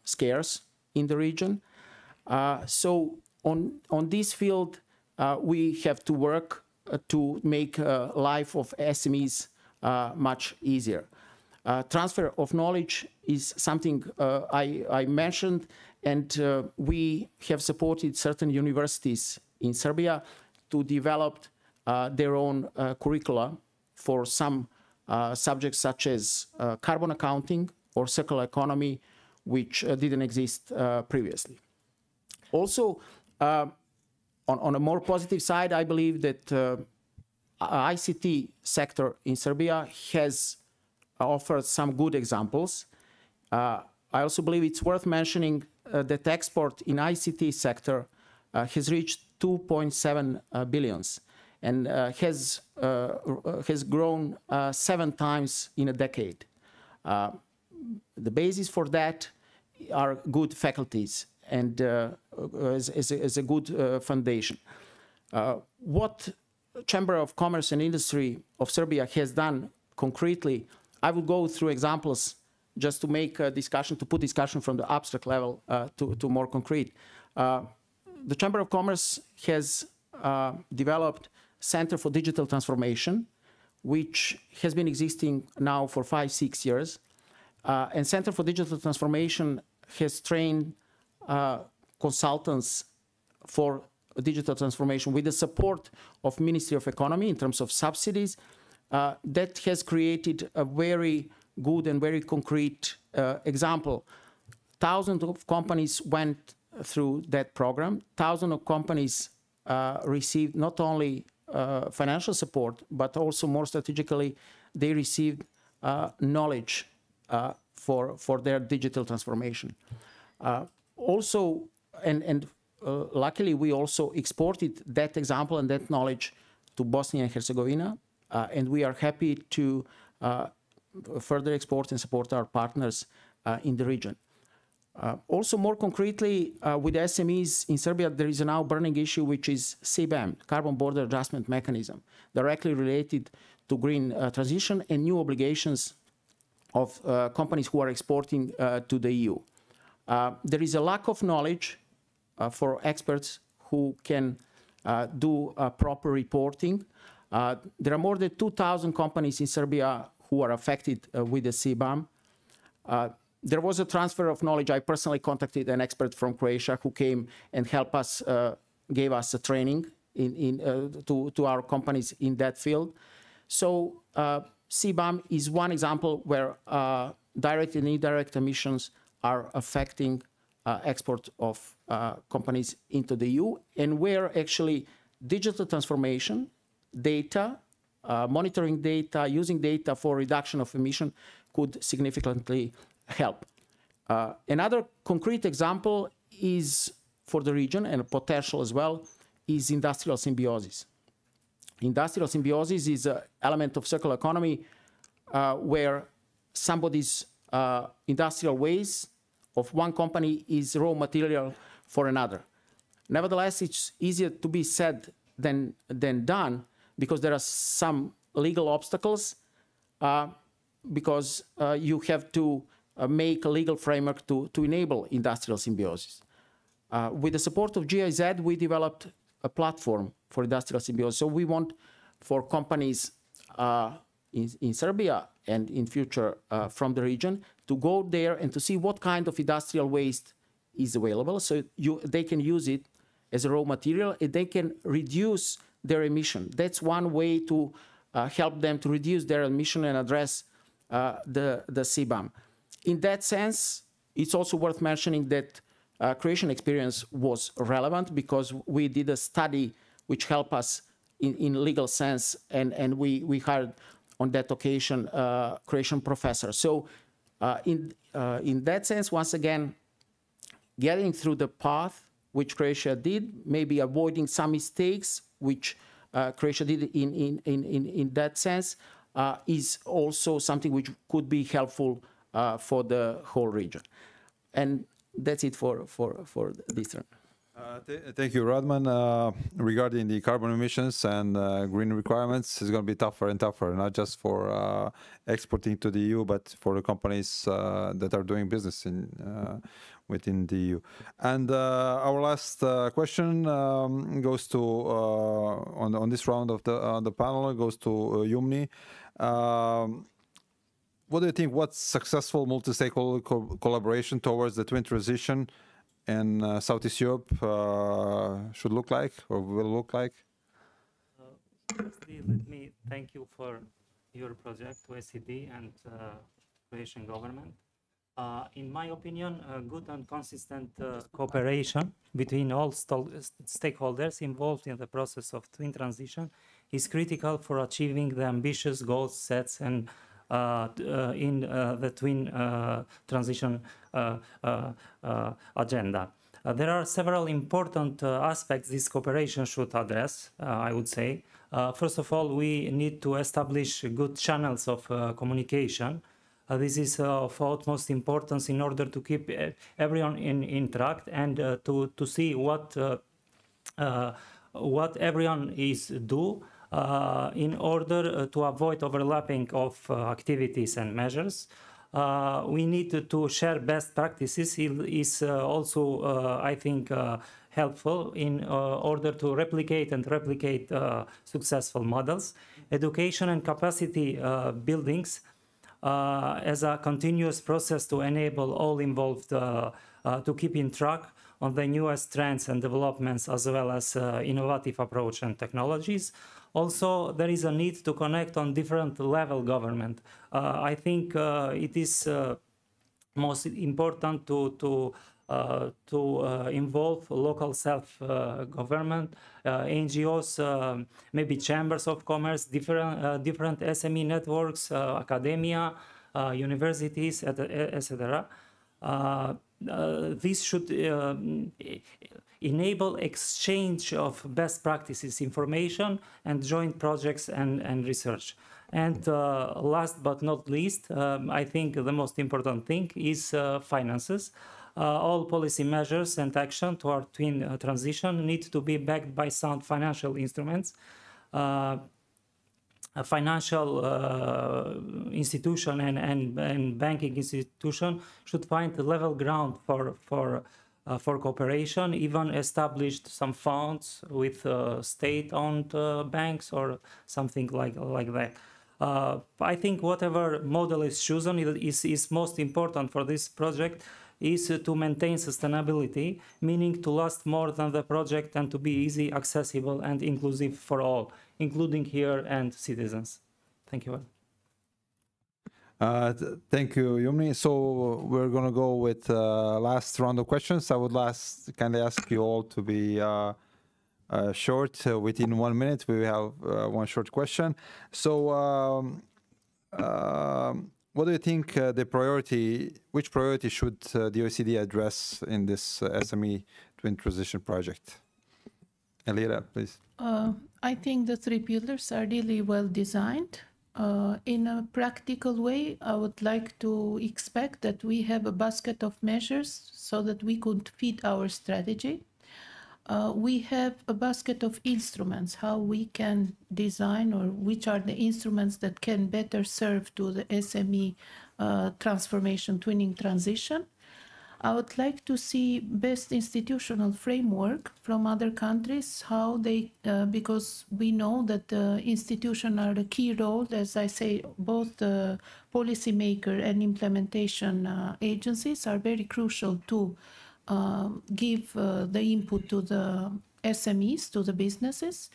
scarce in the region. So on this field, we have to work to make life of SMEs much easier. Transfer of knowledge is something I mentioned, and we have supported certain universities in Serbia to develop their own curricula for some subjects such as carbon accounting or circular economy, which didn't exist previously. Also, on a more positive side, I believe that ICT sector in Serbia has offered some good examples. I also believe it's worth mentioning that export in ICT sector has reached 2.7 billions and has grown 7 times in a decade. The basis for that are good faculties and is a good foundation. What Chamber of Commerce and Industry of Serbia has done concretely, I will go through examples just to make a discussion, to put discussion from the abstract level to more concrete. The Chamber of Commerce has developed Center for Digital Transformation, which has been existing now for 5-6 years. And Center for Digital Transformation has trained consultants for digital transformation with the support of Ministry of Economy in terms of subsidies. That has created a very good and very concrete example. Thousands of companies went through that program. Thousands of companies received not only financial support, but also more strategically, they received knowledge for their digital transformation. Also, luckily, we also exported that example and that knowledge to Bosnia and Herzegovina, and we are happy to further export and support our partners in the region. Also, more concretely, with SMEs in Serbia, there is a now burning issue, which is CBAM, Carbon Border Adjustment Mechanism, directly related to green transition and new obligations of companies who are exporting to the EU. There is a lack of knowledge for experts who can do proper reporting. There are more than 2,000 companies in Serbia who are affected with the CBAM. There was a transfer of knowledge. I personally contacted an expert from Croatia who came and helped us, gave us a training to our companies in that field. So CBAM is one example where direct and indirect emissions are affecting export of companies into the EU, and where actually digital transformation, data, monitoring data, using data for reduction of emission could significantly help. Another concrete example is for the region, and potential as well, is industrial symbiosis. Industrial symbiosis is an element of circular economy where somebody's industrial waste of one company is raw material for another. Nevertheless, it's easier to be said than done, because there are some legal obstacles, because you have to make a legal framework to enable industrial symbiosis. With the support of GIZ, we developed a platform for industrial symbiosis. So we want for companies in Serbia and in future from the region to go there and to see what kind of industrial waste is available. So they can use it as a raw material, and they can reduce their emission. That's one way to help them to reduce their emission and address the CBAM. In that sense, it's also worth mentioning that Croatian experience was relevant, because we did a study which helped us in legal sense, and we hired on that occasion Croatian professor. So in that sense, once again, getting through the path which Croatia did, maybe avoiding some mistakes which Croatia did in that sense, is also something which could be helpful for the whole region. And that's it for this turn. Thank you, Radman. Regarding the carbon emissions and green requirements, it's going to be tougher and tougher, not just for exporting to the EU, but for the companies that are doing business within the EU. And our last question goes to, on this round of the panel, goes to Yumni. What do you think, what successful multi-stakeholder collaboration towards the twin transition in Southeast Europe should look like, or will look like? Firstly, let me thank you for your project, OECD and Croatian government. In my opinion, good and consistent cooperation between all stakeholders involved in the process of twin transition is critical for achieving the ambitious goals set and in the twin transition agenda. There are several important aspects this cooperation should address, I would say. First of all, we need to establish good channels of communication. This is of utmost importance in order to keep everyone in track and to see what everyone is doing in order to avoid overlapping of activities and measures. We need to share best practices. It is also, I think, helpful in order to replicate successful models. Education and capacity buildings as a continuous process to enable all involved to keep in track on the newest trends and developments, as well as innovative approach and technologies. Also, there is a need to connect on different level government. I think it is most important to involve local self-government, NGOs, maybe chambers of commerce, different SME networks, academia, universities, etc. This should enable exchange of best practices, information, and joint projects and research. And last but not least, I think the most important thing is finances. All policy measures and action toward twin transition need to be backed by sound financial instruments. A financial institution and banking institution should find a level ground for cooperation, even established some funds with state-owned banks or something like that. I think whatever model is chosen is most important for this project is to maintain sustainability, meaning to last more than the project and to be easy, accessible, and inclusive for all, including here and citizens. Thank you. Thank you, Yumni. So we're going to go with last round of questions. I would kindly ask you all to be short, within 1 minute. We have one short question. So what do you think which priority should the OECD address in this SME Twin Transition project? Elira, please. I think the 3 pillars are really well designed. In a practical way, I would like to expect that we have a basket of measures so that we could fit our strategy. We have a basket of instruments, how we can design or which are the instruments that can better serve to the SME transformation, twinning transition. I would like to see best institutional framework from other countries, how they, because we know that the institutions are a key role, as I say, both the policymaker and implementation agencies are very crucial to give the input to the SMEs, to the businesses.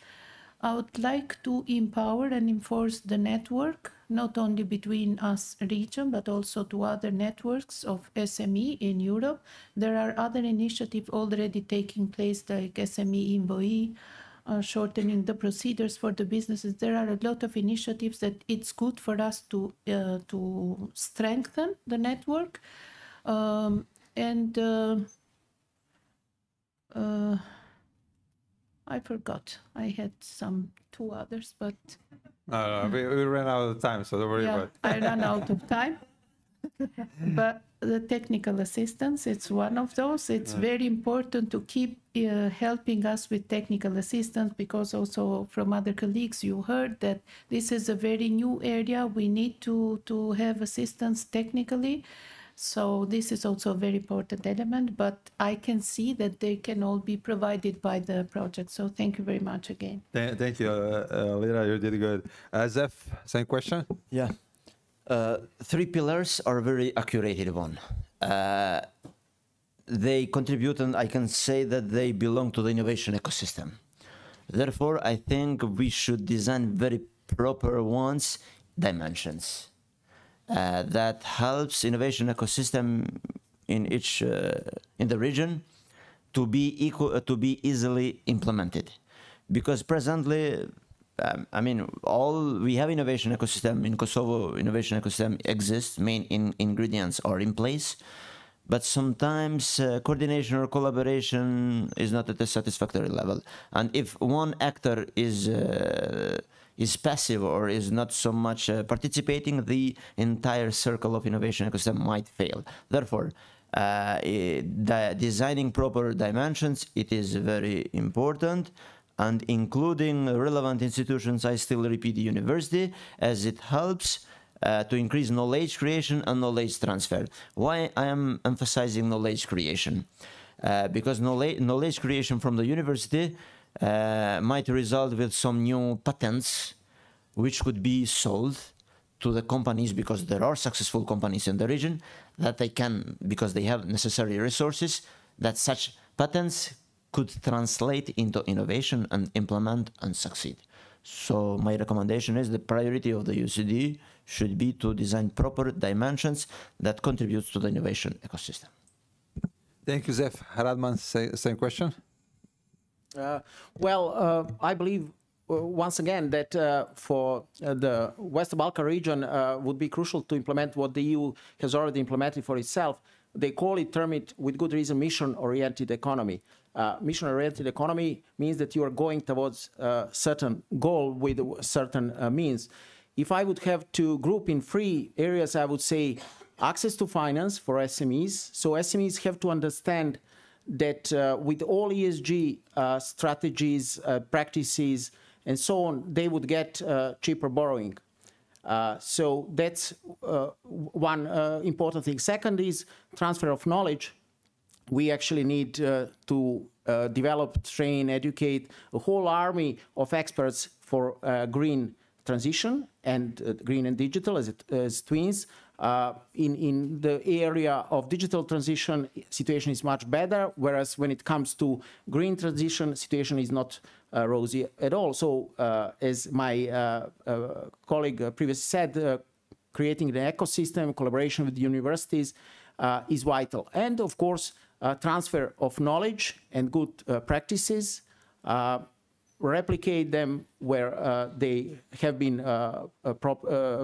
I would like to empower and enforce the network, not only between us region, but also to other networks of SME in Europe. There are other initiatives already taking place, like SME Envoy, shortening the procedures for the businesses. There are a lot of initiatives that it's good for us to strengthen the network. I forgot. I had 2 others, but... we ran out of time, so don't worry about it. I ran out of time. But the technical assistance, it's one of those. It's very important to keep helping us with technical assistance, because also from other colleagues you heard that this is a very new area. We need to have assistance technically. So this is also a very important element, but I can see that they can all be provided by the project. So thank you very much again. Thank you, Lira, you did good. Zef, same question? Yeah. 3 pillars are very accurate one. They contribute, and I can say that they belong to the innovation ecosystem. Therefore, I think we should design very proper dimensions. That helps innovation ecosystem in the region to be easily implemented, because presently, I mean, we have innovation ecosystem in Kosovo. Innovation ecosystem exists. Main ingredients are in place, but sometimes coordination or collaboration is not at a satisfactory level. And if one actor is passive or is not so much participating, the entire circle of innovation ecosystem might fail. Therefore, designing proper dimensions, it is very important, and including relevant institutions, I still repeat the university, as it helps to increase knowledge creation and knowledge transfer. Why I am emphasizing knowledge creation? Because knowledge creation from the university might result with some new patents which could be sold to the companies, because there are successful companies in the region that they can, because they have necessary resources, that such patents could translate into innovation and implement and succeed. So my recommendation is the priority of the UCD should be to design proper dimensions that contributes to the innovation ecosystem. Thank you, Zef. Radman, same question? I believe once again that for the West Balkan region would be crucial to implement what the EU has already implemented for itself. They term it with good reason, mission-oriented economy. Mission-oriented economy means that you are going towards a certain goal with certain means. If I would have to group in 3 areas, I would say access to finance for SMEs. So SMEs have to understand that with all ESG strategies, practices, and so on, they would get cheaper borrowing. So that's one important thing. Second is transfer of knowledge. We actually need to develop, train, educate a whole army of experts for green transition and green and digital as twins. In the area of digital transition, situation is much better, whereas when it comes to green transition, situation is not rosy at all. So as my colleague previously said, creating the ecosystem, collaboration with universities is vital. And of course, transfer of knowledge and good practices, replicate them where they have been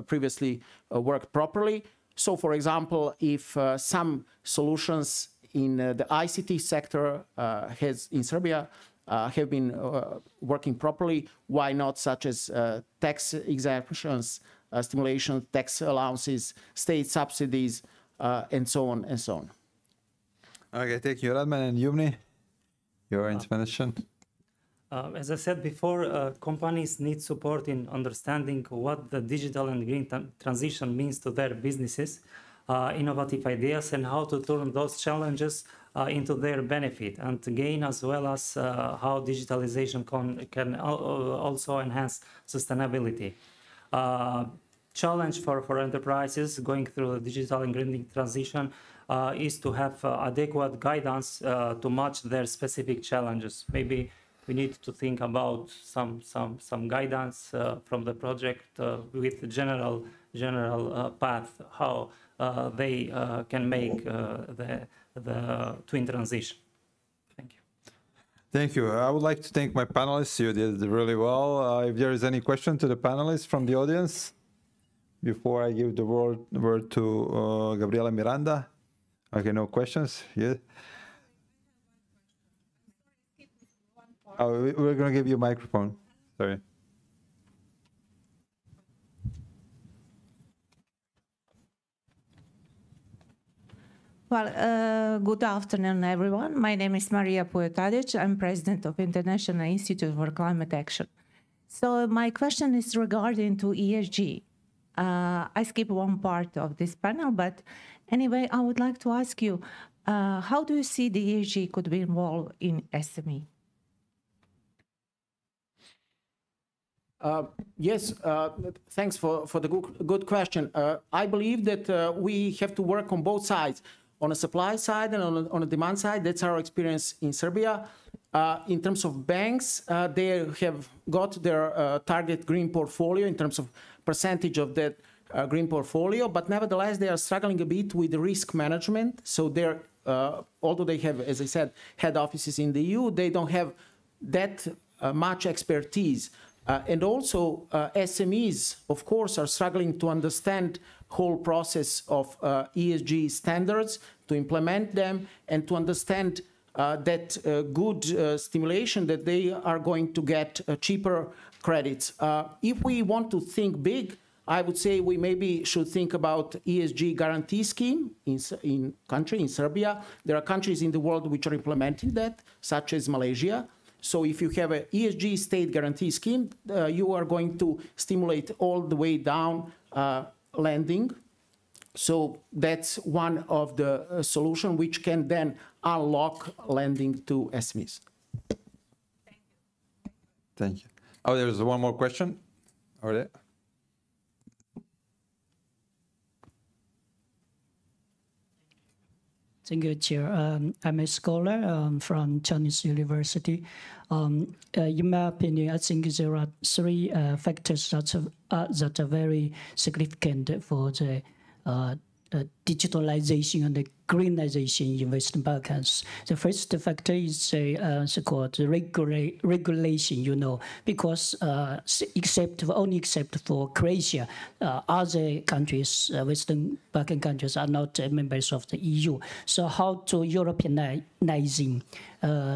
previously worked properly. So for example, if some solutions in the ICT sector in Serbia have been working properly, why not, such as tax exemptions, stimulation, tax allowances, state subsidies, and so on and so on. Okay, thank you, Radman and Yumni. Your intervention. As I said before, companies need support in understanding what the digital and green transition means to their businesses, innovative ideas, and how to turn those challenges into their benefit and gain, as well as how digitalization can also enhance sustainability. Challenge for enterprises going through the digital and green transition is to have adequate guidance to match their specific challenges. Maybe we need to think about some guidance from the project with general path, how they can make the twin transition. Thank you. Thank you. I would like to thank my panelists. You did really well. If there is any question to the panelists from the audience, before I give the word to Gabriela Miranda. Okay, no questions? Yeah. Oh, we're going to give you a microphone. Sorry. Well, good afternoon, everyone. My name is Maria Pojotadic. I'm president of International Institute for Climate Action. So my question is regarding to ESG. I skip one part of this panel, but anyway, I would like to ask you, how do you see the ESG could be involved in SME? Yes, thanks for the good question. I believe that we have to work on both sides, on the supply side and on the demand side. That's our experience in Serbia. In terms of banks, they have got their target green portfolio in terms of percentage of that green portfolio, but nevertheless, they are struggling a bit with the risk management. So they're, although they have, as I said, head offices in the EU, they don't have that much expertise. And also SMEs, of course, are struggling to understand whole process of ESG standards, to implement them, and to understand that good stimulation that they are going to get cheaper credits. If we want to think big, I would say we maybe should think about ESG guarantee scheme in Serbia. There are countries in the world which are implementing that, such as Malaysia. So if you have an ESG state guarantee scheme, you are going to stimulate all the way down lending. So that's one of the solutions which can then unlock lending to SMEs. Thank you. Oh, there's one more question over there. Thank you, Chair. I'm a scholar from Chinese University. In my opinion, I think there are three factors that are very significant for the digitalization and the greenization in Western Balkans. The first factor is so-called regulation, you know, because only except for Croatia, other countries, Western Balkan countries, are not members of the EU. So how to Europeanizing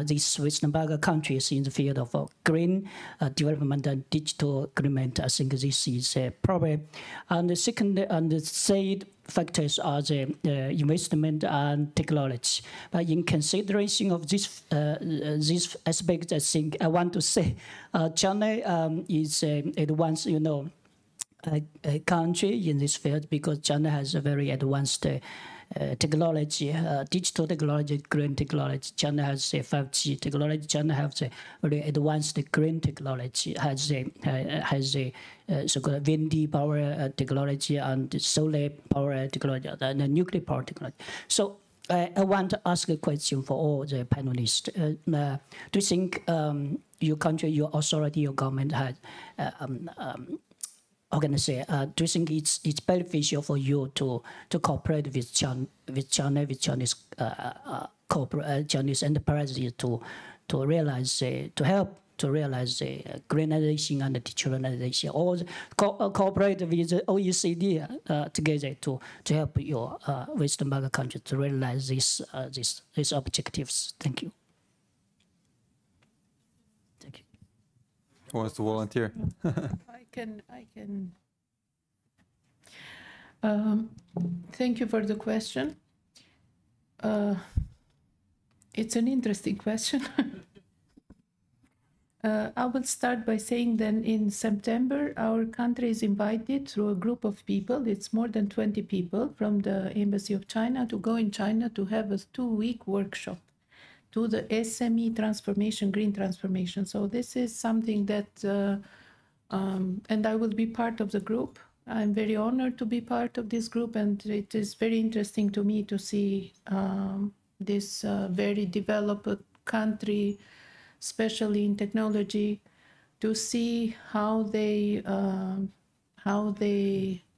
these Western Balkan countries in the field of green development and digital agreement? I think this is a problem. And the second and the third factors are the investment and technology. But in consideration of this aspect, I think I want to say China is at once, you know, country in this field because China has a very advanced technology, digital technology, green technology. China has a 5G technology. China has a very advanced green technology. Has a so-called wind power technology and solar power technology and nuclear power technology. So I want to ask a question for all the panelists. Do you think your country, your authority, your government has how can I say? Do you think it's beneficial for you to cooperate with Chinese Chinese enterprises to realize to help to realize the greenization and the digitalization, or cooperate with the OECD together to help your Western Balkan countries to realize these objectives? Thank you. Who wants to volunteer? I can. Thank you for the question. It's an interesting question. I will start by saying that in September, our country is invited through a group of people, it's more than 20 people from the Embassy of China, to go in China to have a 2-week workshop to the SME transformation, green transformation. So this is something that, and I will be part of the group. I'm very honored to be part of this group, and it is very interesting to me to see this very developed country, especially in technology, to see how they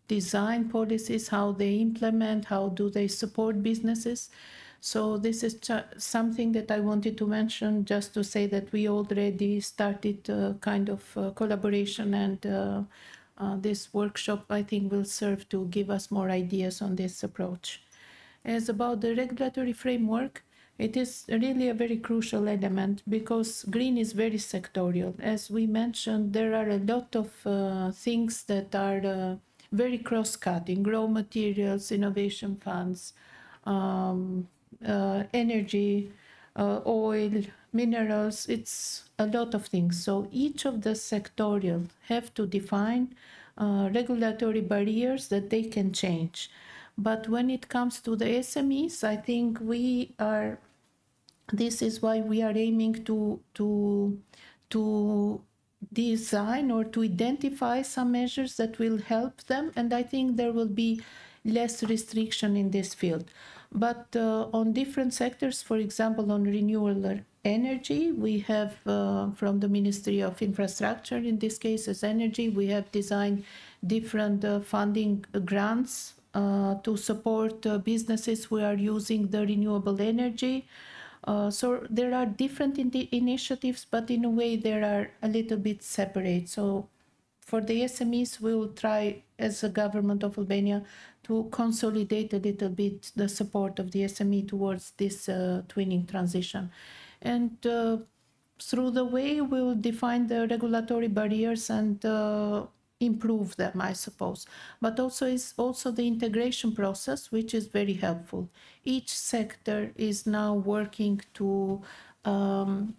design policies, how they implement, how do they support businesses. So this is something that I wanted to mention, just to say that we already started a kind of collaboration, and this workshop, I think, will serve to give us more ideas on this approach. As about the regulatory framework, it is really a very crucial element because green is very sectorial. As we mentioned, there are a lot of things that are very cross-cutting: raw materials, innovation funds, energy, oil, minerals. It's a lot of things. So each of the sectorial have to define regulatory barriers that they can change. But when it comes to the SMEs, I think this is why we are aiming to design or to identify some measures that will help them. And I think there will be less restriction in this field. But on different sectors, for example, on renewable energy, we have from the Ministry of Infrastructure, in this case as energy, we have designed different funding grants to support businesses who are using the renewable energy. So there are different initiatives, but in a way they are a little bit separate. So for the SMEs, we will try as a government of Albania to consolidate a little bit the support of the SME towards this twinning transition. And through the way we will define the regulatory barriers and improve them, I suppose. But also is also the integration process, which is very helpful. Each sector is now working to align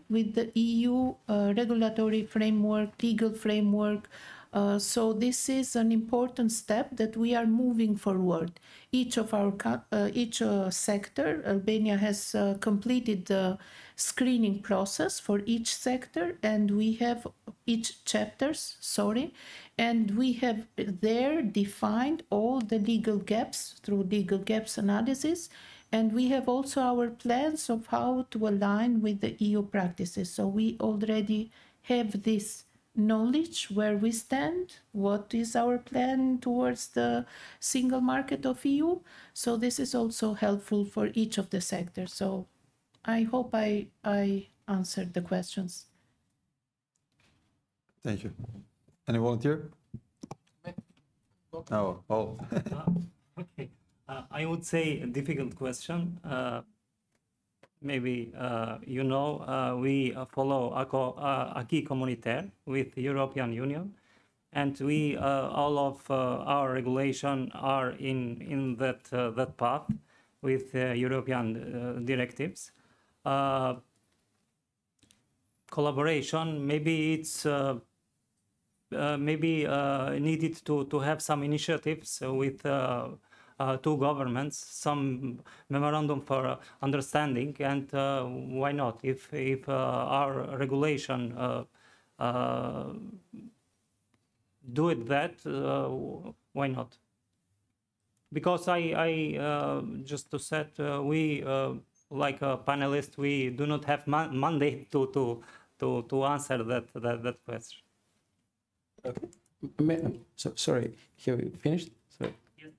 with the EU regulatory framework, legal framework. So this is an important step that we are moving forward. Each sector, Albania has completed the screening process for each sector, and we have and we have there defined all the legal gaps through legal gaps analysis. And we have also our plans of how to align with the EU practices. So we already have this knowledge where we stand, what is our plan towards the single market of EU. So this is also helpful for each of the sectors. So I hope I answered the questions. Thank you. Any volunteer? No. Oh. Okay. I would say a difficult question. Maybe we follow acquis communautaire with the European Union, and we all of our regulation are in that path with European directives. Collaboration, maybe it's maybe needed to have some initiatives with two governments, some memorandum for understanding, and why not? If our regulation do it that, why not? Because I just to set, we like a panelist, we do not have mandate to answer that question. Okay. Sorry, have you finished? Sorry. Yes.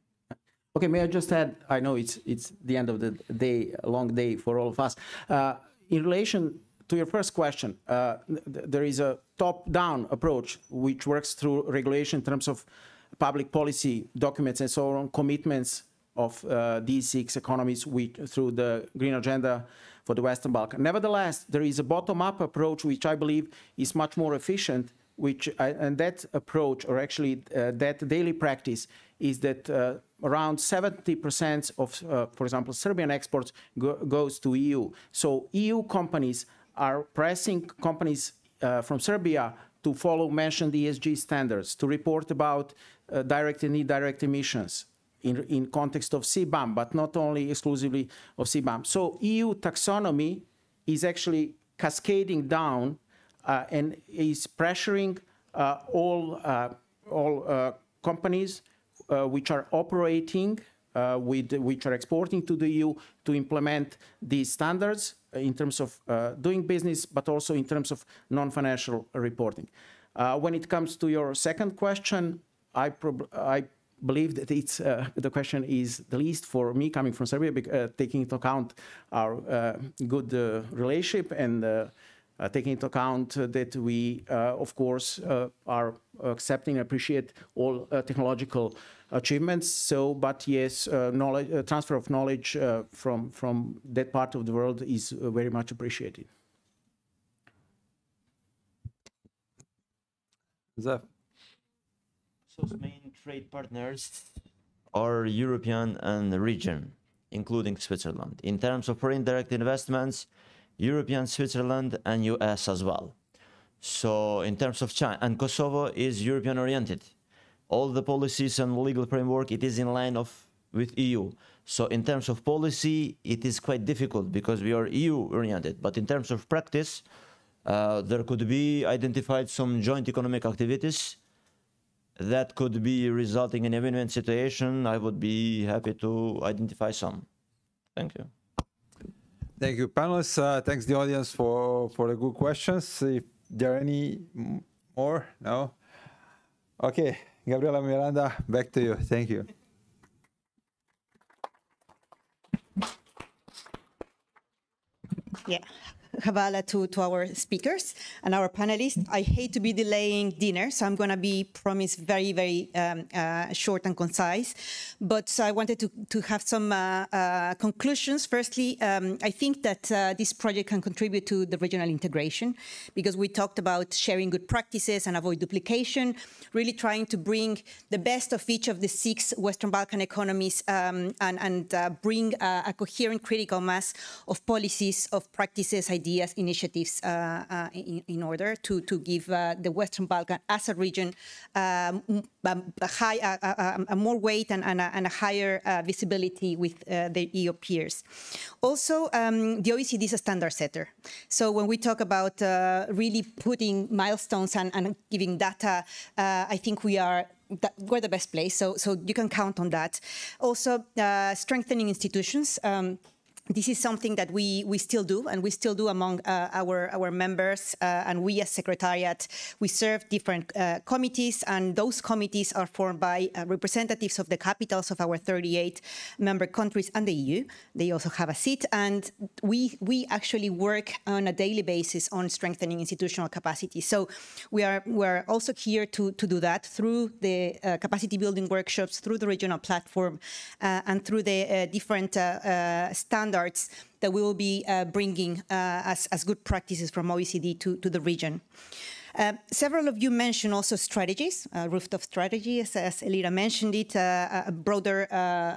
Okay, may I just add, I know it's the end of the day, a long day for all of us. In relation to your first question, there is a top-down approach which works through regulation in terms of public policy documents and so on, commitments of these 6 economies through the Green Agenda for the Western Balkans. Nevertheless, there is a bottom-up approach which I believe is much more efficient, and that approach, or actually that daily practice, is that around 70% of, for example, Serbian exports goes to EU. So EU companies are pressing companies from Serbia to follow mentioned ESG standards, to report about direct and indirect emissions in context of CBAM, but not only exclusively of CBAM. So EU taxonomy is actually cascading down and is pressuring all companies which are operating, which are exporting to the EU, to implement these standards in terms of doing business, but also in terms of non-financial reporting. When it comes to your second question, I believe that it's the question is the least for me coming from Serbia, taking into account our good relationship and taking into account that we, of course, are accepting and appreciate all technological achievements. So, but yes, knowledge, transfer of knowledge from that part of the world is very much appreciated. So main trade partners are European and the region, including Switzerland. In terms of foreign direct investments, European, Switzerland, and US as well. So in terms of China, and Kosovo is European oriented. All the policies and legal framework, it is in line with EU. So in terms of policy, it is quite difficult because we are EU oriented. But in terms of practice, there could be identified some joint economic activities that could be resulting in a win-win situation. I would be happy to identify some. Thank you. Thank you, panelists. Thanks the audience for the good questions. If there are any more, no? Okay, Gabriela, Miranda, back to you. Thank you. Yeah. Havala to our speakers and our panelists. I hate to be delaying dinner, so I'm going to be promised very, very short and concise. But I wanted to have some conclusions. Firstly, I think that this project can contribute to the regional integration because we talked about sharing good practices and avoid duplication, really trying to bring the best of each of the 6 Western Balkan economies and bring a coherent critical mass of policies, of practices, ideas, initiatives in order to give the Western Balkan as a region a more weight and a higher visibility with the EU peers. Also, the OECD is a standard setter. So when we talk about really putting milestones and giving data, I think we're the best place. So you can count on that. Also, strengthening institutions. This is something that we still do, and we still do among our members, and we as Secretariat, we serve different committees, and those committees are formed by representatives of the capitals of our 38 member countries and the EU. They also have a seat, and we actually work on a daily basis on strengthening institutional capacity. So we're also here to do that through the capacity building workshops, through the regional platform, and through the different standards that we will be bringing as good practices from OECD to the region. Several of you mentioned also strategies, rooftop strategy, as Elira mentioned it, a broader,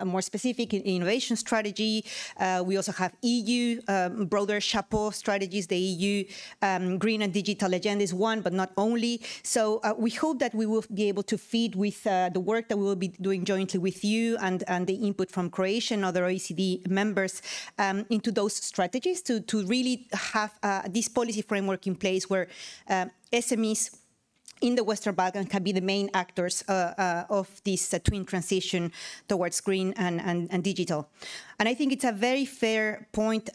more specific innovation strategy. We also have EU, broader chapeau strategies. The EU green and digital agenda is one, but not only. So we hope that we will be able to feed with the work that we will be doing jointly with you and the input from Croatia and other OECD members into those strategies to really have this policy framework in place where SMEs in the Western Balkans can be the main actors of this twin transition towards green and digital. And I think it's a very fair point,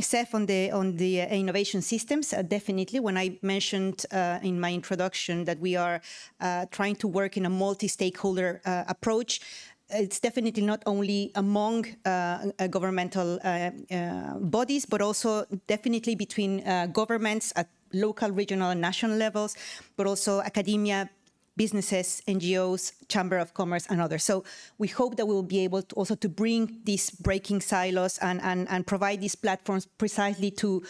Seth, on the innovation systems. Definitely, when I mentioned in my introduction that we are trying to work in a multi-stakeholder approach, it's definitely not only among governmental bodies, but also definitely between governments at local, regional, and national levels, but also academia, businesses, NGOs, Chamber of Commerce, and others. So we hope that we will be able to also to bring these breaking silos and provide these platforms precisely to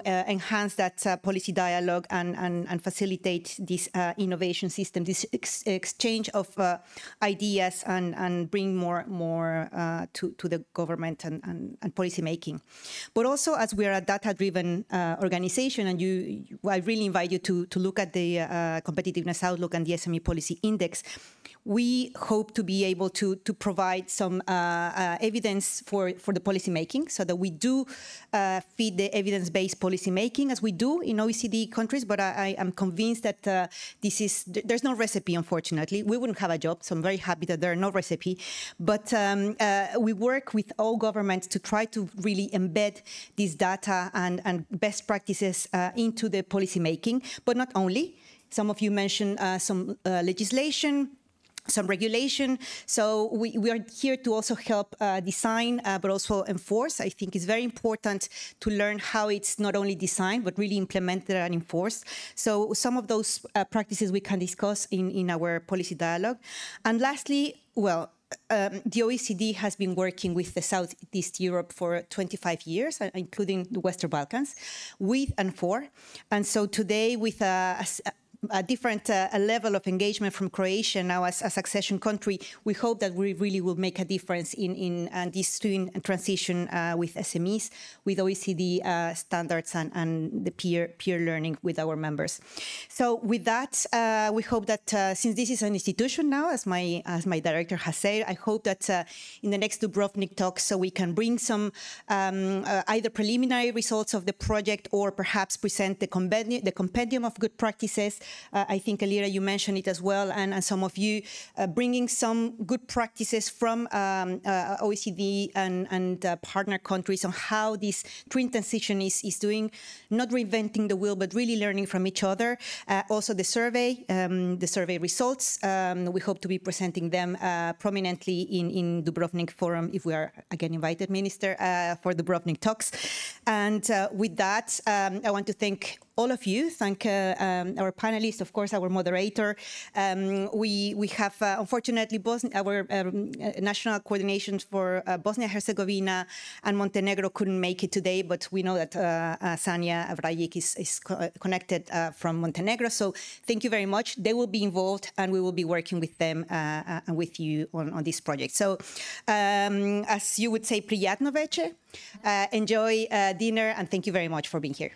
enhance that policy dialogue and facilitate this innovation system, this exchange of ideas and bring more to the government and policy making. But also, as we are a data-driven organization, and I really invite you to look at the competitiveness outlook and the SME policy index, we hope to be able to provide some evidence for the policy making, so that we do feed the evidence-based policy making as we do in OECD countries. But I am convinced that there's no recipe, unfortunately. We wouldn't have a job, so I'm very happy that there are no recipe. But we work with all governments to try to really embed this data and best practices into the policy making, but not only. Some of you mentioned some legislation, some regulation. So we are here to also help design, but also enforce. I think it's very important to learn how it's not only designed, but really implemented and enforced. So some of those practices we can discuss in our policy dialogue. And lastly, well, the OECD has been working with the Southeast Europe for 25 years, including the Western Balkans, with and for. And so today, with a different level of engagement from Croatia now as a succession country, we hope that we really will make a difference in this twin transition with SMEs, with OECD standards and the peer learning with our members. So with that, we hope that since this is an institution now, as my director has said, I hope that in the next Dubrovnik talks, so we can bring some either preliminary results of the project or perhaps present the compendium of good practices. I think, Elira, you mentioned it as well, and some of you bringing some good practices from OECD and partner countries on how this twin transition is doing, not reinventing the wheel, but really learning from each other. Also the survey results, we hope to be presenting them prominently in Dubrovnik Forum, if we are again invited, Minister, for Dubrovnik talks. And with that, I want to thank all of you. Thank our panelists, of course, our moderator. We have, unfortunately, our national coordinations for Bosnia-Herzegovina and Montenegro couldn't make it today, but we know that Sanja Vrajic is connected from Montenegro. So thank you very much. They will be involved, and we will be working with them and with you on this project. So as you would say, prijatno veče. Enjoy dinner, and thank you very much for being here.